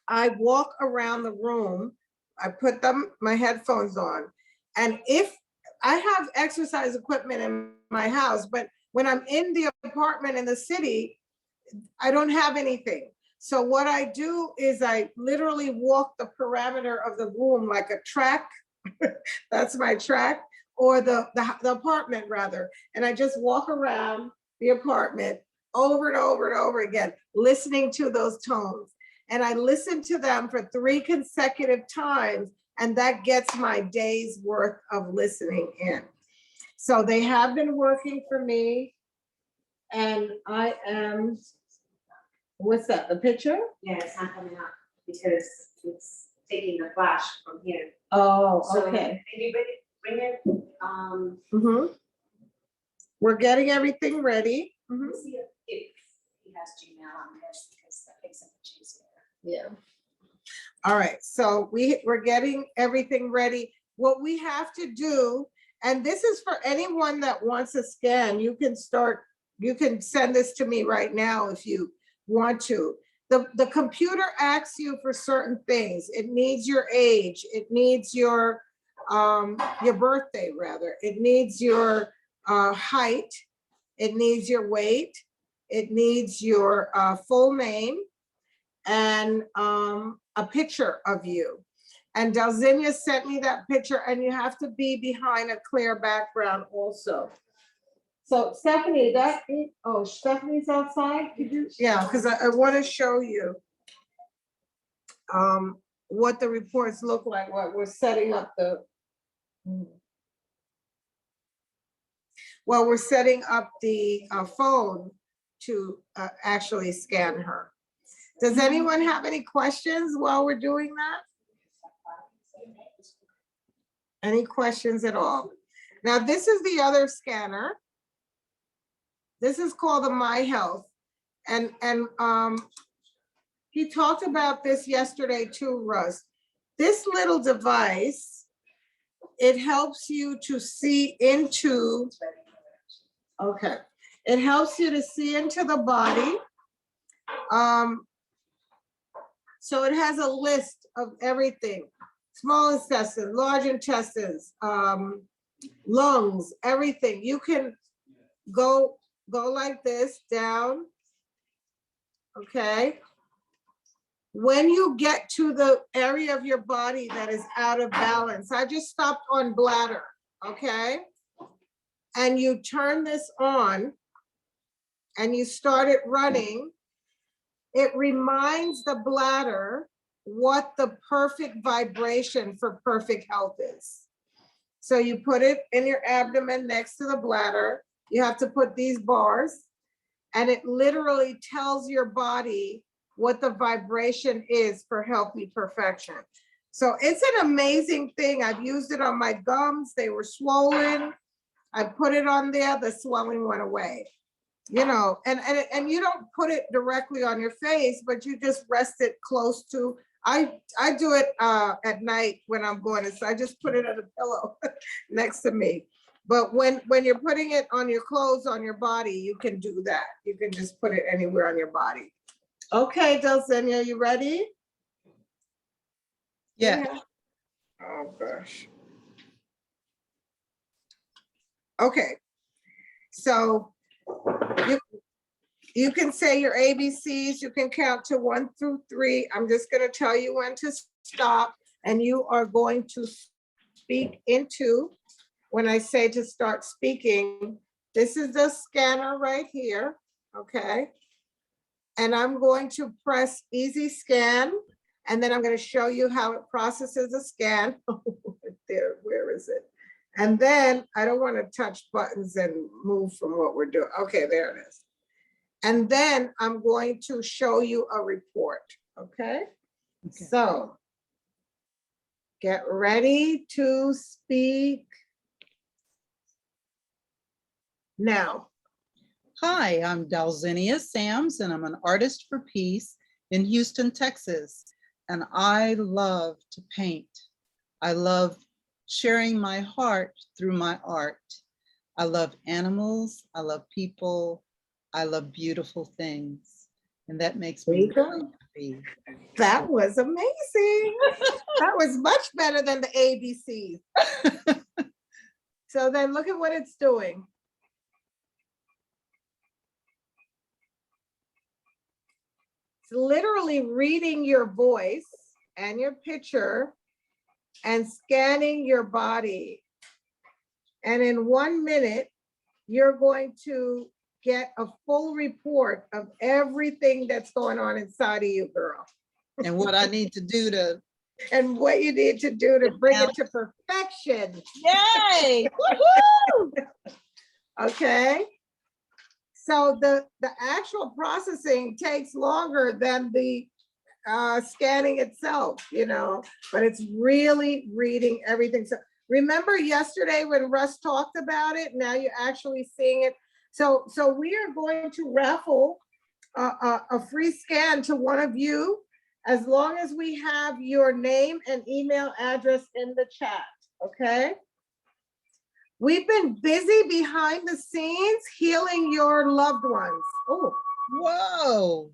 I walk around the room, I put my headphones on, and if I have exercise equipment in my house, but when I'm in the apartment in the city, I don't have anything. So what I do is I literally walk the parameter of the room like a track. That's my track, or the apartment rather. And I just walk around the apartment over and over and over again, listening to those tones. And I listen to them for 3 consecutive times, and that gets my day's worth of listening in. So they have been working for me, and I am, what's that, the picture? Yeah, it's not coming up because it's taking the flash from here. Oh, So okay. can you bring it? We're getting everything ready. Let's see if he has Gmail on this, because that makes it much easier. Yeah. All right, so we're getting everything ready. What we have to do, and this is for anyone that wants a scan, you can send this to me right now if you want to. The computer asks you for certain things. It needs your age. It needs your birthday rather. It needs your height. It needs your weight. It needs your full name and a picture of you. And Dalzinia sent me that picture, and you have to be behind a clear background also. So Stephanie, Stephanie's outside? Yeah, because I want to show you what the reports look like, what we're setting up we're setting up the phone to actually scan her. Does anyone have any questions while we're doing that? Any questions at all? Now, this is the other scanner. This is called the My Health. And he talked about this yesterday too, Russ. This little device, it helps you to see into, it helps you to see into the body. So it has a list of everything: small intestine, large intestines, lungs, everything. You can go like this down, okay? When you get to the area of your body that is out of balance, I just stopped on bladder, okay? And you turn this on and you start it running. It reminds the bladder what the perfect vibration for perfect health is. So you put it in your abdomen next to the bladder. You have to put these bars, and it literally tells your body what the vibration is for healthy perfection. So it's an amazing thing. I've used it on my gums. They were swollen. I put it on there, the swelling went away. You know, and you don't put it directly on your face, but you just rest it close to, I do it at night when I'm going to, so I just put it on a pillow next to me. But when you're putting it on your clothes, on your body, you can do that. You can just put it anywhere on your body. Okay, Dalzinia, you ready? Yeah. Oh gosh. Okay, so you can say your ABCs, you can count to 1 through 3. I'm just going to tell you when to stop, and you are going to speak into, when I say to start speaking, this is the scanner right here, okay? And I'm going to press easy scan, and then I'm going to show you how it processes a scan. There, where is it? And then I don't want to touch buttons and move from what we're doing. Okay, there it is. And then I'm going to show you a report, okay? So get ready to speak now. Hi, I'm Dalzinia Sams, and I'm an artist for peace in Houston, Texas. And I love to paint. I love sharing my heart through my art. I love animals. I love people. I love beautiful things. And that makes me really happy. That was amazing. That was much better than the ABCs. So then look at what it's doing. It's literally reading your voice and your picture and scanning your body. And in 1 minute, you're going to get a full report of everything that's going on inside of you, girl. And what I need to do to. And what you need to do to bring it to perfection. Yay! Woohoo! Okay. So the actual processing takes longer than the scanning itself, you know, but it's really reading everything. So remember yesterday when Russ talked about it, now you're actually seeing it. So we are going to raffle a free scan to one of you, as long as we have your name and email address in the chat, okay? We've been busy behind the scenes healing your loved ones. Oh, whoa.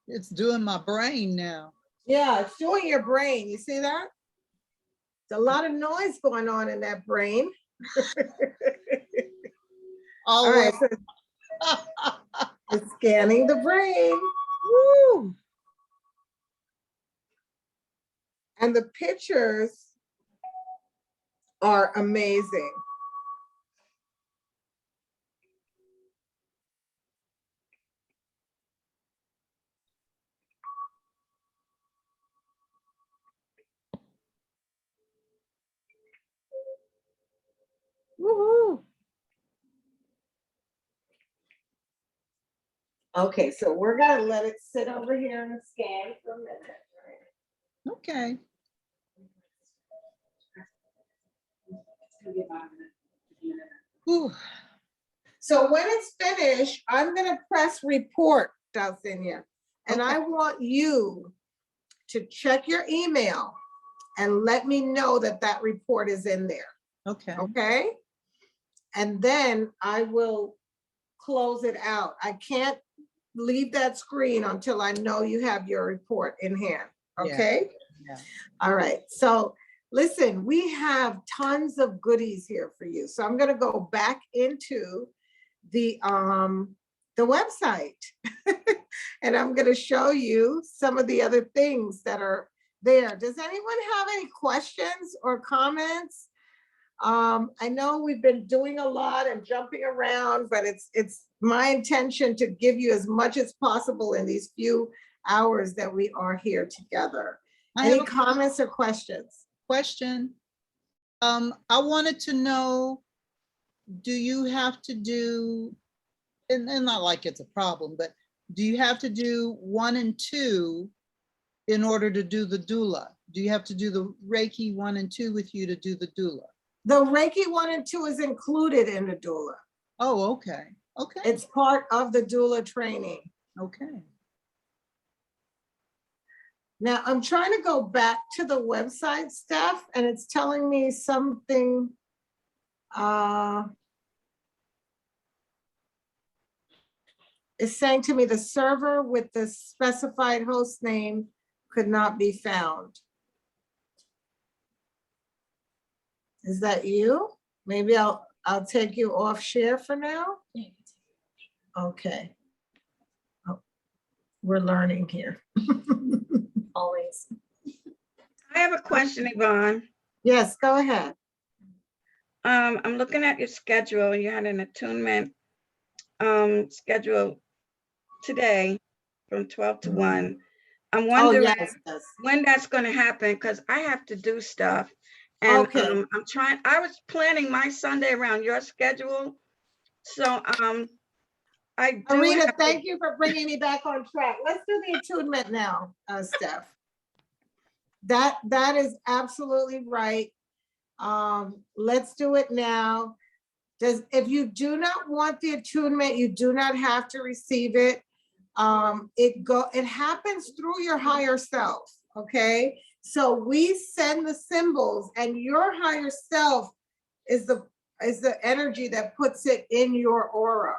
It's doing my brain now. Yeah, it's doing your brain. You see that? There's a lot of noise going on in that brain. All right, so it's scanning the brain. Woo! And the pictures are amazing. Woohoo! Okay, so we're gonna let it sit over here and scan for a minute. Okay. Whew. So when it's finished, I'm gonna press report, Dalzinia, and I want you to check your email and let me know that that report is in there. Okay. Okay? And then I will close it out. I can't leave that screen until I know you have your report in hand. Okay? Yeah. All right. So listen, we have tons of goodies here for you. So I'm going to go back into the website and I'm going to show you some of the other things that are there. Does anyone have any questions or comments? I know we've been doing a lot and jumping around, but it's my intention to give you as much as possible in these few hours that we are here together. Any comments or questions? Question. I wanted to know, do you have to do, and not like it's a problem, but do you have to do 1 and 2 in order to do the doula? Do you have to do the Reiki 1 and 2 with you to do the doula? The Reiki 1 and 2 is included in the doula. Oh, okay. Okay. It's part of the doula training. Okay. Now I'm trying to go back to the website stuff and it's telling me something. It's saying to me the server with the specified host name could not be found. Is that you? Maybe I'll take you off share for now. Okay. Oh, we're learning here. Always. I have a question, Yvonne. Yes, go ahead. I'm looking at your schedule. You had an attunement schedule today from 12 to 1. I'm wondering when that's going to happen because I have to do stuff. And I was planning my Sunday around your schedule. So Arita, thank you for bringing me back on track. Let's do the attunement now, Steph. That is absolutely right. Let's do it now. If you do not want the attunement, you do not have to receive it. It happens through your higher self, okay? So we send the symbols, and your higher self is the energy that puts it in your aura.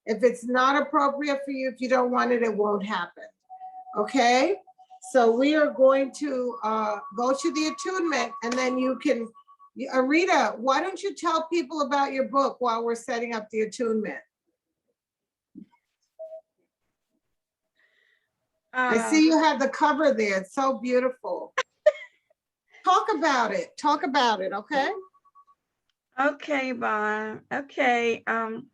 If it's not appropriate for you, if you don't want it, it won't happen, okay? So we are going to go to the attunement, and then you can, Arita, why don't you tell people about your book while we're setting up the attunement? I see you have the cover there. It's so beautiful. Talk about it. Talk about it, okay? Okay, Bon. Okay. I'm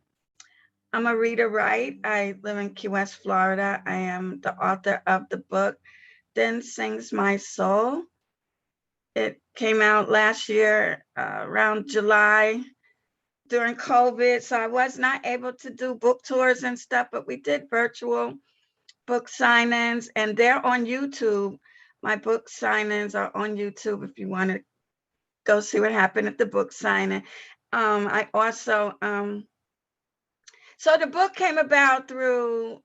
Arita Wright. I live in Key West, Florida. I am the author of the book, Then Sings My Soul. It came out last year around July during COVID. So I was not able to do book tours and stuff, but we did virtual book signings, and they're on YouTube. My book signings are on YouTube if you want to go see what happened at the book signing. I also, so the book came about through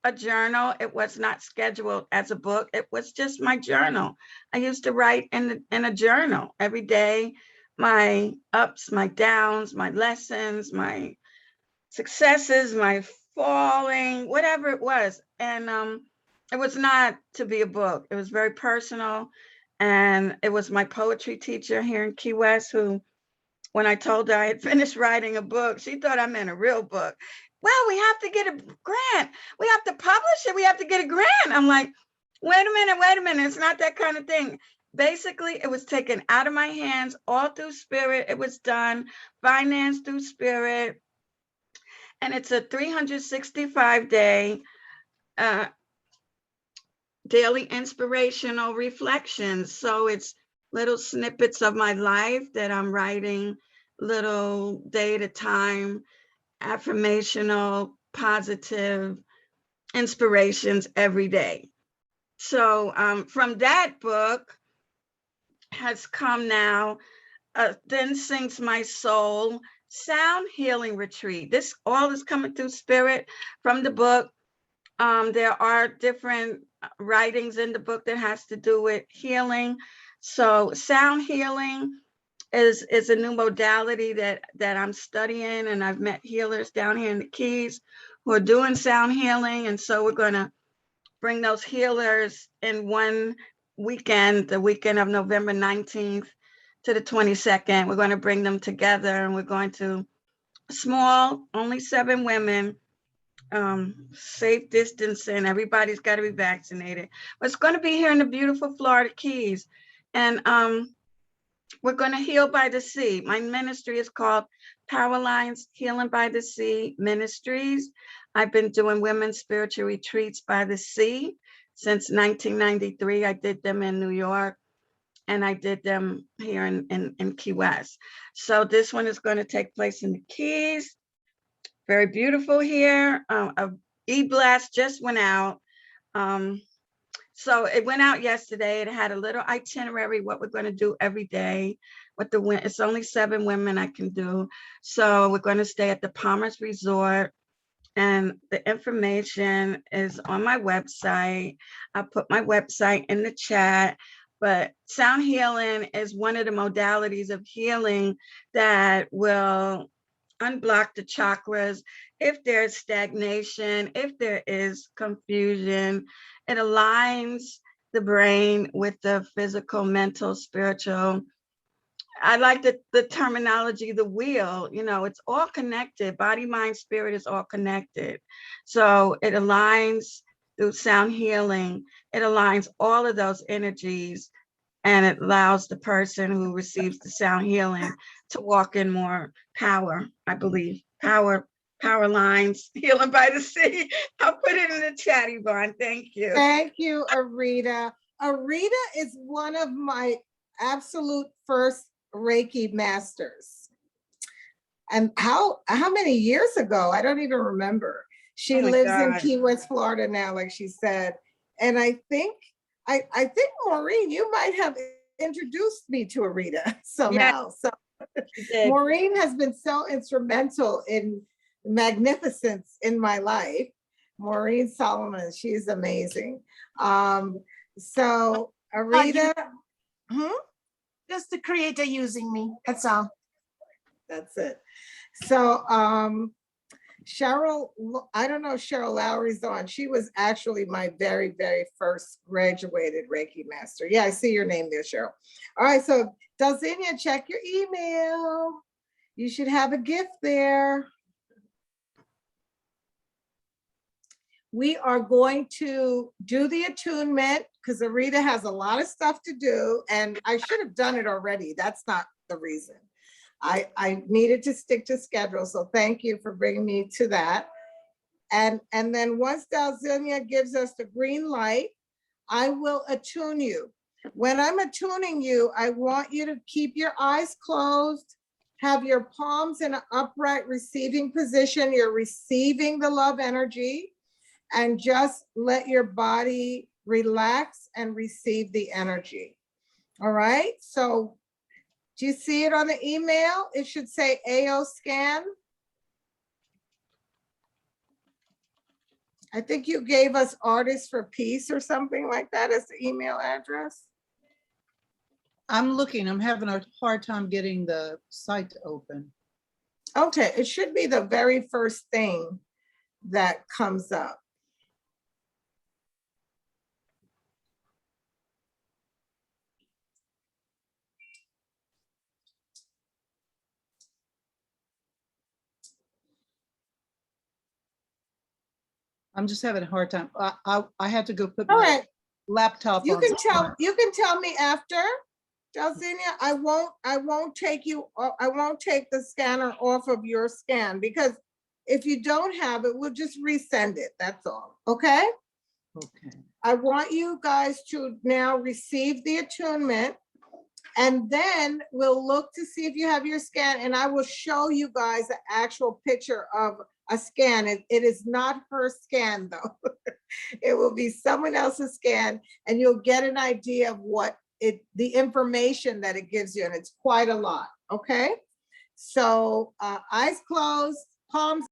a journal. It was not scheduled as a book. It was just my journal. I used to write in a journal every day, my ups, my downs, my lessons, my successes, my falling, whatever it was. And it was not to be a book. It was very personal. And it was my poetry teacher here in Key West who, when I told her I had finished writing a book, she thought I meant a real book. Well, we have to get a grant. We have to publish it. We have to get a grant. I'm like, wait a minute. It's not that kind of thing. Basically, it was taken out of my hands, all through spirit. It was done, financed through spirit. And it's a 365-day daily inspirational reflections. So it's little snippets of my life that I'm writing, little day at a time, affirmational, positive inspirations every day. So from that book has come now, Then Sings My Soul, Sound Healing Retreat. This all is coming through spirit from the book. There are different writings in the book that has to do with healing. So sound healing is a new modality that I'm studying, and I've met healers down here in the Keys who are doing sound healing. And so we're going to bring those healers in one weekend, the weekend of November 19th to the 22nd. We're going to bring them together, and we're going to small, only 7 women, safe distancing. Everybody's got to be vaccinated. But it's going to be here in the beautiful Florida Keys. And we're going to heal by the sea. My ministry is called Power Lines Healing by the Sea Ministries. I've been doing women's spiritual retreats by the sea since 1993. I did them in New York, and I did them here in Key West. So this one is going to take place in the Keys. Very beautiful here. A e-blast just went out. So it went out yesterday. It had a little itinerary, what we're going to do every day. It's only 7 women I can do. So we're going to stay at the Palmer's Resort, and the information is on my website. I'll put my website in the chat. But sound healing is one of the modalities of healing that will unblock the chakras. If there's stagnation, if there is confusion, it aligns the brain with the physical, mental, spiritual. I like the terminology, the wheel, it's all connected. Body, mind, spirit is all connected. So it aligns through sound healing. It aligns all of those energies, and it allows the person who receives the sound healing to walk in more power, I believe. Power lines, healing by the sea. I'll put it in the chat, Yvonne. Thank you. Thank you, Arita. Arita is one of my absolute first Reiki masters. And how many years ago? I don't even remember. She lives in Key West, Florida now, like she said. And I think Maureen, you might have introduced me to Arita somehow. Maureen has been so instrumental in magnificence in my life. Maureen Solomon, she's amazing. So Arita, just the creator using me, that's all. That's it. So Cheryl, I don't know if Cheryl Lowry's on. She was actually my very, very first graduated Reiki master. Yeah, I see your name there, Cheryl. All right, so Dalzinia, check your email. You should have a gift there. We are going to do the attunement because Arita has a lot of stuff to do, and I should have done it already. That's not the reason. I needed to stick to schedule, so thank you for bringing me to that. And then once Dalzinia gives us the green light, I will attune you. When I'm attuning you, I want you to keep your eyes closed, have your palms in an upright receiving position. You're receiving the love energy, and just let your body relax and receive the energy. All right, so do you see it on the email? It should say AO scan. I think you gave us Artists for Peace or something like that as the email address. I'm looking, I'm having a hard time getting the site to open. Okay, it should be the very first thing that comes up. I'm just having a hard time. I had to go put All my right. laptop You on. can tell me after, Dalzinia. I won't take the scanner off of your scan, because if you don't have it, we'll just resend it. That's all. Okay? Okay. I want you guys to now receive the attunement, and then we'll look to see if you have your scan, and I will show you guys an actual picture of a scan. It is not her scan though. It will be someone else's scan, and you'll get an idea of what the information that it gives you, and it's quite a lot. Okay, so eyes closed, palms.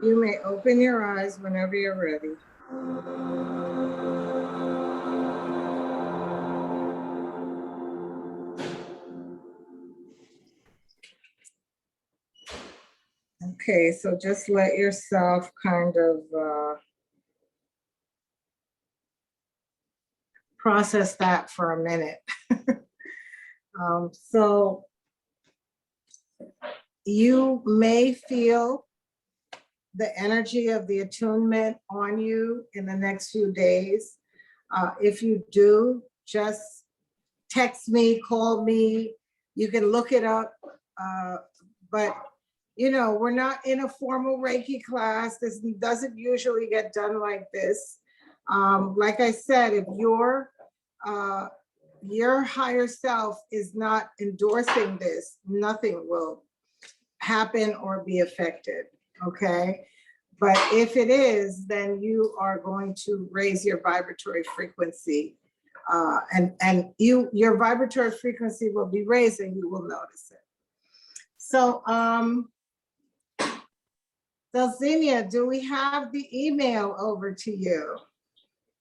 You may open your eyes whenever you're ready. Okay, so just let yourself kind of process that for a minute. So you may feel the energy of the attunement on you in the next few days. If you do, just text me, call me, You can look it up. But, you know, we're not in a formal Reiki class. This doesn't usually get done like this. Like I said, if your higher self is not endorsing this, nothing will happen or be affected, okay? But if it is, then you are going to raise your vibratory frequency, and your vibratory frequency will be raised and you will notice it. So, Delzinia, do we have the email over to you?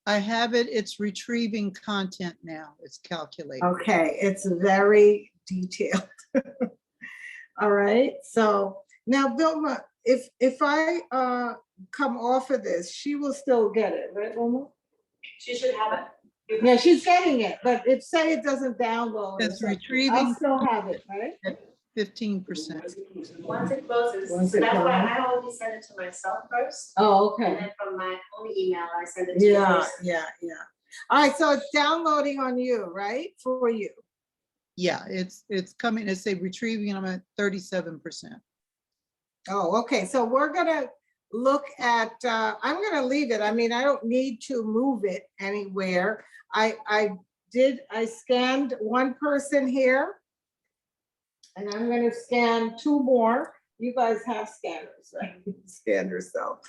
I have it. It's retrieving content now. It's calculated. Okay, it's very detailed. All right, so now Vilma, if I come off of this, she will still get it, right, Vilma? She should have it. Yeah, she's getting it, but if say it doesn't download, or It's something, retrieving I'll still have it, right? at 15%. Once it closes, Once so it that's why closes. I always send it to myself first. Oh, And okay. then from my own email, I send it to you Yeah, first. yeah. All right, so it's downloading on you, right? For you. Yeah, it's coming. It's a retrieving, and I'm at 37%. Oh, okay. So we're gonna look at, I'm gonna leave it. I mean, I don't need to move it anywhere. I scanned one person here, and I'm gonna scan two more. You guys have scanners, right? Scan yourself.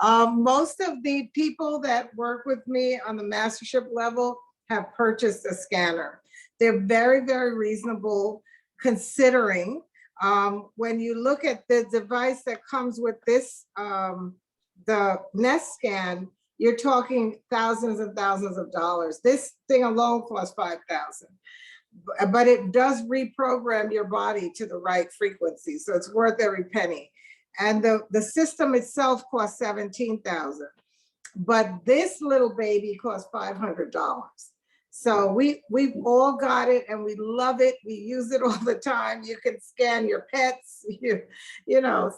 Most of the people that work with me on the mastership level have purchased a scanner. They're very, very reasonable considering. When you look at the device that comes with this, the Nest Scan, you're talking thousands and thousands of dollars. This thing alone costs $5,000, but it does reprogram your body to the right frequency, so it's worth every penny. And the system itself costs $17,000, but this little baby costs $500. So we've all got it and we love it. We use it all the time. You can scan your pets, you know,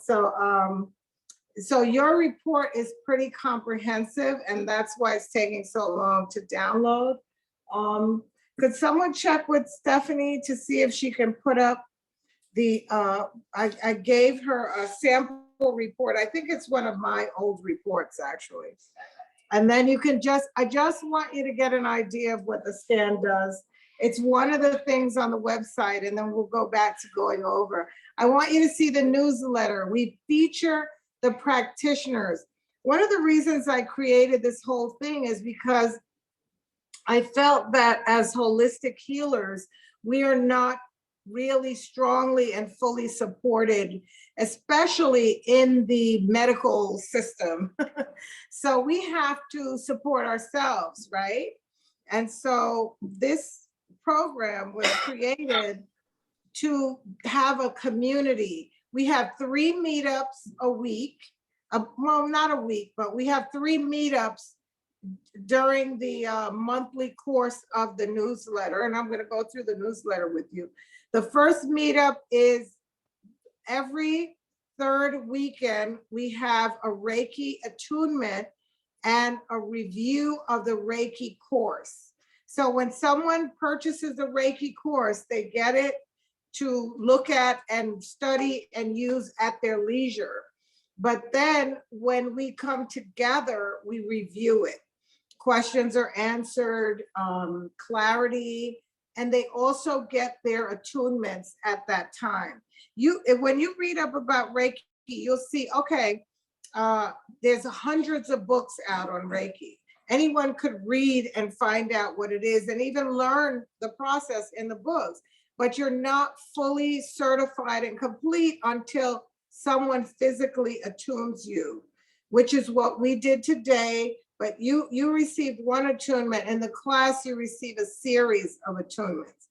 so your report is pretty comprehensive, and that's why it's taking so long to download. Could someone check with Stephanie to see if she can put up the, I gave her a sample report. I think it's one of my old reports actually. And then you can I just want you to get an idea of what the scan does. It's one of the things on the website, and then we'll go back to going over. I want you to see the newsletter. We feature the practitioners. One of the reasons I created this whole thing is because I felt that as holistic healers, we are not really strongly and fully supported, especially in the medical system. So we have to support ourselves, right? And so this program was created to have a community. We have 3 meetups a week. Well, not a week, but we have 3 meetups during the monthly course of the newsletter. And I'm going to go through the newsletter with you. The first meetup is every 3rd weekend. We have a Reiki attunement and a review of the Reiki course. So when someone purchases a Reiki course, they get it to look at and study and use at their leisure. But then when we come together, we review it. Questions are answered, clarity, and they also get their attunements at that time. When you read up about Reiki, you'll see, okay, there's hundreds of books out on Reiki. Anyone could read and find out what it is and even learn the process in the books, but you're not fully certified and complete until someone physically attunes you, which is what we did today. But you received one attunement. In the class, you receive a series of attunements.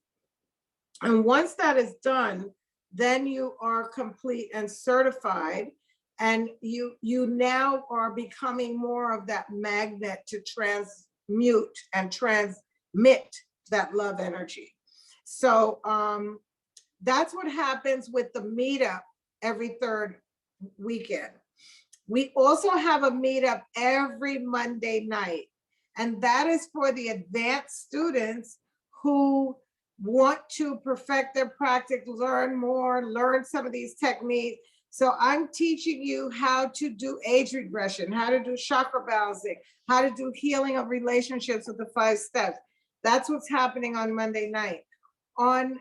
And once that is done, then you are complete and certified. And you now are becoming more of that magnet to transmute and transmit that love energy. So that's what happens with the meetup every 3rd weekend. We also have a meetup every Monday night, and that is for the advanced students who want to perfect their practice, learn more, learn some of these techniques. So I'm teaching you how to do age regression, how to do chakra balancing, how to do healing of relationships with the 5 steps. That's what's happening on Monday night. I'm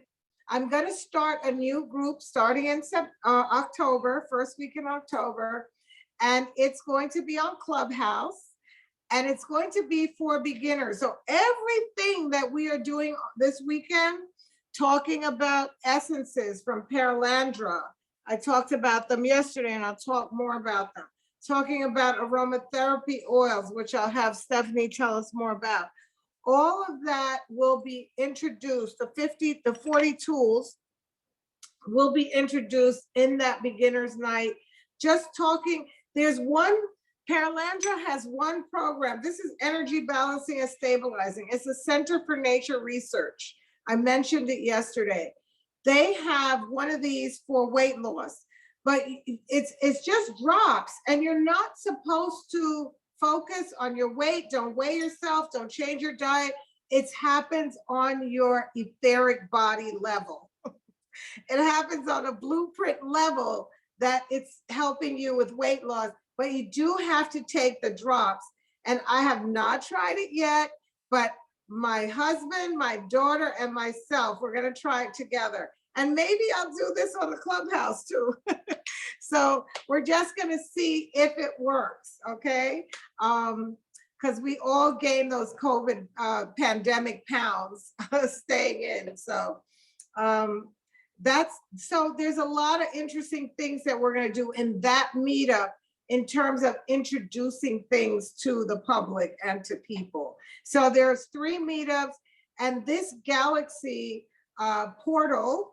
going to start a new group starting in October, first week in October, and it's going to be on Clubhouse, and it's going to be for beginners. So everything that we are doing this weekend, talking about essences from Paralandra, I talked about them yesterday, and I'll talk more about them. Talking about aromatherapy oils, which I'll have Stephanie tell us more about. All of that will be introduced. The 40 tools will be introduced in that beginner's night. Just talking, Paralandra has one program. This is energy balancing and stabilizing. It's a Center for Nature Research. I mentioned it yesterday. They have one of these for weight loss, but it's just drops, and you're not supposed to focus on your weight. Don't weigh yourself. Don't change your diet. It happens on your etheric body level. It happens on a blueprint level that it's helping you with weight loss, but you do have to take the drops. And I have not tried it yet, but my husband, my daughter, and myself, we're going to try it together. And maybe I'll do this on the Clubhouse too. So we're just going to see if it works, okay? Because we all gained those COVID pandemic pounds staying in. So there's a lot of interesting things that we're going to do in that meetup in terms of introducing things to the public and to people. So there's 3 meetups, and this Galaxy portal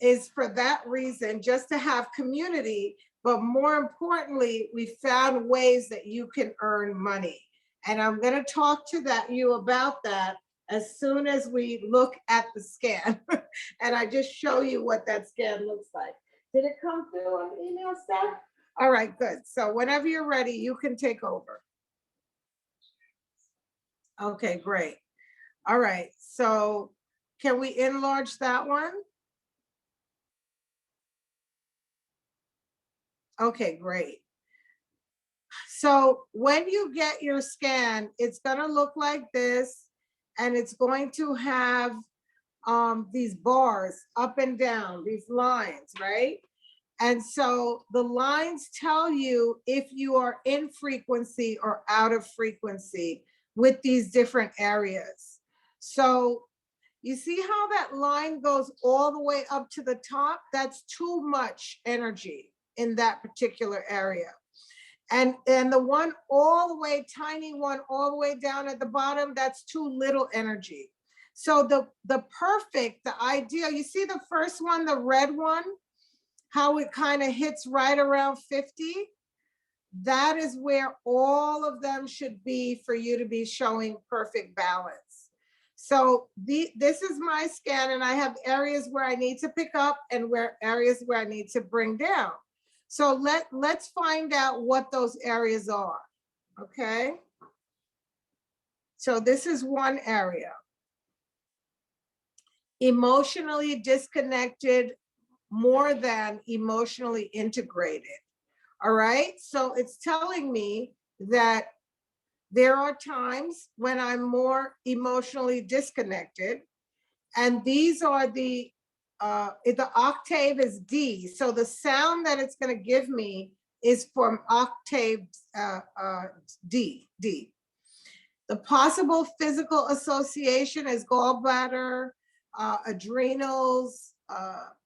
is for that reason, just to have community, but more importantly, we found ways that you can earn money. And I'm going to talk to you about that as soon as we look at the scan. And I just show you what that scan looks like. Did it come through on email, Steph? All right, good. So whenever you're ready, you can take over. Okay, great. All right, so can we enlarge that one? Okay, great. So when you get your scan, it's gonna look like this, and it's going to have these bars up and down, these lines, right? And so the lines tell you if you are in frequency or out of frequency with these different areas. So you see how that line goes all the way up to the top? That's too much energy in that particular area. And the one all the way, tiny one all the way down at the bottom, that's too little energy. So the perfect, the ideal, you see the first one, the red one, how it kind of hits right around 50? That is where all of them should be for you to be showing perfect balance. So this is my scan, and I have areas where I need to pick up and areas where I need to bring down. So let's find out what those areas are, okay? So this is one area. Emotionally disconnected more than emotionally integrated, all right? So it's telling me that there are times when I'm more emotionally disconnected, and these are the octave is D. So the sound that it's going to give me is from octave D. The possible physical association is gallbladder, adrenals,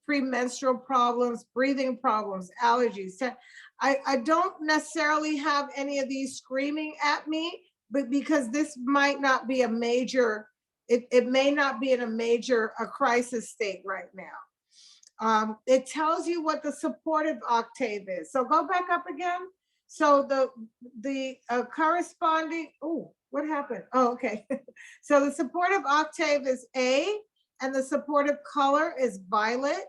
premenstrual problems, breathing problems, allergies. I don't necessarily have any of these screaming at me, but because this might not be a major, it may not be in a crisis state right now. It tells you what the supportive octave is. So go back up again. So the corresponding, oh, what happened? Oh, okay. So the supportive octave is A, and the supportive color is violet.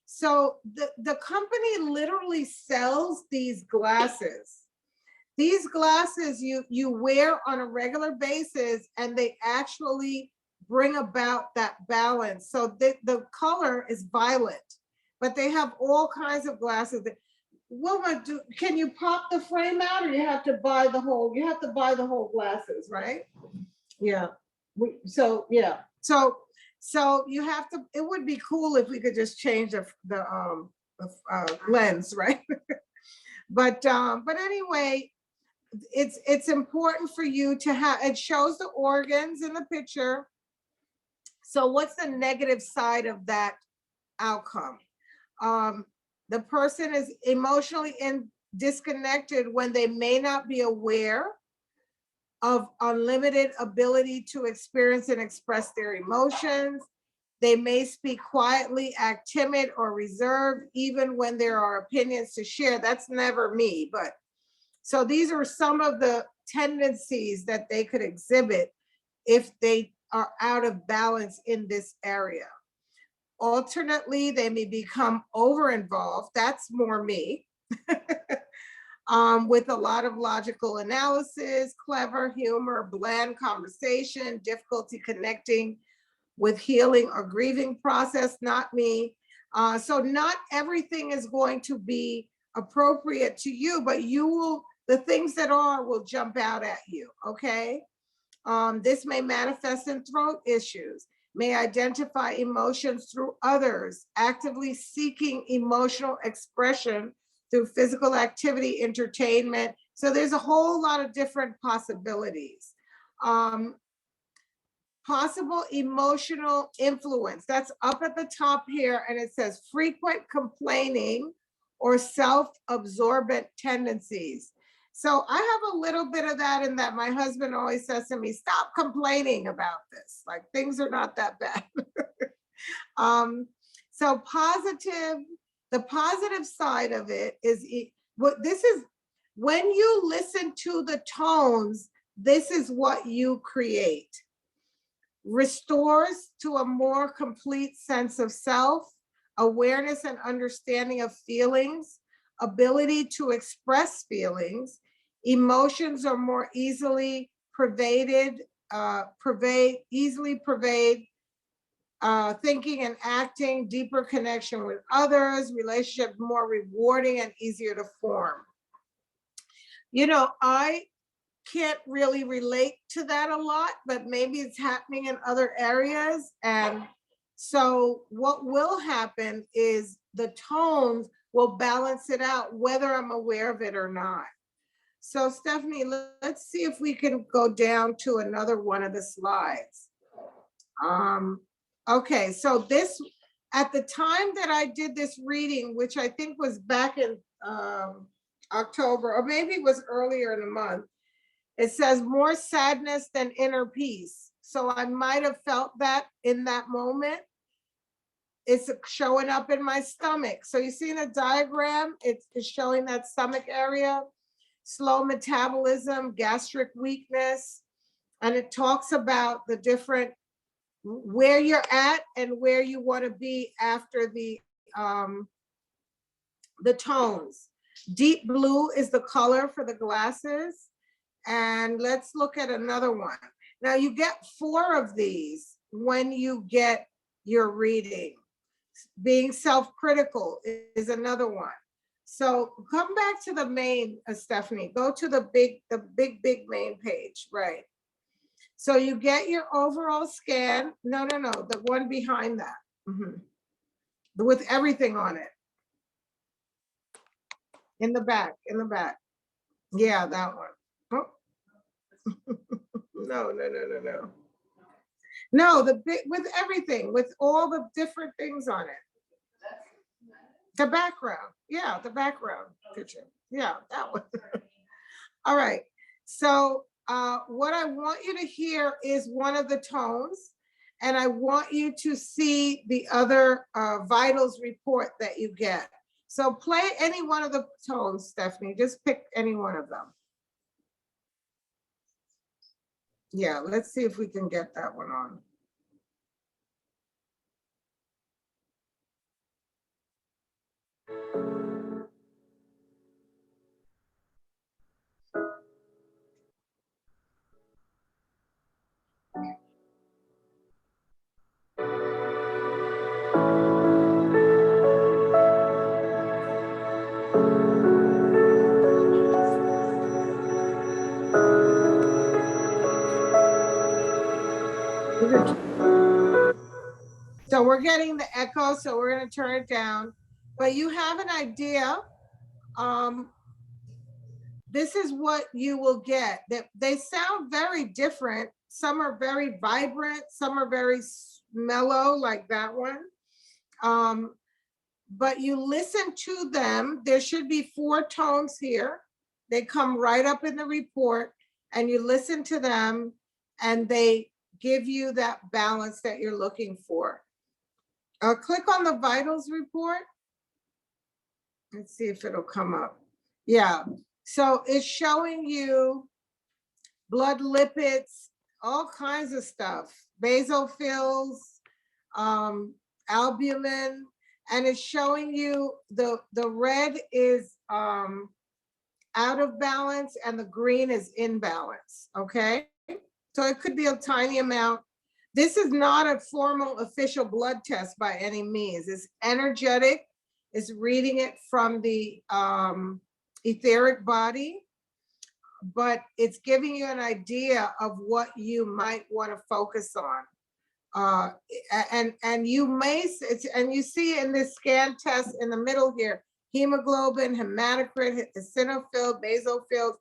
So the company literally sells these glasses. These glasses you wear on a regular basis, and they actually bring about that balance. So the color is violet, but they have all kinds of glasses. Wilma, can you pop the frame out, or you have to buy the whole? You have to buy the whole glasses, right? Yeah. So yeah. So you have to. It would be cool if we could just change the lens, right? But anyway, it's important for you to have. It shows the organs in the picture. So what's the negative side of that outcome? The person is emotionally disconnected when they may not be aware of unlimited ability to experience and express their emotions. They may speak quietly, act timid or reserved, even when there are opinions to share. That's never me, but so these are some of the tendencies that they could exhibit if they are out of balance in this area. Alternately, they may become over-involved. That's more me. With a lot of logical analysis, clever humor, bland conversation, difficulty connecting with healing or grieving process, not me. So not everything is going to be appropriate to you, but the things that are will jump out at you, okay? This may manifest in throat issues, may identify emotions through others, actively seeking emotional expression through physical activity, entertainment. So there's a whole lot of different possibilities. Possible emotional influence, that's up at the top here, and it says frequent complaining or self-absorbent tendencies. So I have a little bit of that in that my husband always says to me, stop complaining about this. Like things are not that bad. So the positive side of it is when you listen to the tones, this is what you create. Restores to a more complete sense of self, awareness and understanding of feelings, ability to express feelings, emotions are more easily pervaded, thinking and acting, deeper connection with others, relationship more rewarding and easier to form. You know, I can't really relate to that a lot, but maybe it's happening in other areas. And so what will happen is the tones will balance it out, whether I'm aware of it or not. So Stephanie, let's see if we can go down to another one of the slides. Okay, so this, at the time that I did this reading, which I think was back in October, or maybe it was earlier in the month, it says more sadness than inner peace. So I might have felt that in that moment. It's showing up in my stomach. So you see in the diagram, it's showing that stomach area, slow metabolism, gastric weakness, and it talks about the different, where you're at and where you want to be after the tones. Deep blue is the color for the glasses. And let's look at another one. Now you get 4 of these when you get your reading. Being self-critical is another one. So come back to the main, Stephanie, go to the big main page, right? So you get your overall scan. No, the one behind that. With everything on it. In the back. Yeah, that one. Oh. No. No, with everything, with all the different things on it. The background, yeah, the background picture. Yeah, that one. All right, so what I want you to hear is one of the tones, and I want you to see the other vitals report that you get. So play any one of the tones, Stephanie, just pick any one of them. Yeah, let's see if we can get that one on. So we're getting the echo, so we're going to turn it down. But you have an idea. This is what you will get. They sound very different. Some are very vibrant, some are very mellow, like that one. But you listen to them. There should be 4 tones here. They come right up in the report, and you listen to them, and they give you that balance that you're looking for. Click on the vitals report. Let's see if it'll come up. Yeah, so it's showing you blood lipids, all kinds of stuff, basophils, albumin, and it's showing you the red is out of balance and the green is in balance, okay? So it could be a tiny amount. This is not a formal official blood test by any means. It's energetic. It's reading it from the etheric body, but it's giving you an idea of what you might want to focus on. And you may, and you see in this scan test in the middle here, hemoglobin, hematocrit, eosinophil, basophils,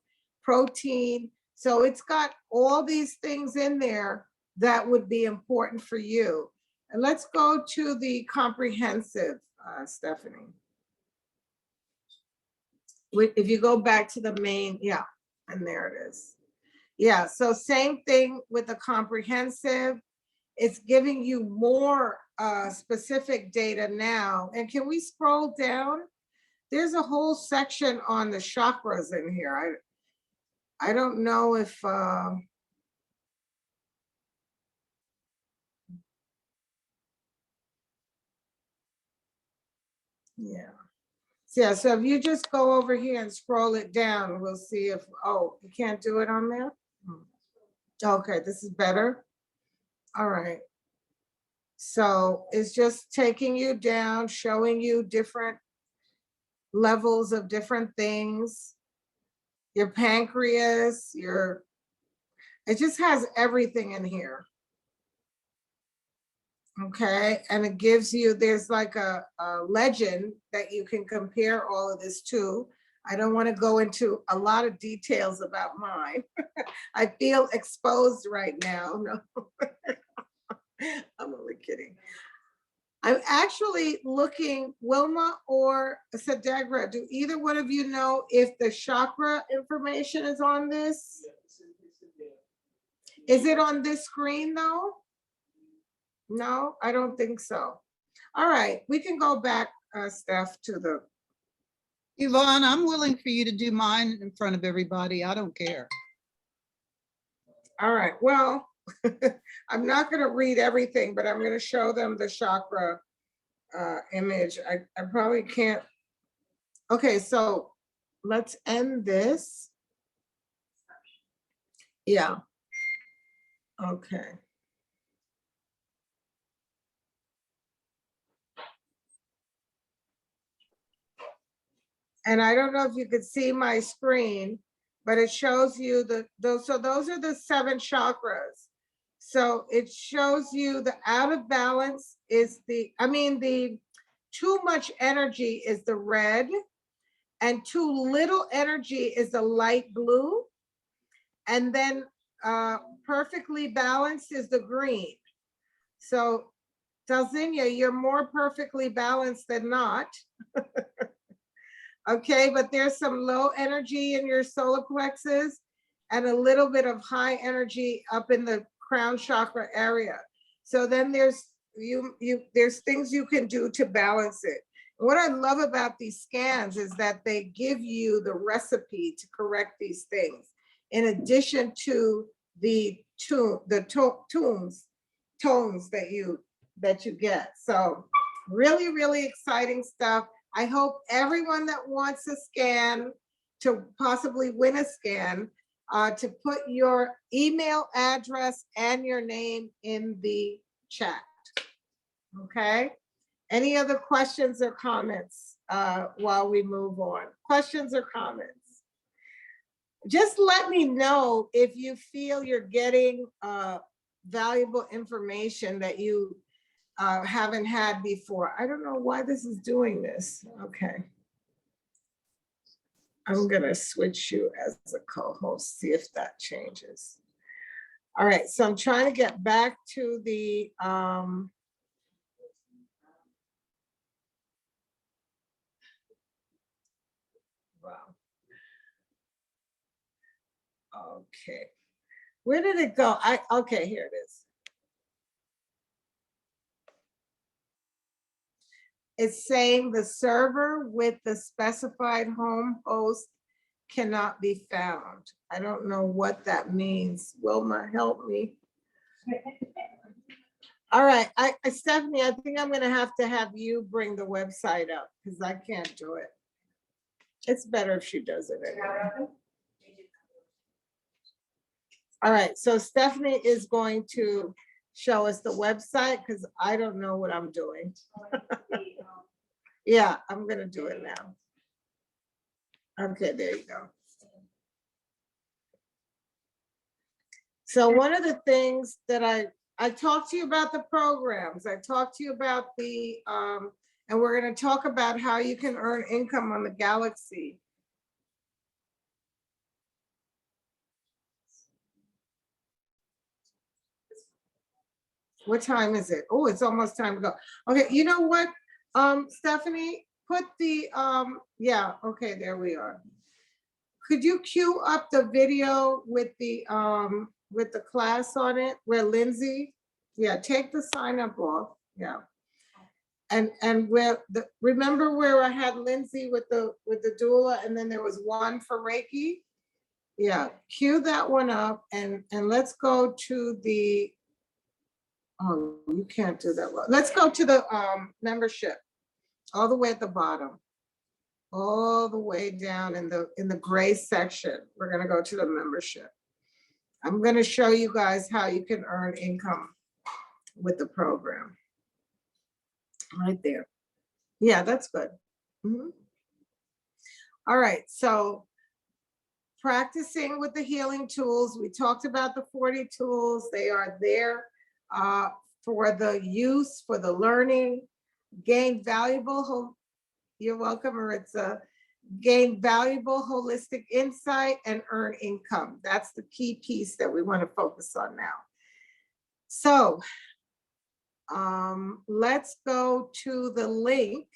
protein. So it's got all these things in there that would be important for you. And let's go to the comprehensive, Stephanie. If you go back to the main, yeah, and there it is. Yeah, so same thing with the comprehensive. It's giving you more specific data now. And can we scroll down? There's a whole section on the chakras in here. I don't know if, yeah. Yeah, so if you just go over here and scroll it down, we'll see if, oh, you can't do it on there? Okay, this is better. All right. So it's just taking you down, showing you different levels of different things. Your pancreas, it just has everything in here. Okay, and it gives you, there's like a legend that you can compare all of this to. I don't want to go into a lot of details about mine. I feel exposed right now. No, I'm only kidding. I'm actually looking, Wilma or Sadagra, do either one of you know if the chakra information is on this? Is it on this screen though? No, I don't think so. All right, we can go back, Steph, to the. Yvonne, I'm willing for you to do mine in front of everybody. I don't care. All right, well, I'm not going to read everything, but I'm going to show them the chakra image. I probably can't. Okay, so let's end this. Yeah. Okay. And I don't know if you could see my screen, but it shows you those are the 7 chakras. So it shows you the out of balance is the too much energy is the red, and too little energy is the light blue. And then perfectly balanced is the green. So Talzinia, you're more perfectly balanced than not. Okay, but there's some low energy in your solar plexus and a little bit of high energy up in the crown chakra area. So then there's things you can do to balance it. What I love about these scans is that they give you the recipe to correct these things, in addition to the tones that you get. So really, really exciting stuff. I hope everyone that wants a scan, to possibly win a scan, to put your email address and your name in the chat. Okay. Any other questions or comments while we move on? Questions or comments? Just let me know if you feel you're getting valuable information that you haven't had before. I don't know why this is doing this. Okay. I'm gonna switch you as a co-host, see if that changes. All right, so I'm trying to get back to the wow. Okay. Where did it go? Okay, here it is. It's saying the server with the specified home host cannot be found. I don't know what that means. Wilma, help me. All right, Stephanie, I think I'm gonna have to have you bring the website up because I can't do it. It's better if she does it anyway. All right, so Stephanie is going to show us the website because I don't know what I'm doing. Yeah, I'm gonna do it now. Okay, there you go. So one of the things that I talked to you about the programs, I talked to you about the, and we're gonna talk about how you can earn income on the Galaxy. What time is it? Oh, it's almost time to go. Okay, you know what, Stephanie, put the, yeah, okay, there we are. Could you cue up the video with the class on it where Lindsay, yeah, take the sign up off, yeah. And where the, remember where I had Lindsay with the doula and then there was one for Reiki? Yeah, cue that one up and let's go to the, oh, you can't do that well. Let's go to the membership, all the way at the bottom. All the way down in the gray section. We're gonna go to the membership. I'm gonna show you guys how you can earn income with the program. Right there. Yeah, that's good. Mm-hmm. All right, so practicing with the healing tools. We talked about the 40 tools. They are there for the use, for the learning, gain valuable, you're welcome, Maritza. Gain valuable holistic insight and earn income. That's the key piece that we want to focus on now. So let's go to the link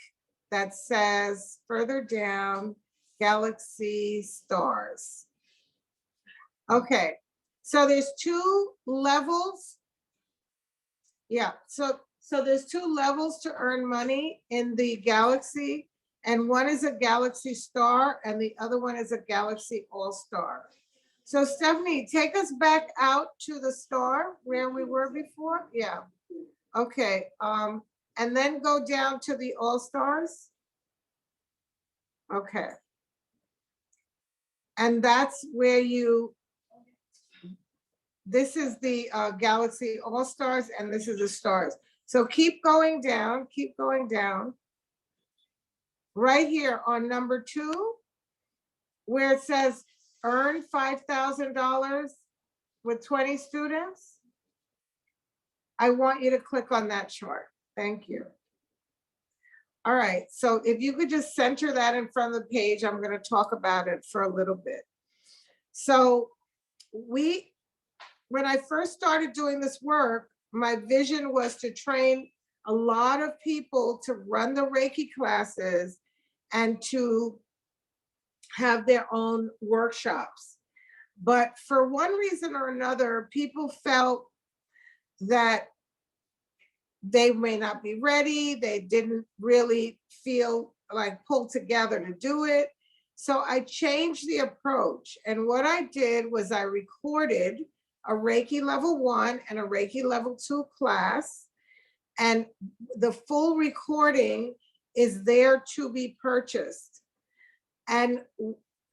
that says further down, Galaxy Stars. Okay, so there's 2 levels. Yeah, so there's 2 levels to earn money in the Galaxy, and one is a Galaxy Star and the other one is a Galaxy All-Star. So Stephanie, take us back out to the star where we were before. Yeah. Okay. And then go down to the All-Stars. Okay. And that's where you, this is the Galaxy All-Stars and this is the stars. So keep going down, keep going down. Right here on number 2, where it says earn $5,000 with 20 students. I want you to click on that chart. Thank you. All right, so if you could just center that in front of the page, I'm going to talk about it for a little bit. So when I first started doing this work, my vision was to train a lot of people to run the Reiki classes and to have their own workshops. But for one reason or another, people felt that they may not be ready. They didn't really feel like pulled together to do it. So I changed the approach. And what I did was I recorded a Reiki level 1 and a Reiki level 2 class. And the full recording is there to be purchased. And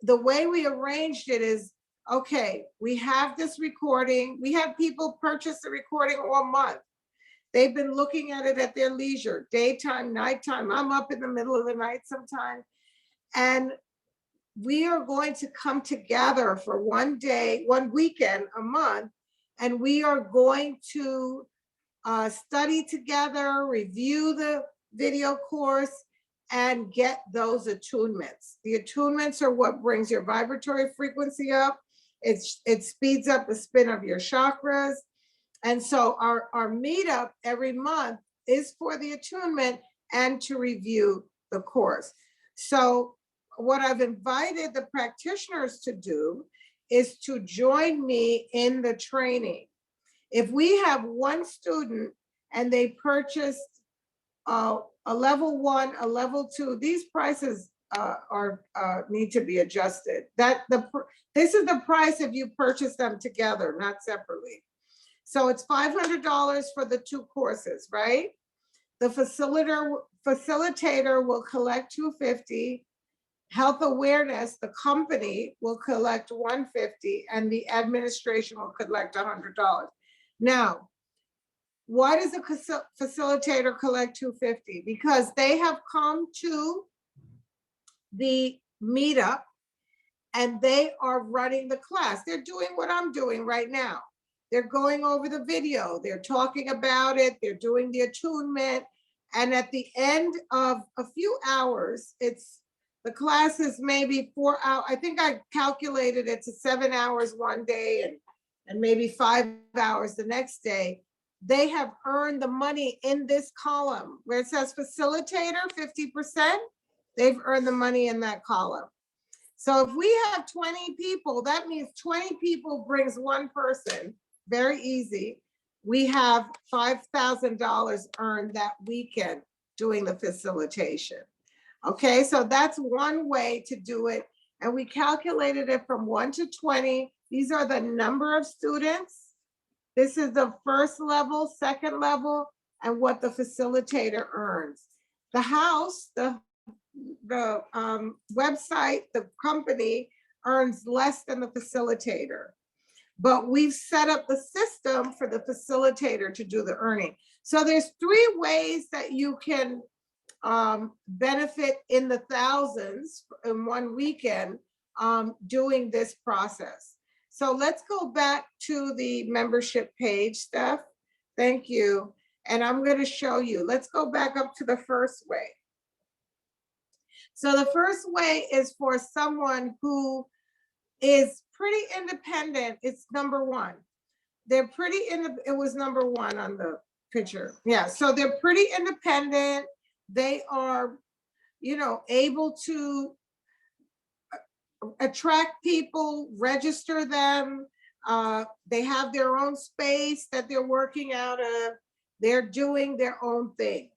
the way we arranged it is, okay, we have this recording. We had people purchase the recording all month. They've been looking at it at their leisure, daytime, nighttime. I'm up in the middle of the night sometime. And we are going to come together for one day, one weekend, a month, and we are going to study together, review the video course, and get those attunements. The attunements are what brings your vibratory frequency up. It speeds up the spin of your chakras. And so our meetup every month is for the attunement and to review the course. So what I've invited the practitioners to do is to join me in the training. If we have one student and they purchased a level 1, a level 2, these prices need to be adjusted. This is the price if you purchase them together, not separately. So it's $500 for the 2 courses, right? The facilitator will collect $250. Health awareness, the company, will collect $150, and the administration will collect $100. Now, why does a facilitator collect $250? Because they have come to the meetup and they are running the class. They're doing what I'm doing right now. They're going over the video, they're talking about it, they're doing the attunement, and at the end of a few hours, the class is maybe 4 hours. I think I calculated it to 7 hours one day and maybe 5 hours the next day. They have earned the money in this column where it says facilitator 50%, they've earned the money in that column. So if we have 20 people, that means 20 people brings one person, very easy. We have $5,000 earned that weekend doing the facilitation. Okay, so that's one way to do it. And we calculated it from 1 to 20. These are the number of students. This is the first level, second level, and what the facilitator earns. The house, the website, the company earns less than the facilitator. But we've set up the system for the facilitator to do the earning. So there's 3 ways that you can benefit in the thousands in one weekend doing this process. So let's go back to the membership page, Steph. Thank you. And I'm going to show you. Let's go back up to the first way. So the first way is for someone who is pretty independent. It's number 1. They're pretty it was number 1 on the picture. Yeah, so they're pretty independent. They are, able to attract people, register them. They have their own space that they're working out of. They're doing their own thing.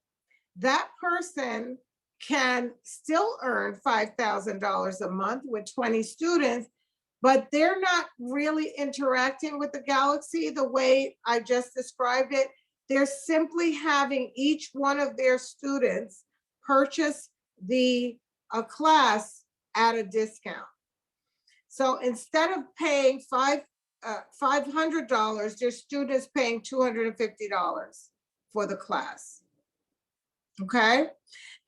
That person can still earn $5,000 a month with 20 students, but they're not really interacting with the galaxy the way I just described it. They're simply having each one of their students purchase a class at a discount. So instead of paying $500, their student is paying $250 for the class. Okay?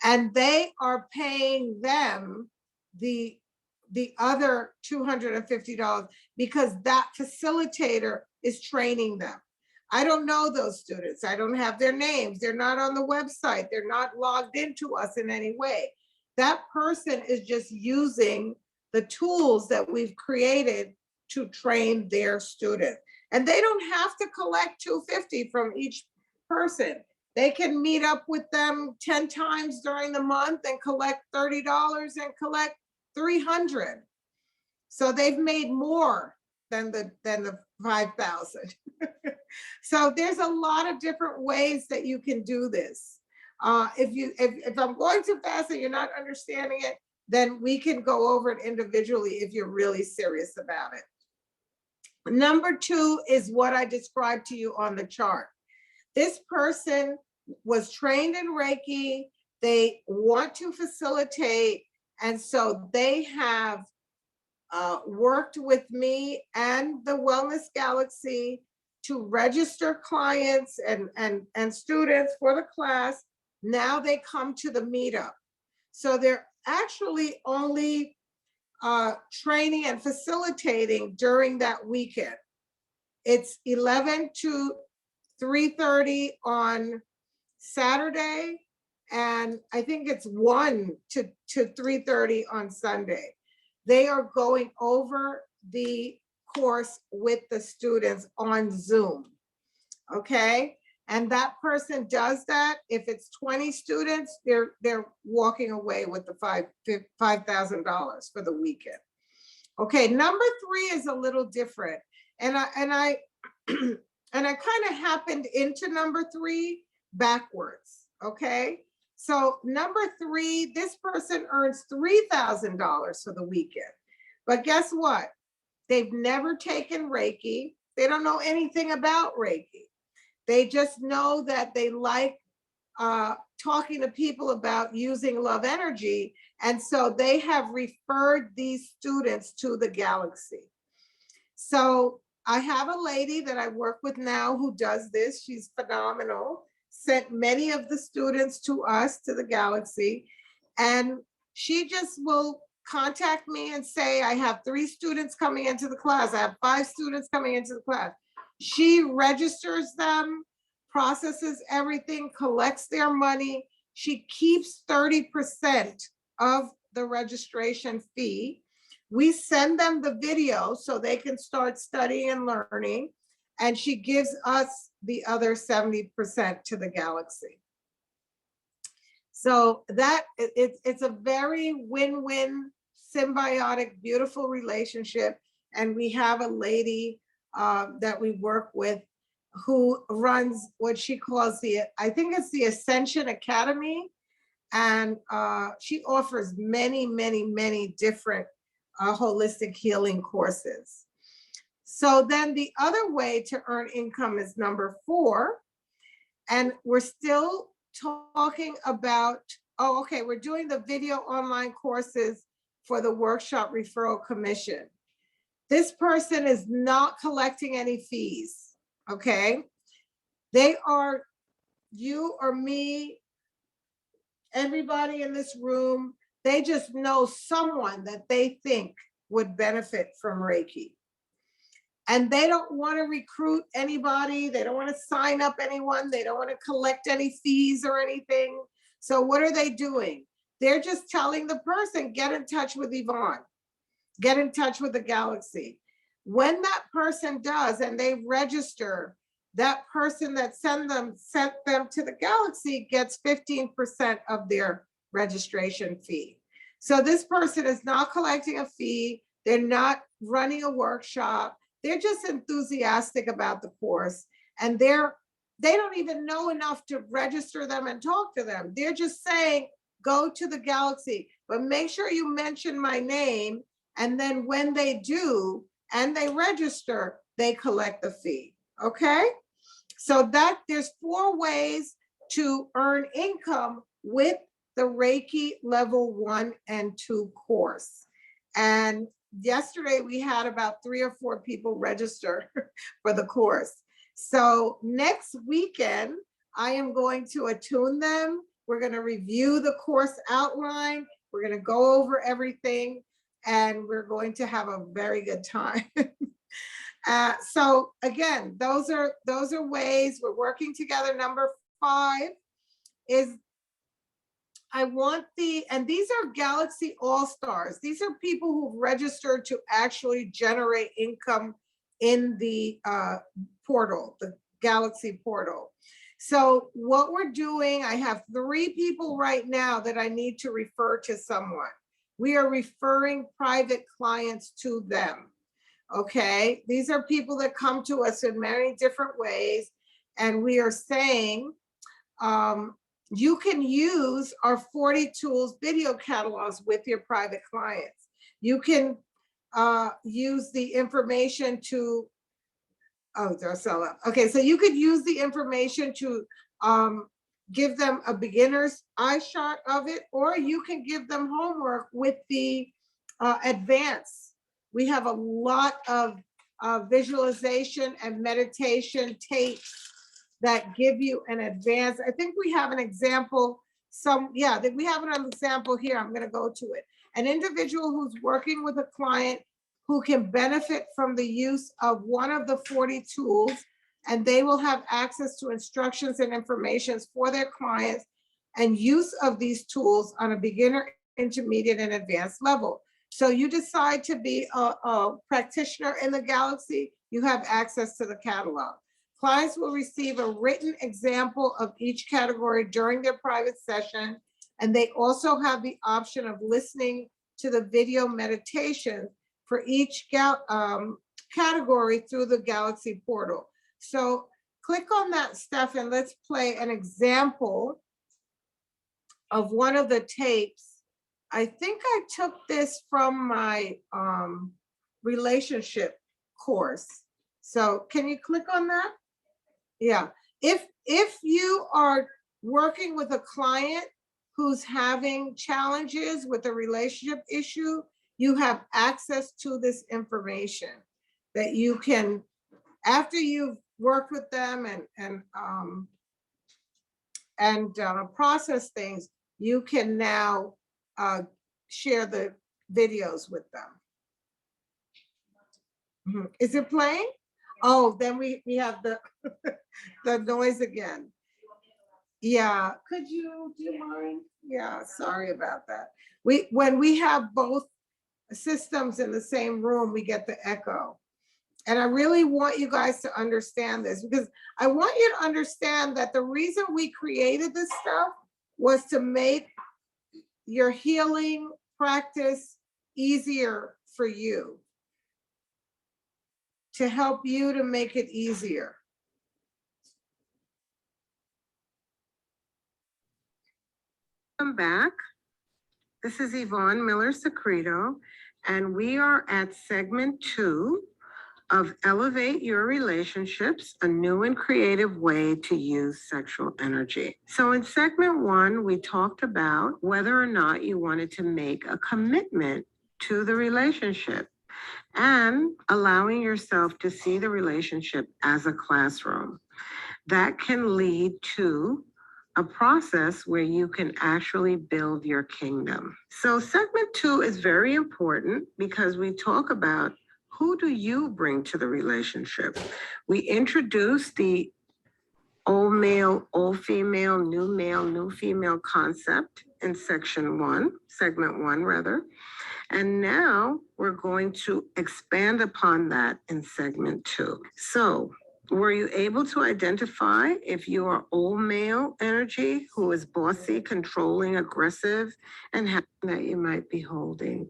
And they are paying them the other $250 because that facilitator is training them. I don't know those students. I don't have their names. They're not on the website. They're not logged into us in any way. That person is just using the tools that we've created to train their students. And they don't have to collect $250 from each person. They can meet up with them 10 times during the month and collect $30 and collect $300. So they've made more than the 5,000. So there's a lot of different ways that you can do this. If I'm going too fast and you're not understanding it, then we can go over it individually if you're really serious about it. Number 2 is what I described to you on the chart. This person was trained in Reiki. They want to facilitate. And so they have worked with me and the Wellness Galaxy to register clients and students for the class. Now they come to the meetup. So they're actually only training and facilitating during that weekend. It's 11 to 3:30 on Saturday, and I think it's 1 to 3:30 on Sunday. They are going over the course with the students on Zoom, okay? And that person does that. If it's 20 students, they're walking away with the $5,000 for the weekend. Okay, number 3 is a little different. And I kind of happened into number 3 backwards, okay? So number 3, this person earns $3,000 for the weekend. But guess what? They've never taken Reiki. They don't know anything about Reiki. They just know that they like talking to people about using love energy. And so they have referred these students to the Galaxy. So I have a lady that I work with now who does this. She's phenomenal. Sent many of the students to us, to the Galaxy. And she just will contact me and say, I have 3 students coming into the class. I have 5 students coming into the class. She registers them, processes everything, collects their money. She keeps 30% of the registration fee. We send them the video so they can start studying and learning. And she gives us the other 70% to the Galaxy. So that it's a very win-win, symbiotic, beautiful relationship. And we have a lady that we work with who runs what she calls I think it's the Ascension Academy. And she offers many, many, many different holistic healing courses. So then the other way to earn income is number 4. And we're still talking about, we're doing the video online courses for the workshop referral commission. This person is not collecting any fees, okay? They are, you or me, everybody in this room, they just know someone that they think would benefit from Reiki. And they don't want to recruit anybody. They don't want to sign up anyone. They don't want to collect any fees or anything. So what are they doing? They're just telling the person, get in touch with Yvonne, get in touch with the Galaxy. When that person does and they register, that person that sent them to the Galaxy gets 15% of their registration fee. So this person is not collecting a fee. They're not running a workshop. They're just enthusiastic about the course, and they don't even know enough to register them and talk to them. They're just saying, go to the Galaxy, but make sure you mention my name. And then when they do, and they register, they collect the fee, okay? So there's 4 ways to earn income with the Reiki level 1 and 2 course. And yesterday we had about 3 or 4 people register for the course. So next weekend, I am going to attune them. We're going to review the course outline. We're going to go over everything, and we're going to have a very good time. So again, those are ways we're working together. Number 5 is and these are Galaxy All-Stars. These are people who've registered to actually generate income in the portal, the Galaxy portal. So what we're doing, I have 3 people right now that I need to refer to someone. We are referring private clients to them, okay? These are people that come to us in many different ways, and we are saying, you can use our 40 tools video catalogs with your private clients. You can use the information to, they'll sell up. Okay, so you could use the information to give them a beginner's eye shot of it, or you can give them homework with the advanced. We have a lot of visualization and meditation tapes that give you an advance. I think we have an example, we have an example here. I'm going to go to it. An individual who's working with a client who can benefit from the use of one of the 40 tools, and they will have access to instructions and information for their clients and use of these tools on a beginner, intermediate, and advanced level. So you decide to be a practitioner in the Galaxy, you have access to the catalog. Clients will receive a written example of each category during their private session, and they also have the option of listening to the video meditation for each category through the Galaxy portal. So click on that stuff and let's play an example of one of the tapes. I think I took this from my relationship course. So can you click on that? Yeah. If you are working with a client who's having challenges with a relationship issue, you have access to this information that you can, after you've worked with them and process things, you can now share the videos with them. Is it playing? Oh, then we have the the noise again. Yeah, could you do you mind? Yeah, sorry about that. When we have both systems in the same room, we get the echo. And I really want you guys to understand this, because I want you to understand that the reason we created this stuff was to make your healing practice easier for you, to help you to make it easier. Welcome back. This is Yvonne Miller-Secreto, and we are at segment 2 of Elevate Your Relationships, a new and creative way to use sexual energy. So in segment 1, we talked about whether or not you wanted to make a commitment to the relationship and allowing yourself to see the relationship as a classroom. That can lead to a process where you can actually build your kingdom. So segment 2 is very important because we talk about who do you bring to the relationship. We introduce the old male, old female, new female concept in segment 1 rather. And now we're going to expand upon that in segment 2. So were you able to identify if you are old male energy who is bossy, controlling, aggressive, and that you might be holding?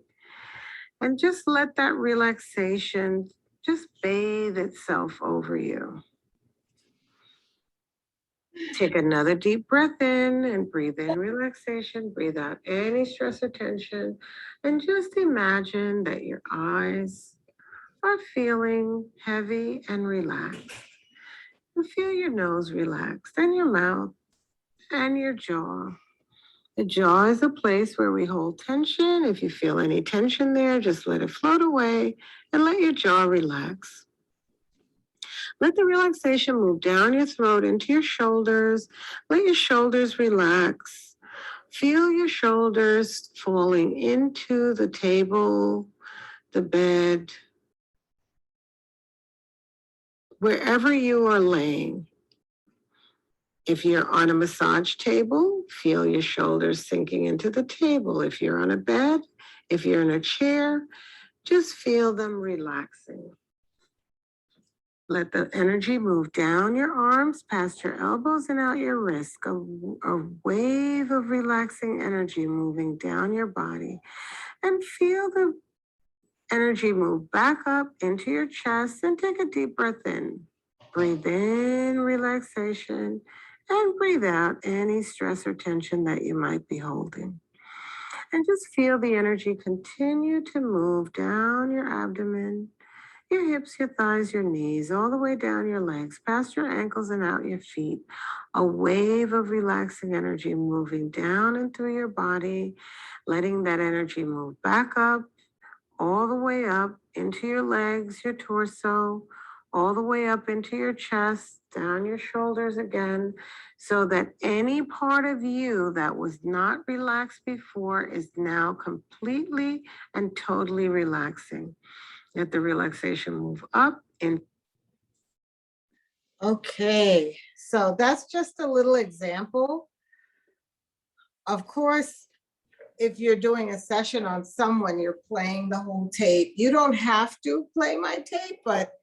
And just let that relaxation just bathe itself over you. Take another deep breath in and breathe in relaxation, breathe out any stress or tension, and just imagine that your eyes are feeling heavy and relaxed. And feel your nose relaxed and your mouth and your jaw. The jaw is a place where we hold tension. If you feel any tension there, just let it float away and let your jaw relax. Let the relaxation move down your throat into your shoulders. Let your shoulders relax. Feel your shoulders falling into the table, the bed, wherever you are laying. If you're on a massage table, feel your shoulders sinking into the table. If you're on a bed, if you're in a chair, just feel them relaxing. Let the energy move down your arms, past your elbows and out your wrists. A wave of relaxing energy moving down your body. And feel the energy move back up into your chest and take a deep breath in. Breathe in relaxation and breathe out any stress or tension that you might be holding. And just feel the energy continue to move down your abdomen, your hips, your thighs, your knees, all the way down your legs, past your ankles and out your feet. A wave of relaxing energy moving down and through your body, letting that energy move back up, all the way up into your legs, your torso, all the way up into your chest, down your shoulders again, so that any part of you that was not relaxed before is now completely and totally relaxing. Let the relaxation move up and Okay, so that's just a little example. Of course, if you're doing a session on someone, you're playing the whole tape. You don't have to play my tape, but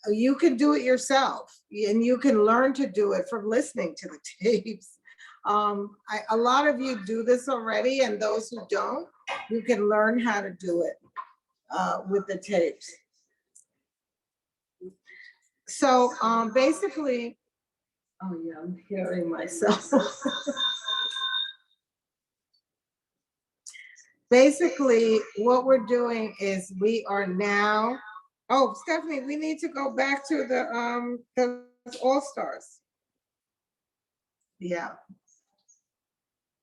you can do it yourself, and you can learn to do it from listening to the tapes. A lot of you do this already, and those who don't, you can learn how to do it with the tapes. So basically, oh yeah, I'm hearing myself. Basically, what we're doing is we are now, oh, Stephanie, we need to go back to the All-Stars. Yeah.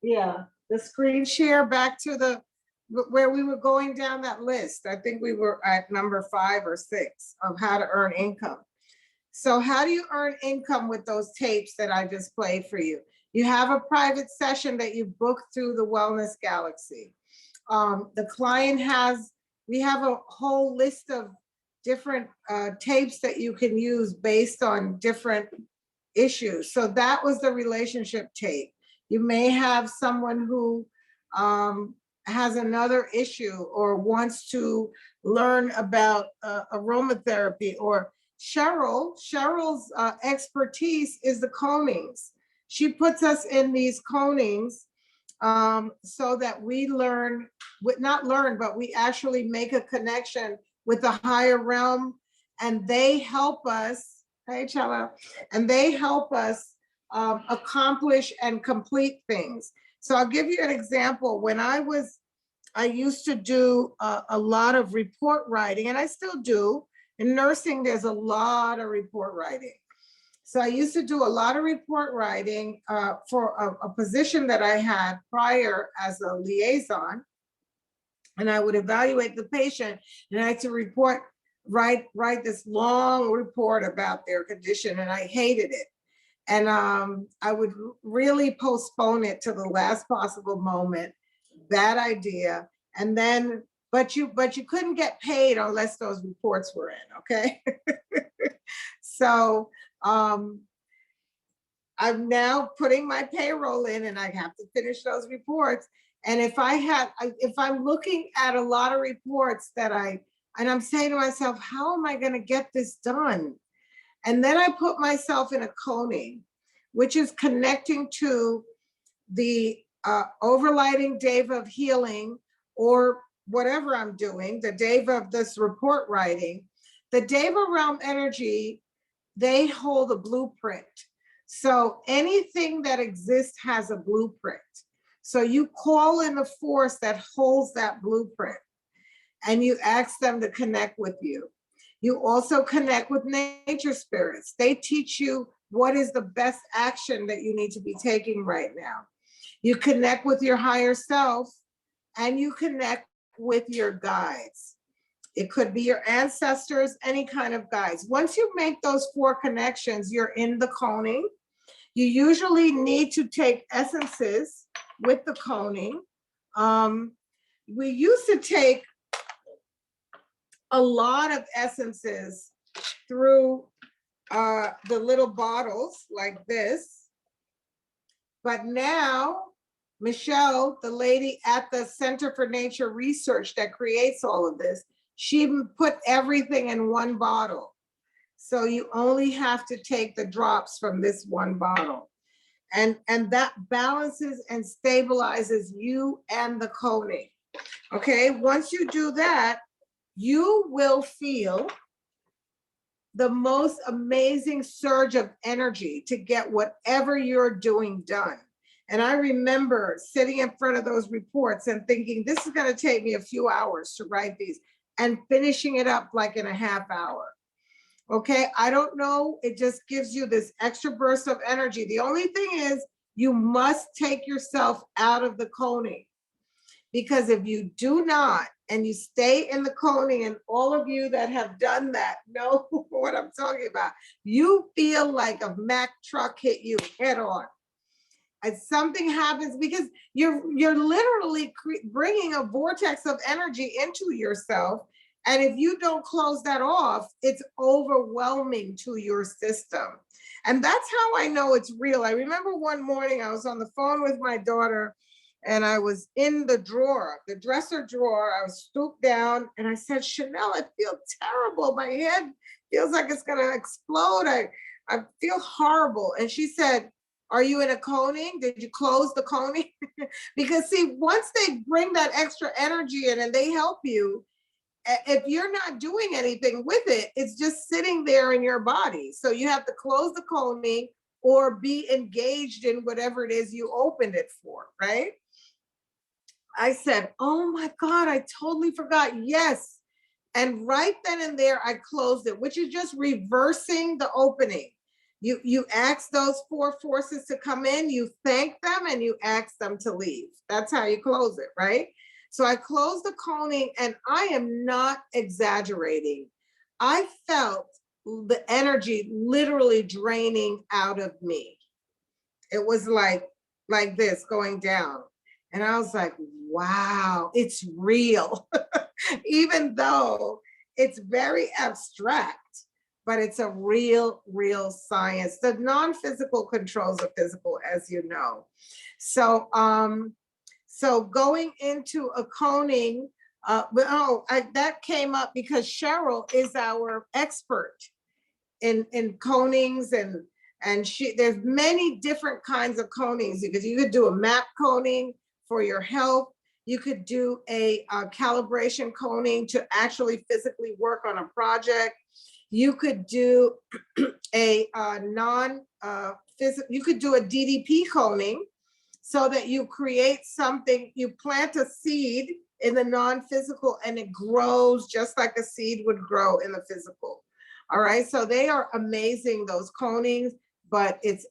Yeah, the screen share back to where we were going down that list. I think we were at number 5 or 6 of how to earn income. So how do you earn income with those tapes that I just played for you? You have a private session that you book through the Wellness Galaxy. The client we have a whole list of different tapes that you can use based on different issues. So that was the relationship tape. You may have someone who has another issue or wants to learn about aromatherapy, or Cheryl's expertise is the conings. She puts us in these conings so that we learn, not learn, but we actually make a connection with the higher realm, and they help us, hey Chella, and they help us accomplish and complete things. So I'll give you an example. When I used to do a lot of report writing, and I still do. In nursing, there's a lot of report writing. So I used to do a lot of report writing for a position that I had prior as a liaison. And I would evaluate the patient, and I had to write this long report about their condition, and I hated it. And I would really postpone it to the last possible moment. Bad idea. And then, but you couldn't get paid unless those reports were in, okay? So I'm now putting my payroll in, and I have to finish those reports. And if I'm looking at a lot of reports and I'm saying to myself, how am I going to get this done? And then I put myself in a coning, which is connecting to the overlighting deva of healing, or whatever I'm doing, the deva of this report writing. The deva realm energy, they hold a blueprint. So anything that exists has a blueprint. So you call in the force that holds that blueprint, and you ask them to connect with you. You also connect with nature spirits. They teach you what is the best action that you need to be taking right now. You connect with your higher self, and you connect with your guides. It could be your ancestors, any kind of guides. Once you make those 4 connections, you're in the coning. You usually need to take essences with the coning. We used to take a lot of essences through the little bottles like this. But now, Michelle, the lady at the Center for Nature Research that creates all of this, she put everything in one bottle. So you only have to take the drops from this one bottle. And that balances and stabilizes you and the coning. Okay, once you do that, you will feel the most amazing surge of energy to get whatever you're doing done. And I remember sitting in front of those reports and thinking, this is going to take me a few hours to write these, and finishing it up like in a half hour. Okay, I don't know, it just gives you this extra burst of energy. The only thing is, you must take yourself out of the coning, because if you do not, and you stay in the coning, and all of you that have done that know what I'm talking about, you feel like a Mack truck hit you head on. And something happens, because you're literally bringing a vortex of energy into yourself, And if you don't close that off, it's overwhelming to your system. And that's how I know it's real. I remember one morning I was on the phone with my daughter and I was in the drawer, the dresser drawer. I was stooped down and I said, Chanel, I feel terrible. My head feels like it's gonna explode. I feel horrible. And she said, are you in a coning? Did you close the coning? Because see, once they bring that extra energy in and they help you, if you're not doing anything with it, it's just sitting there in your body. So you have to close the coning or be engaged in whatever it is you opened it for, right? I said, oh my God, I totally forgot. Yes. And right then and there, I closed it, which is just reversing the opening. You ask those 4 forces to come in, you thank them, and you ask them to leave. That's how you close it, right? So I closed the coning, and I am not exaggerating. I felt the energy literally draining out of me. It was like this going down. And I was like, wow, it's real. Even though it's very abstract, but it's a real science. The non-physical controls the physical, as you know. So, so going into a coning, that came up because Cheryl is our expert in conings, and there's many different kinds of conings, because you could do a map coning for your health. You could do a calibration coning to actually physically work on a project. You could do a you could do a DDP coning, so that you create something, you plant a seed in the non-physical and it grows just like a seed would grow in the physical. All right, so they are amazing, those conings, but it's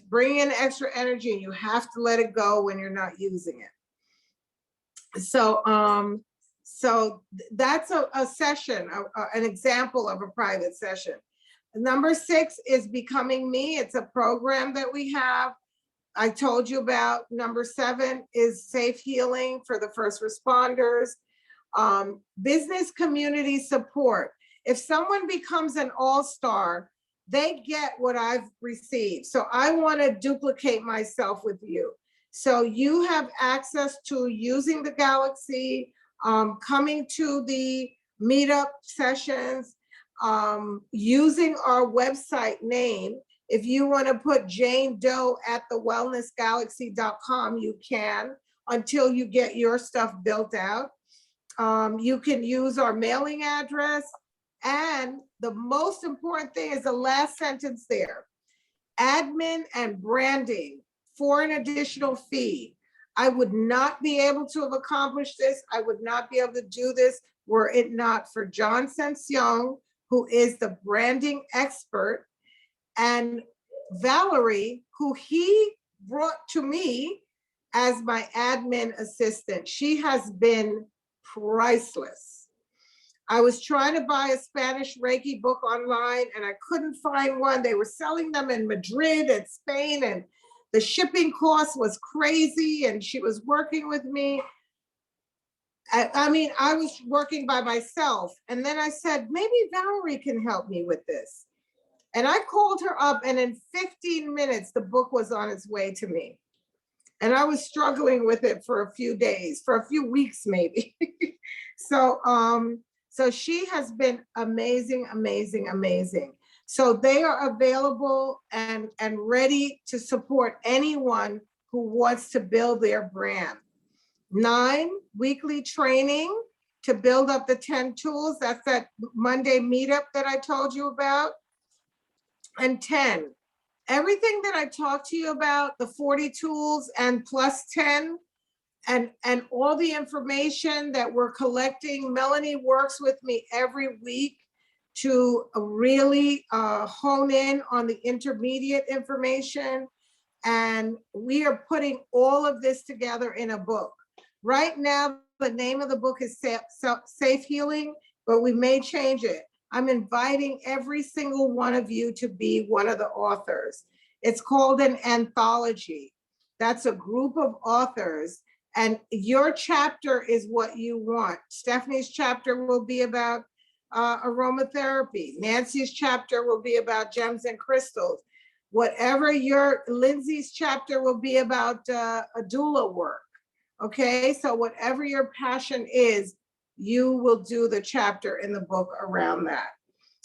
bringing extra energy and you have to let it go when you're not using it. So, so that's a session, an example of a private session. Number 6 is Becoming Me. It's a program that we have. I told you about. Number 7 is Safe Healing for the first responders. Business community support. If someone becomes an all-star, they get what I've received. So I want to duplicate myself with you. So you have access to using the Galaxy, coming to the meetup sessions, using our website name. If you want to put Jane Doe at thewellnessgalaxy.com, you can, until you get your stuff built out. You can use our mailing address. And the most important thing is the last sentence there. Admin and branding for an additional fee. I would not be able to have accomplished this. I would not be able to do this were it not for John Senseong, who is the branding expert, and Valerie, who he brought to me as my admin assistant. She has been priceless. I was trying to buy a Spanish Reiki book online and I couldn't find one. They were selling them in Madrid and Spain, and the shipping cost was crazy, and she was working with me. I mean, I was working by myself. And then I said, maybe Valerie can help me with this. And I called her up, and in 15 minutes, the book was on its way to me. And I was struggling with it for a few days, for a few weeks, maybe. So she has been amazing, amazing, amazing. So they are available and ready to support anyone who wants to build their brand. 9, weekly training to build up the 10 tools. That's that Monday meetup that I told you about. And 10, everything that I talked to you about, the 40 tools and plus 10, and all the information that we're collecting. Melanie works with me every week to really hone in on the intermediate information. And we are putting all of this together in a book. Right now, the name of the book is Safe Healing, but we may change it. I'm inviting every single one of you to be one of the authors. It's called an anthology. That's a group of authors, And your chapter is what you want. Stephanie's chapter will be about aromatherapy. Nancy's chapter will be about gems and crystals. Whatever Lindsay's chapter will be about a doula work. Okay, so whatever your passion is, you will do the chapter in the book around that.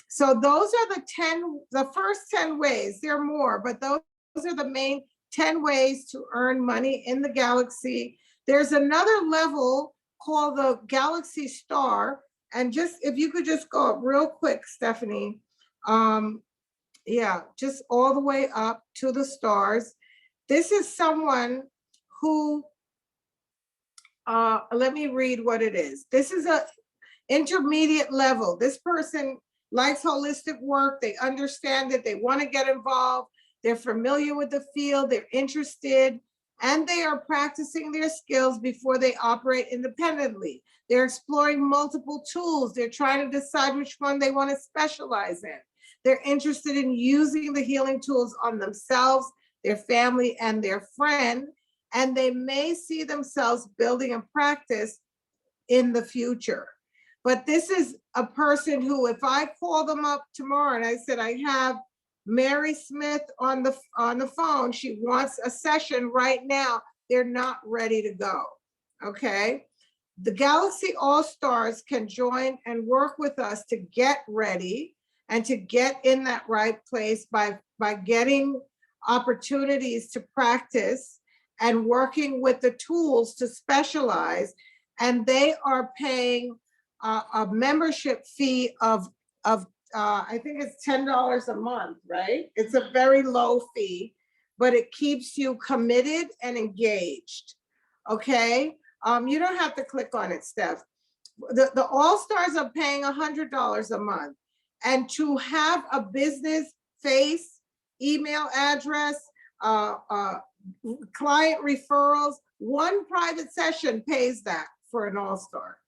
So those are the first 10 ways. There are more, but those are the main 10 ways to earn money in the galaxy. There's another level called the Galaxy Star. And just, if you could just go up real quick, Stephanie. Yeah, just all the way up to the stars. This is someone who, let me read what it is. This is a intermediate level. This person likes holistic work. They understand it. They want to get involved. They're familiar with the field. They're interested, and they are practicing their skills before they operate independently. They're exploring multiple tools. They're trying to decide which one they want to specialize in. They're interested in using the healing tools on themselves, their family, and their friend, and they may see themselves building a practice in the future. But this is a person who, if I call them up tomorrow and I said, I have Mary Smith on the phone, she wants a session right now, they're not ready to go, okay? The Galaxy All-Stars can join and work with us to get ready and to get in that right place by getting opportunities to practice and working with the tools to specialize. And they are paying a membership fee of I think it's $10 a month, right? It's a very low fee, but it keeps you committed and engaged, okay? You don't have to click on it, Steph. The All-Stars are paying $100 a month. And to have a business face, email address, client referrals, one private session pays that for an All-Star.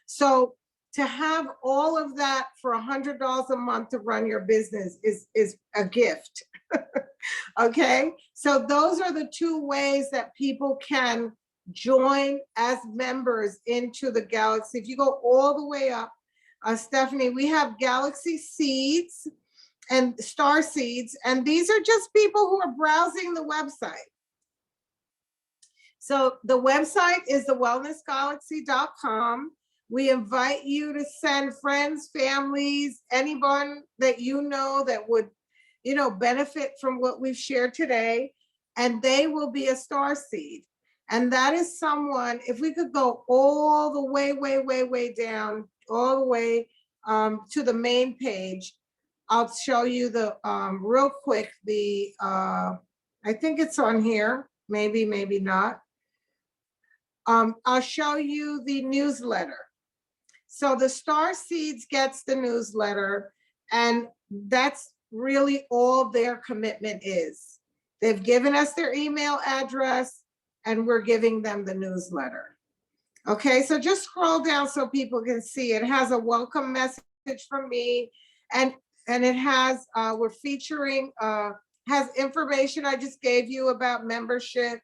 So to have all of that for $100 a month to run your business is a gift. Okay, so those are the two ways that people can join as members into the Galaxy. If you go all the way up, Stephanie, we have Galaxy Seeds and Star Seeds, and these are just people who are browsing the website. So the website is thewellnessgalaxy.com. We invite you to send friends, families, anyone that you know that would, benefit from what we've shared today, and they will be a star seed. And that is someone, if we could go all the way, way down, all the way to the main page, I'll show you the, real quick, the, I think it's on here, maybe not. I'll show you the newsletter. So the Star Seeds gets the newsletter, and that's really all their commitment is. They've given us their email address, and we're giving them the newsletter. Okay, so just scroll down so people can see. It has a welcome message from me, and it has, we're featuring, has information I just gave you about membership.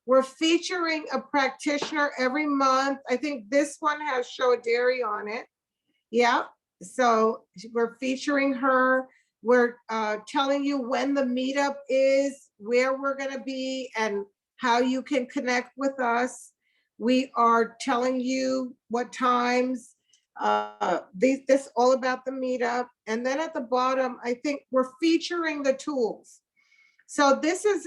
We're featuring a practitioner every month. I think this one has Shoaderi on it. Yeah, so we're featuring her. We're telling you when the meetup is, where we're gonna be, and how you can connect with us. We are telling you what times, this all about the meetup. And then at the bottom, I think we're featuring the tools. So this is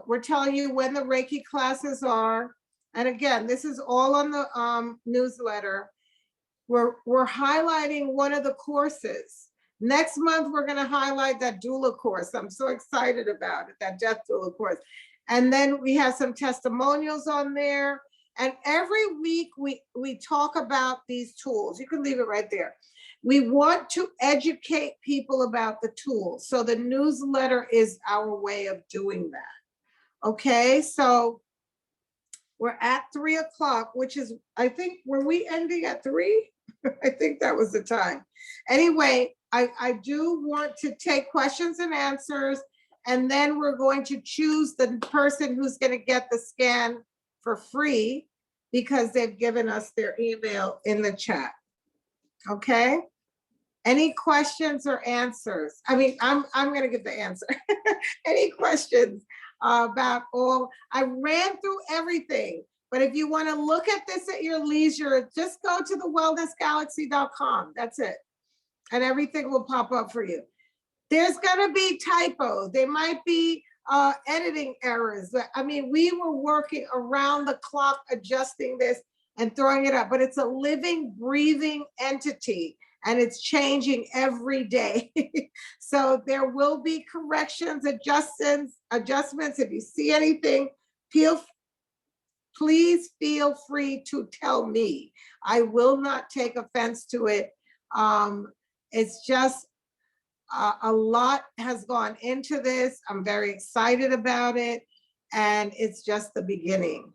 we're telling you when the Reiki classes are. And again, this is all on the newsletter. We're highlighting one of the courses. Next month, we're going to highlight that doula course. I'm so excited about it, that death doula course. And then we have some testimonials on there. And every week we talk about these tools. You can leave it right there. We want to educate people about the tools. So the newsletter is our way of doing that. Okay, so we're at 3 o'clock, which is, I think, were we ending at 3? I think that was the time. Anyway, I do want to take questions and answers. And then we're going to choose the person who's going to get the scan for free because they've given us their email in the chat. Okay? Any questions or answers? I mean, I'm going to give the answer. Any questions about all? I ran through everything, but if you want to look at this at your leisure, just go to the wellnessgalaxy.com. That's it. And everything will pop up for you. There's going to be typos. There might be editing errors. I mean, we were working around the clock adjusting this and throwing it up, but it's a living, breathing entity and it's changing every day. So there will be corrections, adjustments. If you see anything, please feel free to tell me. I will not take offense to it. It's just a lot has gone into this. I'm very excited about it. And it's just the beginning.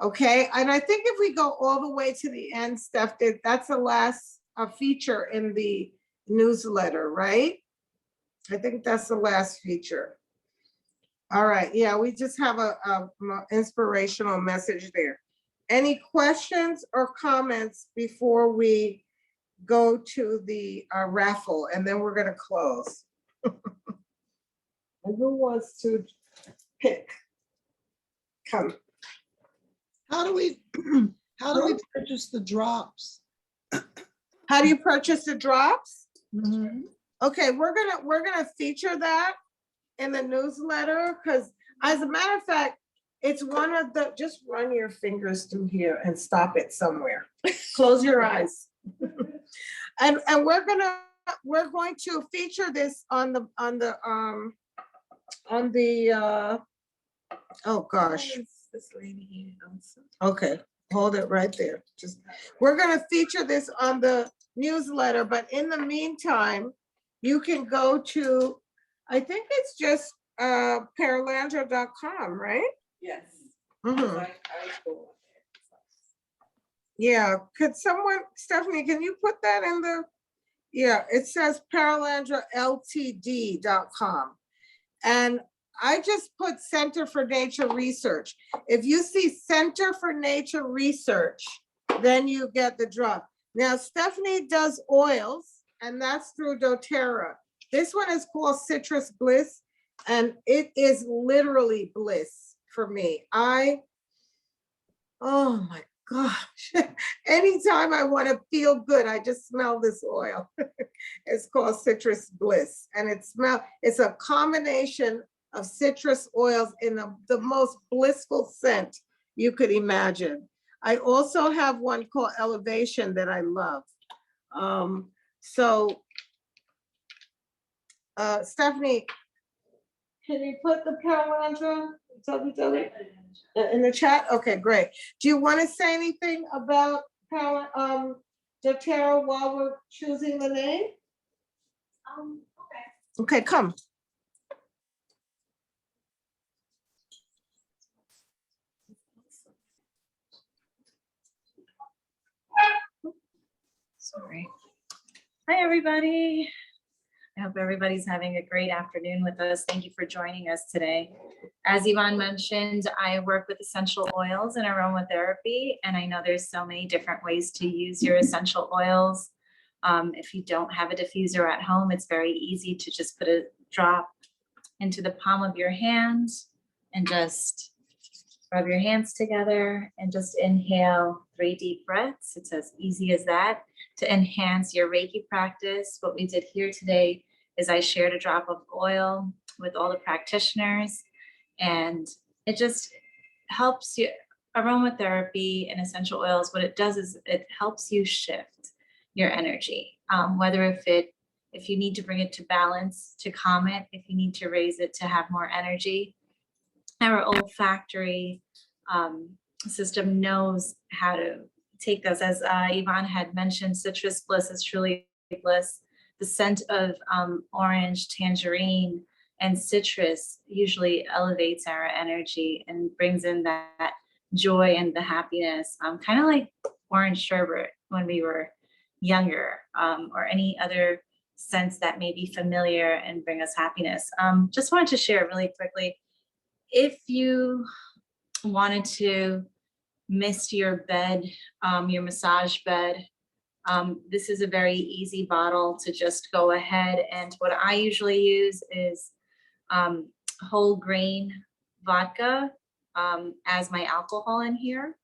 Okay. And I think if we go all the way to the end, Steph, that's the last feature in the newsletter, right? I think that's the last feature. All right. Yeah, we just have a inspirational message there. Any questions or comments before we go to the raffle, and then we're going to close? And who wants to pick? Come. How do we purchase the drops? How do you purchase the drops? Mm-hmm. Okay, we're gonna feature that in the newsletter, because as a matter of fact, it's one of the, just run your fingers through here and stop it somewhere. Close your eyes. And we're going to feature this on the oh gosh. This lady here also. Okay, hold it right there. Just, we're gonna feature this on the newsletter, but in the meantime, you can go to, I think it's just paralandra.com, right? Yes. Mm-hmm. Yeah, could someone, Stephanie, can you put that in the, yeah, it says paralandraltd.com. And I just put Center for Nature Research. If you see Center for Nature Research, then you get the drop. Now, Stephanie does oils, and that's through doTERRA. This one is called Citrus Bliss, and it is literally bliss for me. Oh my gosh. Anytime I want to feel good, I just smell this oil. It's called Citrus Bliss, and it's a combination of citrus oils in the most blissful scent you could imagine. I also have one called Elevation that I love. Stephanie, can you put the Paralandra in the chat? Okay, great. Do you want to say anything about doTERRA while we're choosing the name? Okay, come. Sorry. Hi, everybody. I hope everybody's having a great afternoon with us. Thank you for joining us today. As Yvonne mentioned, I work with essential oils and aromatherapy, and I know there's so many different ways to use your essential oils. If you don't have a diffuser at home, it's very easy to just put a drop into the palm of your hand and just rub your hands together and just inhale 3 deep breaths. It's as easy as that. To enhance your Reiki practice, what we did here today is I shared a drop of oil with all the practitioners, and it just helps you. Aromatherapy and essential oils, what it does is it helps you shift your energy, whether if you need to bring it to balance, to calm it, if you need to raise it to have more energy. Our olfactory system knows how to take those. As Yvonne had mentioned, citrus bliss is truly bliss. The scent of orange, tangerine, and citrus usually elevates our energy and brings in that joy and the happiness, kind of like orange sherbet when we were younger, or any other scents that may be familiar and bring us happiness. Just wanted to share really quickly, if you wanted to mist your bed, your massage bed, this is a very easy bottle to just go ahead. And what I usually use is whole grain vodka as my alcohol in here,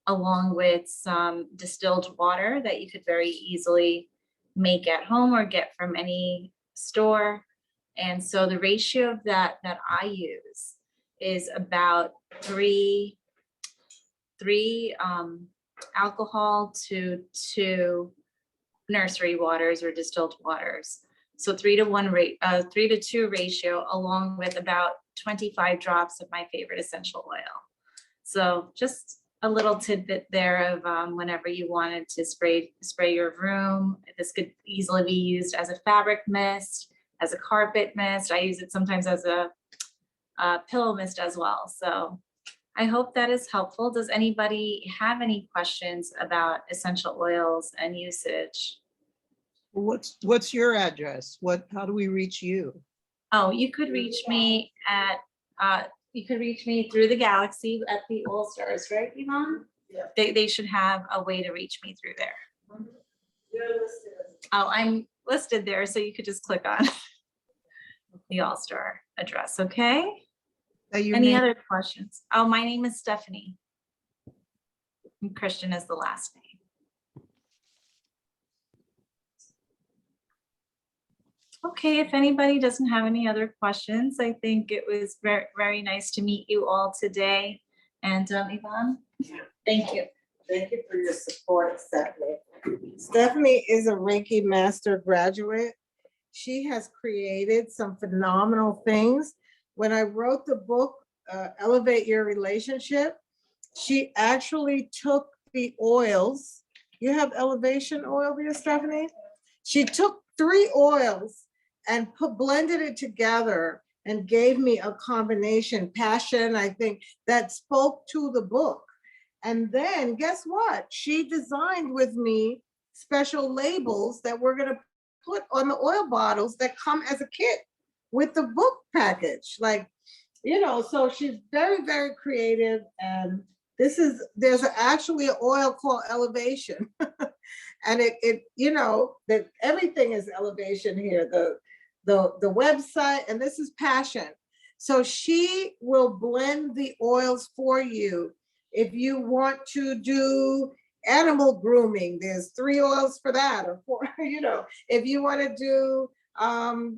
along with some distilled water that you could very easily make at home or get from any store. And so the ratio of that I use is about three alcohol to 2 nursery waters or distilled waters. So 3 to 2 ratio, along with about 25 drops of my favorite essential oil. So just a little tidbit there of whenever you wanted to spray your room. This could easily be used as a fabric mist, as a carpet mist. I use it sometimes as a pillow mist as well. So I hope that is helpful. Does anybody have any questions about essential oils and usage? What's your address? How do we reach you? Oh, you could reach me at through the galaxy at the All Stars, right, Yvonne? Yeah. They should have a way to reach me through there. You're listed. Oh, I'm listed there, so you could just click on the All Star address, okay? Any other questions? Oh, my name is Stephanie. And Christian is the last name. Okay, if anybody doesn't have any other questions, I think it was very, very nice to meet you all today. And Yvonne, thank you. Thank you for your support, Stephanie. Stephanie is a Reiki Master graduate. She has created some phenomenal things. When I wrote the book, Elevate Your Relationship, she actually took the oils. You have elevation oil there, Stephanie? She took 3 oils and blended it together and gave me a combination, passion, I think, that spoke to the book. And then guess what? She designed with me special labels that we're gonna put on the oil bottles that come as a kit with the book package. Like, you know, so she's very, very creative. And there's actually an oil called Elevation. And it you know, that everything is elevation here. The website, and this is passion. So she will blend the oils for you. If you want to do animal grooming, there's 3 oils for that, or 4, you know. If you want to do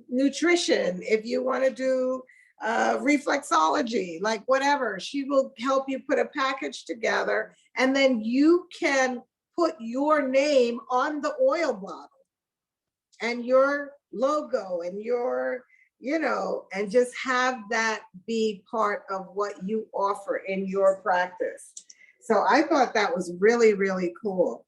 nutrition, if you want to do reflexology, like whatever, she will help you put a package together, and then you can put your name on the oil bottle and your logo and your, you know, and just have that be part of what you offer in your practice. So I thought that was really, really cool.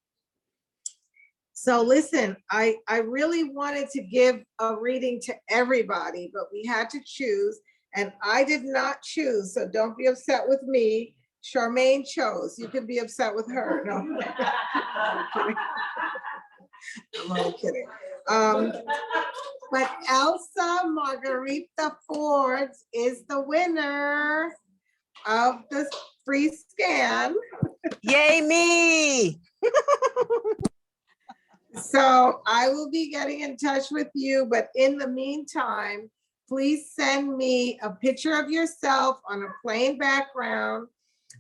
So listen, I really wanted to give a reading to everybody, but we had to choose, and I did not choose, so don't be upset with me. Charmaine chose. You can be upset with her. No, I'm kidding. I'm only kidding. But Elsa Margarita Forbes is the winner of the free scan. Yay me! So I will be getting in touch with you, but in the meantime, please send me a picture of yourself on a plain background,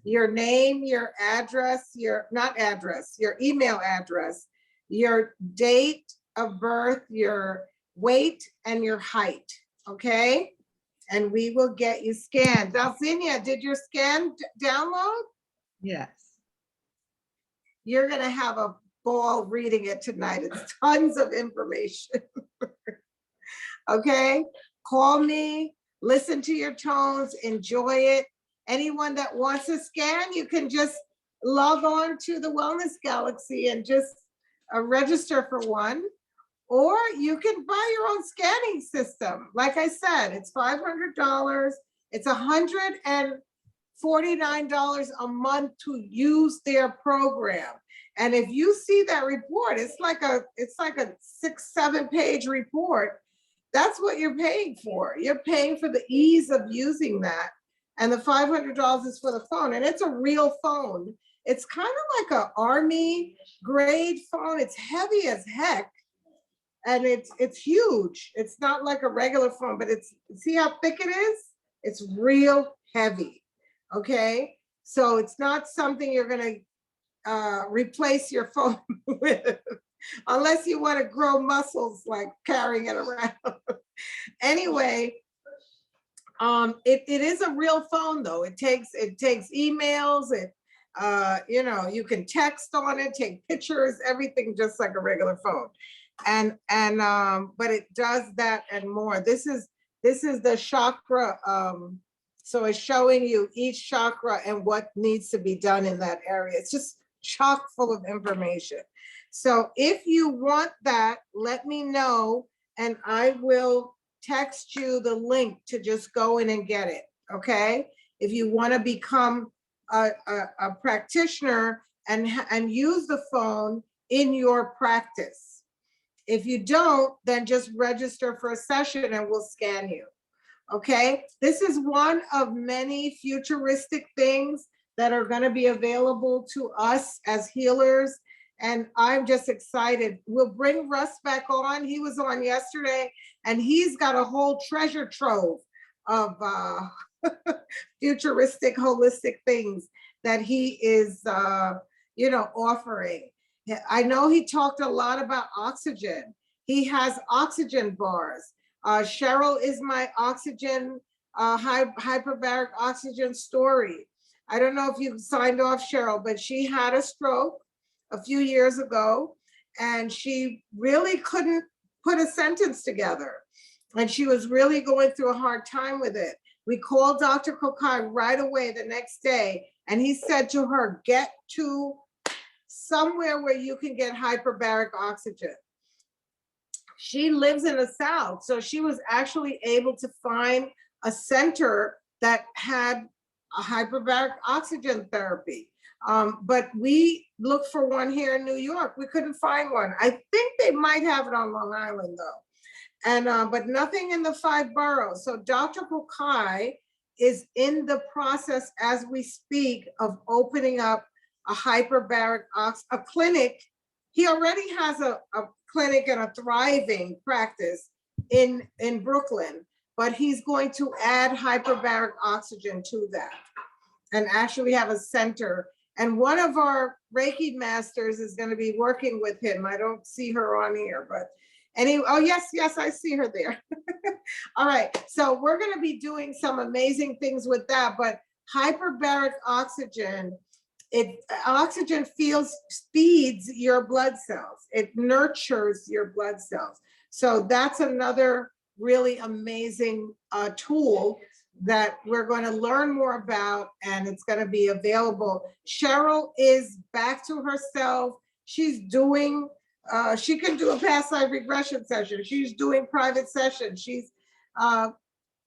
your name, your address, your email address, your date of birth, your weight, and your height, okay? And we will get you scanned. Dalcinia, did your scan download? Yes. You're gonna have a ball reading it tonight. It's tons of information. Okay, call me, listen to your tones, enjoy it. Anyone that wants a scan, you can just log on to the Wellness Galaxy and just register for one, or you can buy your own scanning system. Like I said, it's $500. It's $149 a month to use their program. And if you see that report, it's like a 6-7 page report. That's what you're paying for. You're paying for the ease of using that. And the $500 is for the phone, and it's a real phone. It's kind of like an army grade phone. It's heavy as heck. And it's huge. It's not like a regular phone, but see how thick it is? It's real heavy, okay? So it's not something you're gonna replace your phone with, unless you wanna grow muscles like carrying it around. Anyway, it is a real phone though. It takes emails, you know, you can text on it, take pictures, everything just like a regular phone. But it does that and more. This is the chakra. So it's showing you each chakra and what needs to be done in that area. It's just chock full of information. So if you want that, let me know and I will text you the link to just go in and get it, okay? If you want to become a practitioner and use the phone in your practice. If you don't, then just register for a session and we'll scan you, okay? This is one of many futuristic things that are going to be available to us as healers, and I'm just excited. We'll bring Russ back on. He was on yesterday, and he's got a whole treasure trove of futuristic, holistic things that he is, you know, offering. I know he talked a lot about oxygen. He has oxygen bars. Cheryl is my oxygen, hyperbaric oxygen story. I don't know if you signed off, Cheryl, but she had a stroke a few years ago, and she really couldn't put a sentence together. And she was really going through a hard time with it. We called Dr. Kokai right away the next day, and he said to her, get to somewhere where you can get hyperbaric oxygen. She lives in the South, so she was actually able to find a center that had a hyperbaric oxygen therapy. But we looked for one here in New York. We couldn't find one. I think they might have it on Long Island though. And but nothing in the 5 boroughs. So Dr. Kokai is in the process as we speak of opening up a hyperbaric a clinic. He already has a clinic and a thriving practice in Brooklyn, but he's going to add hyperbaric oxygen to that and actually have a center. And one of our Reiki masters is going to be working with him. I don't see her on here, but anyway, oh yes, I see her there. All right, so we're going to be doing some amazing things with that, but hyperbaric oxygen, oxygen speeds your blood cells. It nurtures your blood cells. So that's another really amazing tool that we're going to learn more about, and it's going to be available. Cheryl is back to herself. She's doing, she can do a past life regression session. She's doing private sessions. She's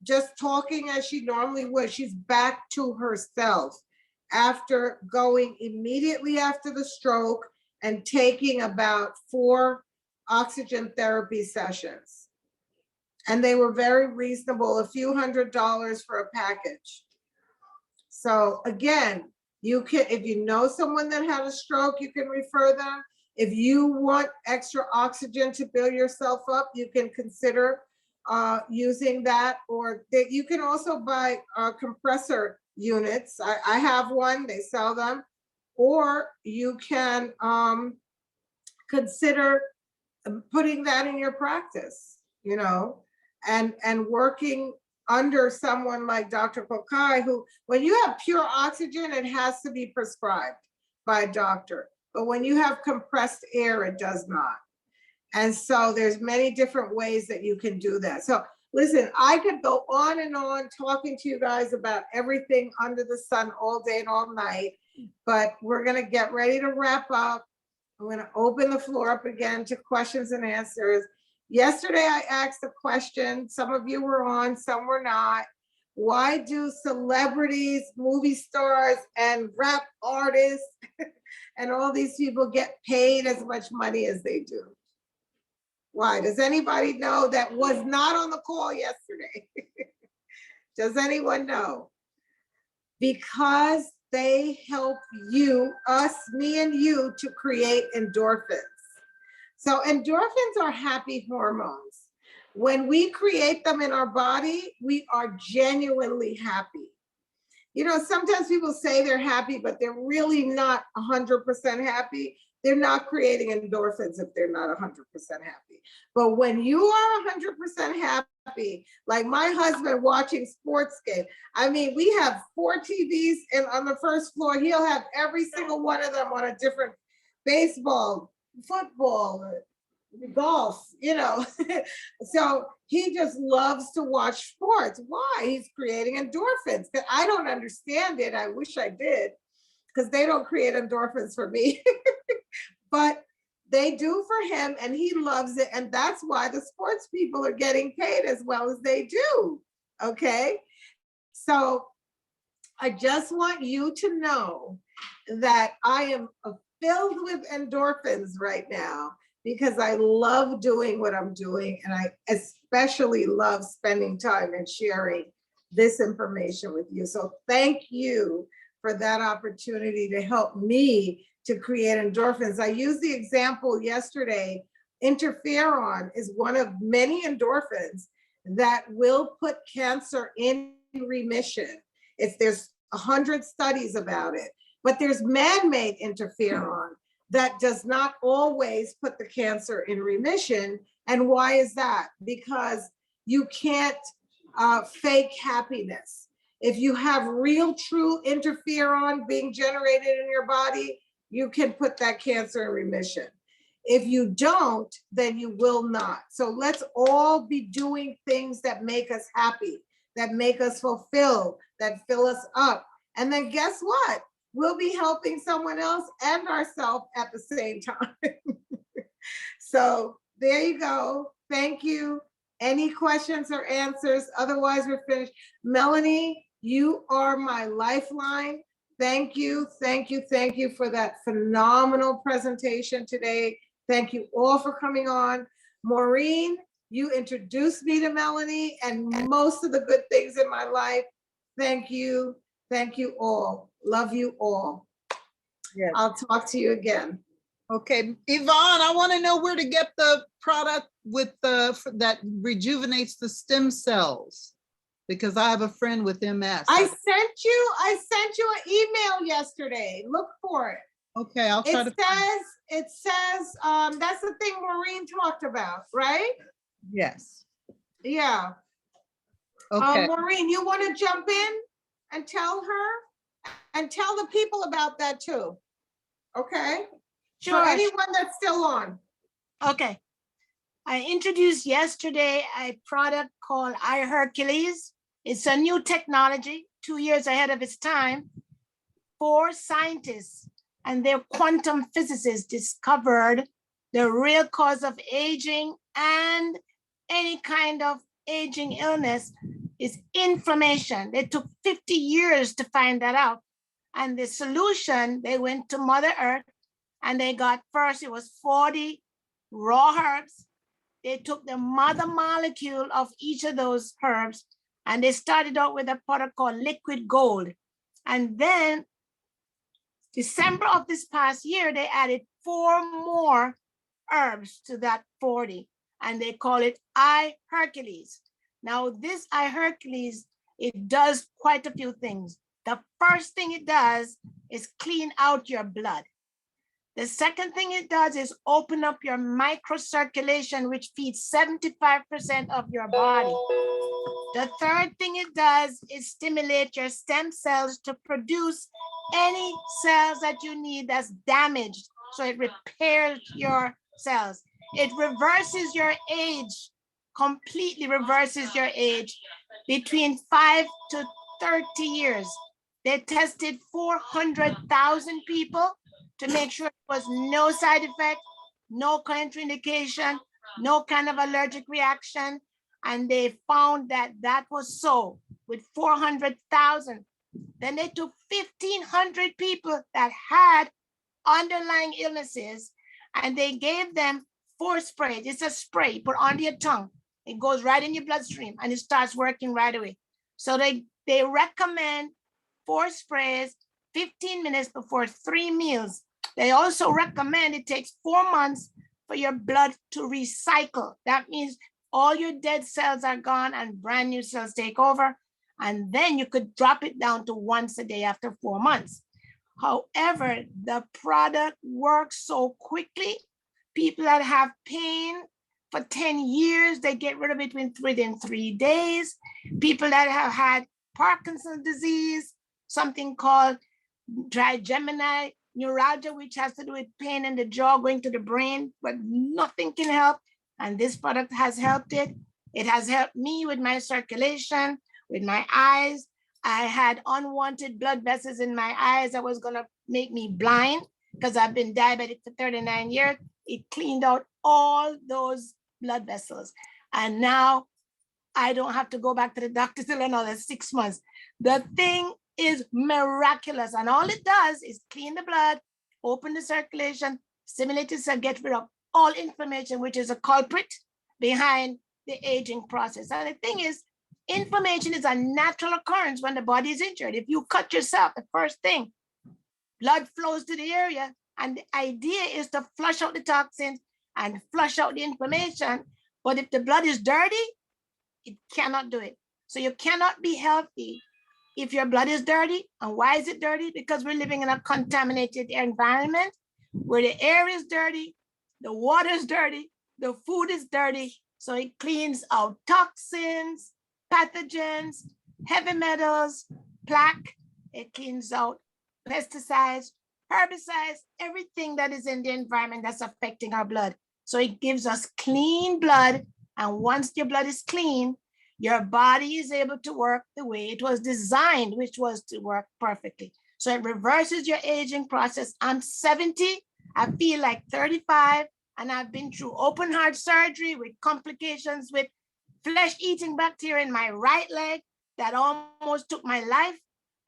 just talking as she normally would. She's back to herself after going immediately after the stroke and taking about 4 oxygen therapy sessions. And they were very reasonable, a few $100s for a package. So again, you can, if you know someone that had a stroke, you can refer them. If you want extra oxygen to build yourself up, you can consider using that, or you can also buy compressor units. I have one, they sell them, or you can consider putting that in your practice, you know, and working under someone like Dr. Kokai, who, when you have pure oxygen, it has to be prescribed by a doctor. But when you have compressed air, it does not. And so there's many different ways that you can do that. So listen, I could go on and on talking to you guys about everything under the sun all day and all night, but we're gonna get ready to wrap up. I'm gonna open the floor up again to questions and answers. Yesterday, I asked a question. Some of you were on, some were not. Why do celebrities, movie stars, and rap artists and all these people get paid as much money as they do? Why? Does anybody know that was not on the call yesterday? Does anyone know? Because they help you, us, me and you, to create endorphins. So endorphins are happy hormones. When we create them in our body, we are genuinely happy. You know, sometimes people say they're happy, but they're really not 100% happy. They're not creating endorphins if they're not 100% happy. But when you are 100% happy, like my husband watching sports game, I mean, we have 4 TVs and on the first floor, he'll have every single one of them on a different baseball, football, golf, you know. So he just loves to watch sports. Why? He's creating endorphins. I don't understand it. I wish I did, because they don't create endorphins for me. But they do for him, and he loves it. And that's why the sports people are getting paid as well as they do. Okay. So I just want you to know that I am filled with endorphins right now, because I love doing what I'm doing. And I especially love spending time and sharing this information with you. So thank you for that opportunity to help me to create endorphins. I used the example yesterday. Interferon is one of many endorphins that will put cancer in remission. There's 100 studies about it, but there's man-made interferon that does not always put the cancer in remission. And why is that? Because you can't fake happiness. If you have real, true interferon being generated in your body, you can put that cancer in remission. If you don't, then you will not. So let's all be doing things that make us happy, that make us fulfilled, that fill us up. And then guess what? We'll be helping someone else and ourselves at the same time. So there you go. Thank you. Any questions or answers? Otherwise, we're finished. Melanie, you are my lifeline. Thank you, thank you, thank you for that phenomenal presentation today. Thank you all for coming on. Maureen, you introduced me to Melanie and most of the good things in my life. Thank you all. Love you all. Yes. I'll talk to you again. Okay, Yvonne, I want to know where to get the product with that rejuvenates the stem cells, because I have a friend with MS. I sent you an email yesterday. Look for it. Okay, I'll try It says, that's the thing Maureen talked about, right? Yes. Yeah. Okay. Maureen, you want to jump in and tell her and tell the people about that too? Okay. Sure. For anyone that's still on. Okay. I introduced yesterday a product called iHercules. It's a new technology, 2 years ahead of its time. 4 scientists and their quantum physicists discovered the real cause of aging and any kind of aging illness is inflammation. They took 50 years to find that out. And the solution, they went to Mother Earth and they got first, it was 40 raw herbs. They took the mother molecule of each of those herbs and they started out with a product called liquid gold. And then December of this past year, they added 4 more herbs to that 40 and they call it iHercules. Now this iHercules, it does quite a few things. The first thing it does is clean out your blood. The second thing it does is open up your microcirculation, which feeds 75% of your body. The third thing it does is stimulate your stem cells to produce any cells that you need that's damaged. So it repairs your cells. It reverses your age, completely reverses your age between 5 to 30 years. They tested 400,000 people to make sure there was no side effect, no contraindication, no kind of allergic reaction. and they found that that was so with 400,000. Then they took 1,500 people that had underlying illnesses, and they gave them 4 sprays. It's a spray you put under your tongue. It goes right in your bloodstream and it starts working right away. So they recommend 4 sprays, 15 minutes before 3 meals. They also recommend it takes 4 months for your blood to recycle. That means all your dead cells are gone and brand new cells take over. And then you could drop it down to once a day after 4 months. However, the product works so quickly. People that have pain for 10 years, they get rid of it within 3 days. People that have had Parkinson's disease, something called trigeminal neuralgia, which has to do with pain in the jaw going to the brain, but nothing can help. And this product has helped it. It has helped me with my circulation, with my eyes. I had unwanted blood vessels in my eyes that was gonna make me blind because I've been diabetic for 39 years. It cleaned out all those blood vessels. And now I don't have to go back to the doctor till another 6 months. The thing is miraculous. And all it does is clean the blood, open the circulation, stimulate the cell, get rid of all inflammation, which is a culprit behind the aging process. And the thing is, inflammation is a natural occurrence when the body is injured. If you cut yourself, the first thing, blood flows to the area. And the idea is to flush out the toxins and flush out the inflammation. But if the blood is dirty, it cannot do it. So you cannot be healthy if your blood is dirty. And why is it dirty? Because we're living in a contaminated environment where the air is dirty, the water is dirty, the food is dirty. So it cleans out toxins, pathogens, heavy metals, plaque. It cleans out pesticides, herbicides, everything that is in the environment that's affecting our blood. So it gives us clean blood. And once your blood is clean, your body is able to work the way it was designed, which was to work perfectly. So it reverses your aging process. I'm 70, I feel like 35, and I've been through open heart surgery with complications with flesh-eating bacteria in my right leg that almost took my life.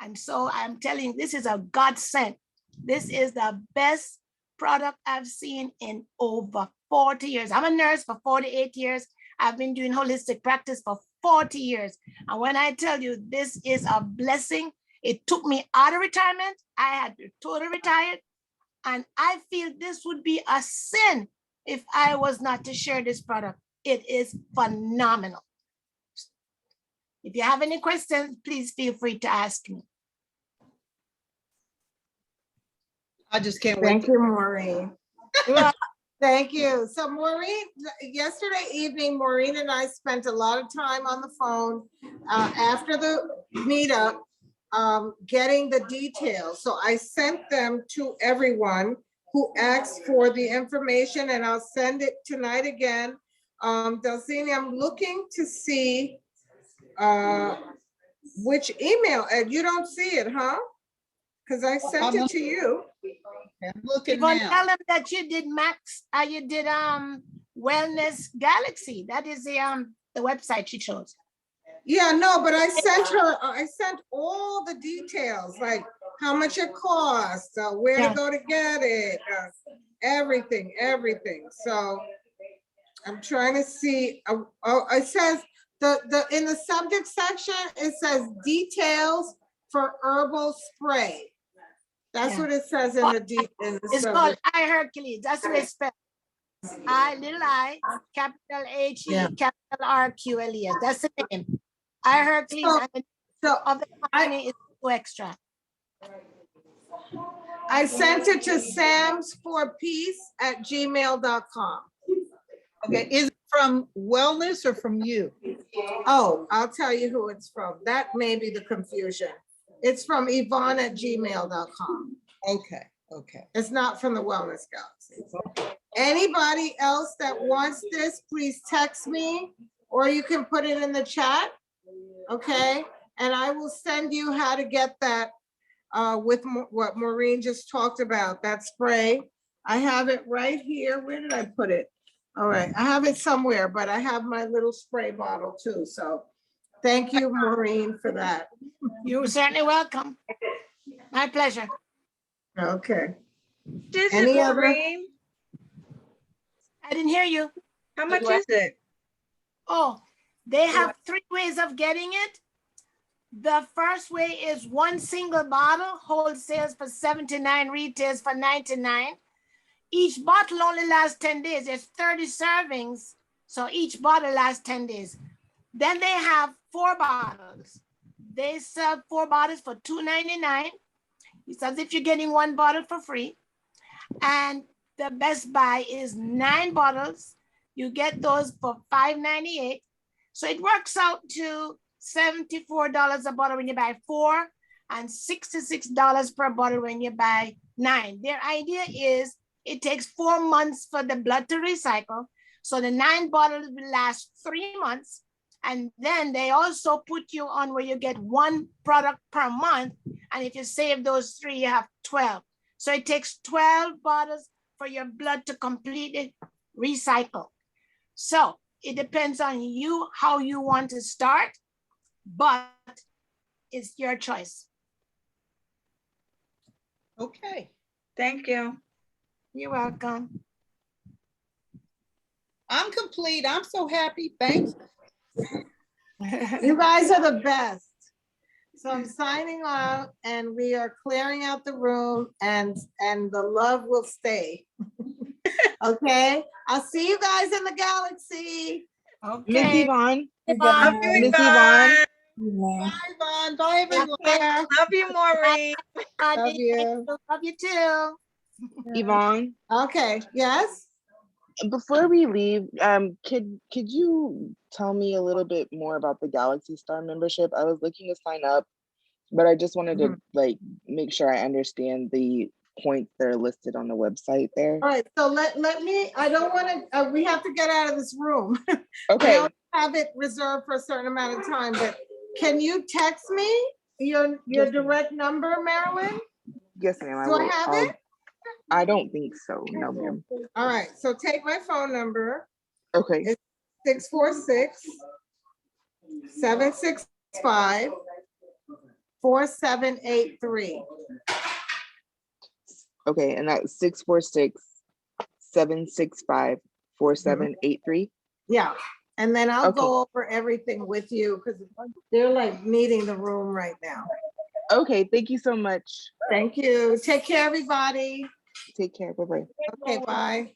And so I'm telling you, this is a godsend. This is the best product I've seen in over 40 years. I'm a nurse for 48 years. I've been doing holistic practice for 40 years. And when I tell you this is a blessing, it took me out of retirement. I had to totally retired. And I feel this would be a sin if I was not to share this product. It is phenomenal. If you have any questions, please feel free to ask me. I just can't wait. Thank you, Maureen. Well, thank you. So Maureen, yesterday evening, Maureen and I spent a lot of time on the phone after the meetup getting the details. So I sent them to everyone who asked for the information, and I'll send it tonight again. Delzini, I'm looking to see which email, and you don't see it, huh? Because I sent it to you. I'm looking now. now. Tell them that you did you did Wellness Galaxy. That is the website she chose. Yeah, no, but I sent all the details, like how much it costs, where to go to get it, everything. So I'm trying to see. It says in the subject section, it says details for herbal spray. That's what it says in the It's called I Hercules. That's what it's spelled. I, capital H, capital RQLES. That's the name. I Hercules. So of the company is extra. I sent it to samsforpeace@gmail.com. Okay, is it from Wellness or from you? Oh, I'll tell you who it's from. That may be the confusion. It's from Yvonne@gmail.com. Okay. It's not from the Wellness Galaxy. Anybody else that wants this, please text me, or you can put it in the chat, okay? And I will send you how to get that with what Maureen just talked about, that spray. I have it right here. Where did I put it? All right, I have it somewhere, but I have my little spray bottle too, so thank you, Maureen, for that. You're certainly welcome. My pleasure. Okay. Is Any it, other? Maureen? I didn't hear you. How much is it? Oh, they have 3 ways of getting it. The first way is 1 single bottle, wholesales for $79, retails for $99. Each bottle only lasts 10 days. There's 30 servings, so each bottle lasts 10 days. Then they have 4 bottles. They sell 4 bottles for $2.99. It's as if you're getting 1 bottle for free. And the best buy is 9 bottles. You get those for $5.98. So it works out to $74 a bottle when you buy 4 and $66 per bottle when you buy 9. Their idea is it takes 4 months for the blood to recycle. So the 9 bottles will last 3 months. And then they also put you on where you get 1 product per month. And if you save those 3, you have 12. So it takes 12 bottles for your blood to completely recycle. So it depends on you, how you want to start, but it's your choice. Okay. Thank you. You're welcome. I'm complete. I'm so happy. Thanks. You guys are the best. So I'm signing off and we are clearing out the room and the love will stay. Okay, I'll see you guys in the galaxy. Miss Okay. Yvonne. Yvonne. Miss Yvonne. Bye, Yvonne. Bye, everyone. Love you, Maureen. Love you. Love you too. Yvonne. Okay, yes. Before we leave, could you tell me a little bit more about the Galaxy Star membership? I was looking to sign up, but I just wanted to like make sure I understand the points that are listed on the website there. All right, so let me, I don't want to, we have to get out of this room. Okay. I don't have it reserved for a certain amount of time, but can you text me your direct number, Marilyn? Yes, ma'am. Do I have it? I don't think so. No, ma'am. All right, so take my phone number. Okay. It's 646-765-4783. Okay, and that's 646-765-4783. Yeah, and then I'll Okay. go over everything with you because they're like needing the room right now. Okay, thank you so much. Thank you. Take care, everybody. Take care. Bye-bye. Okay, bye.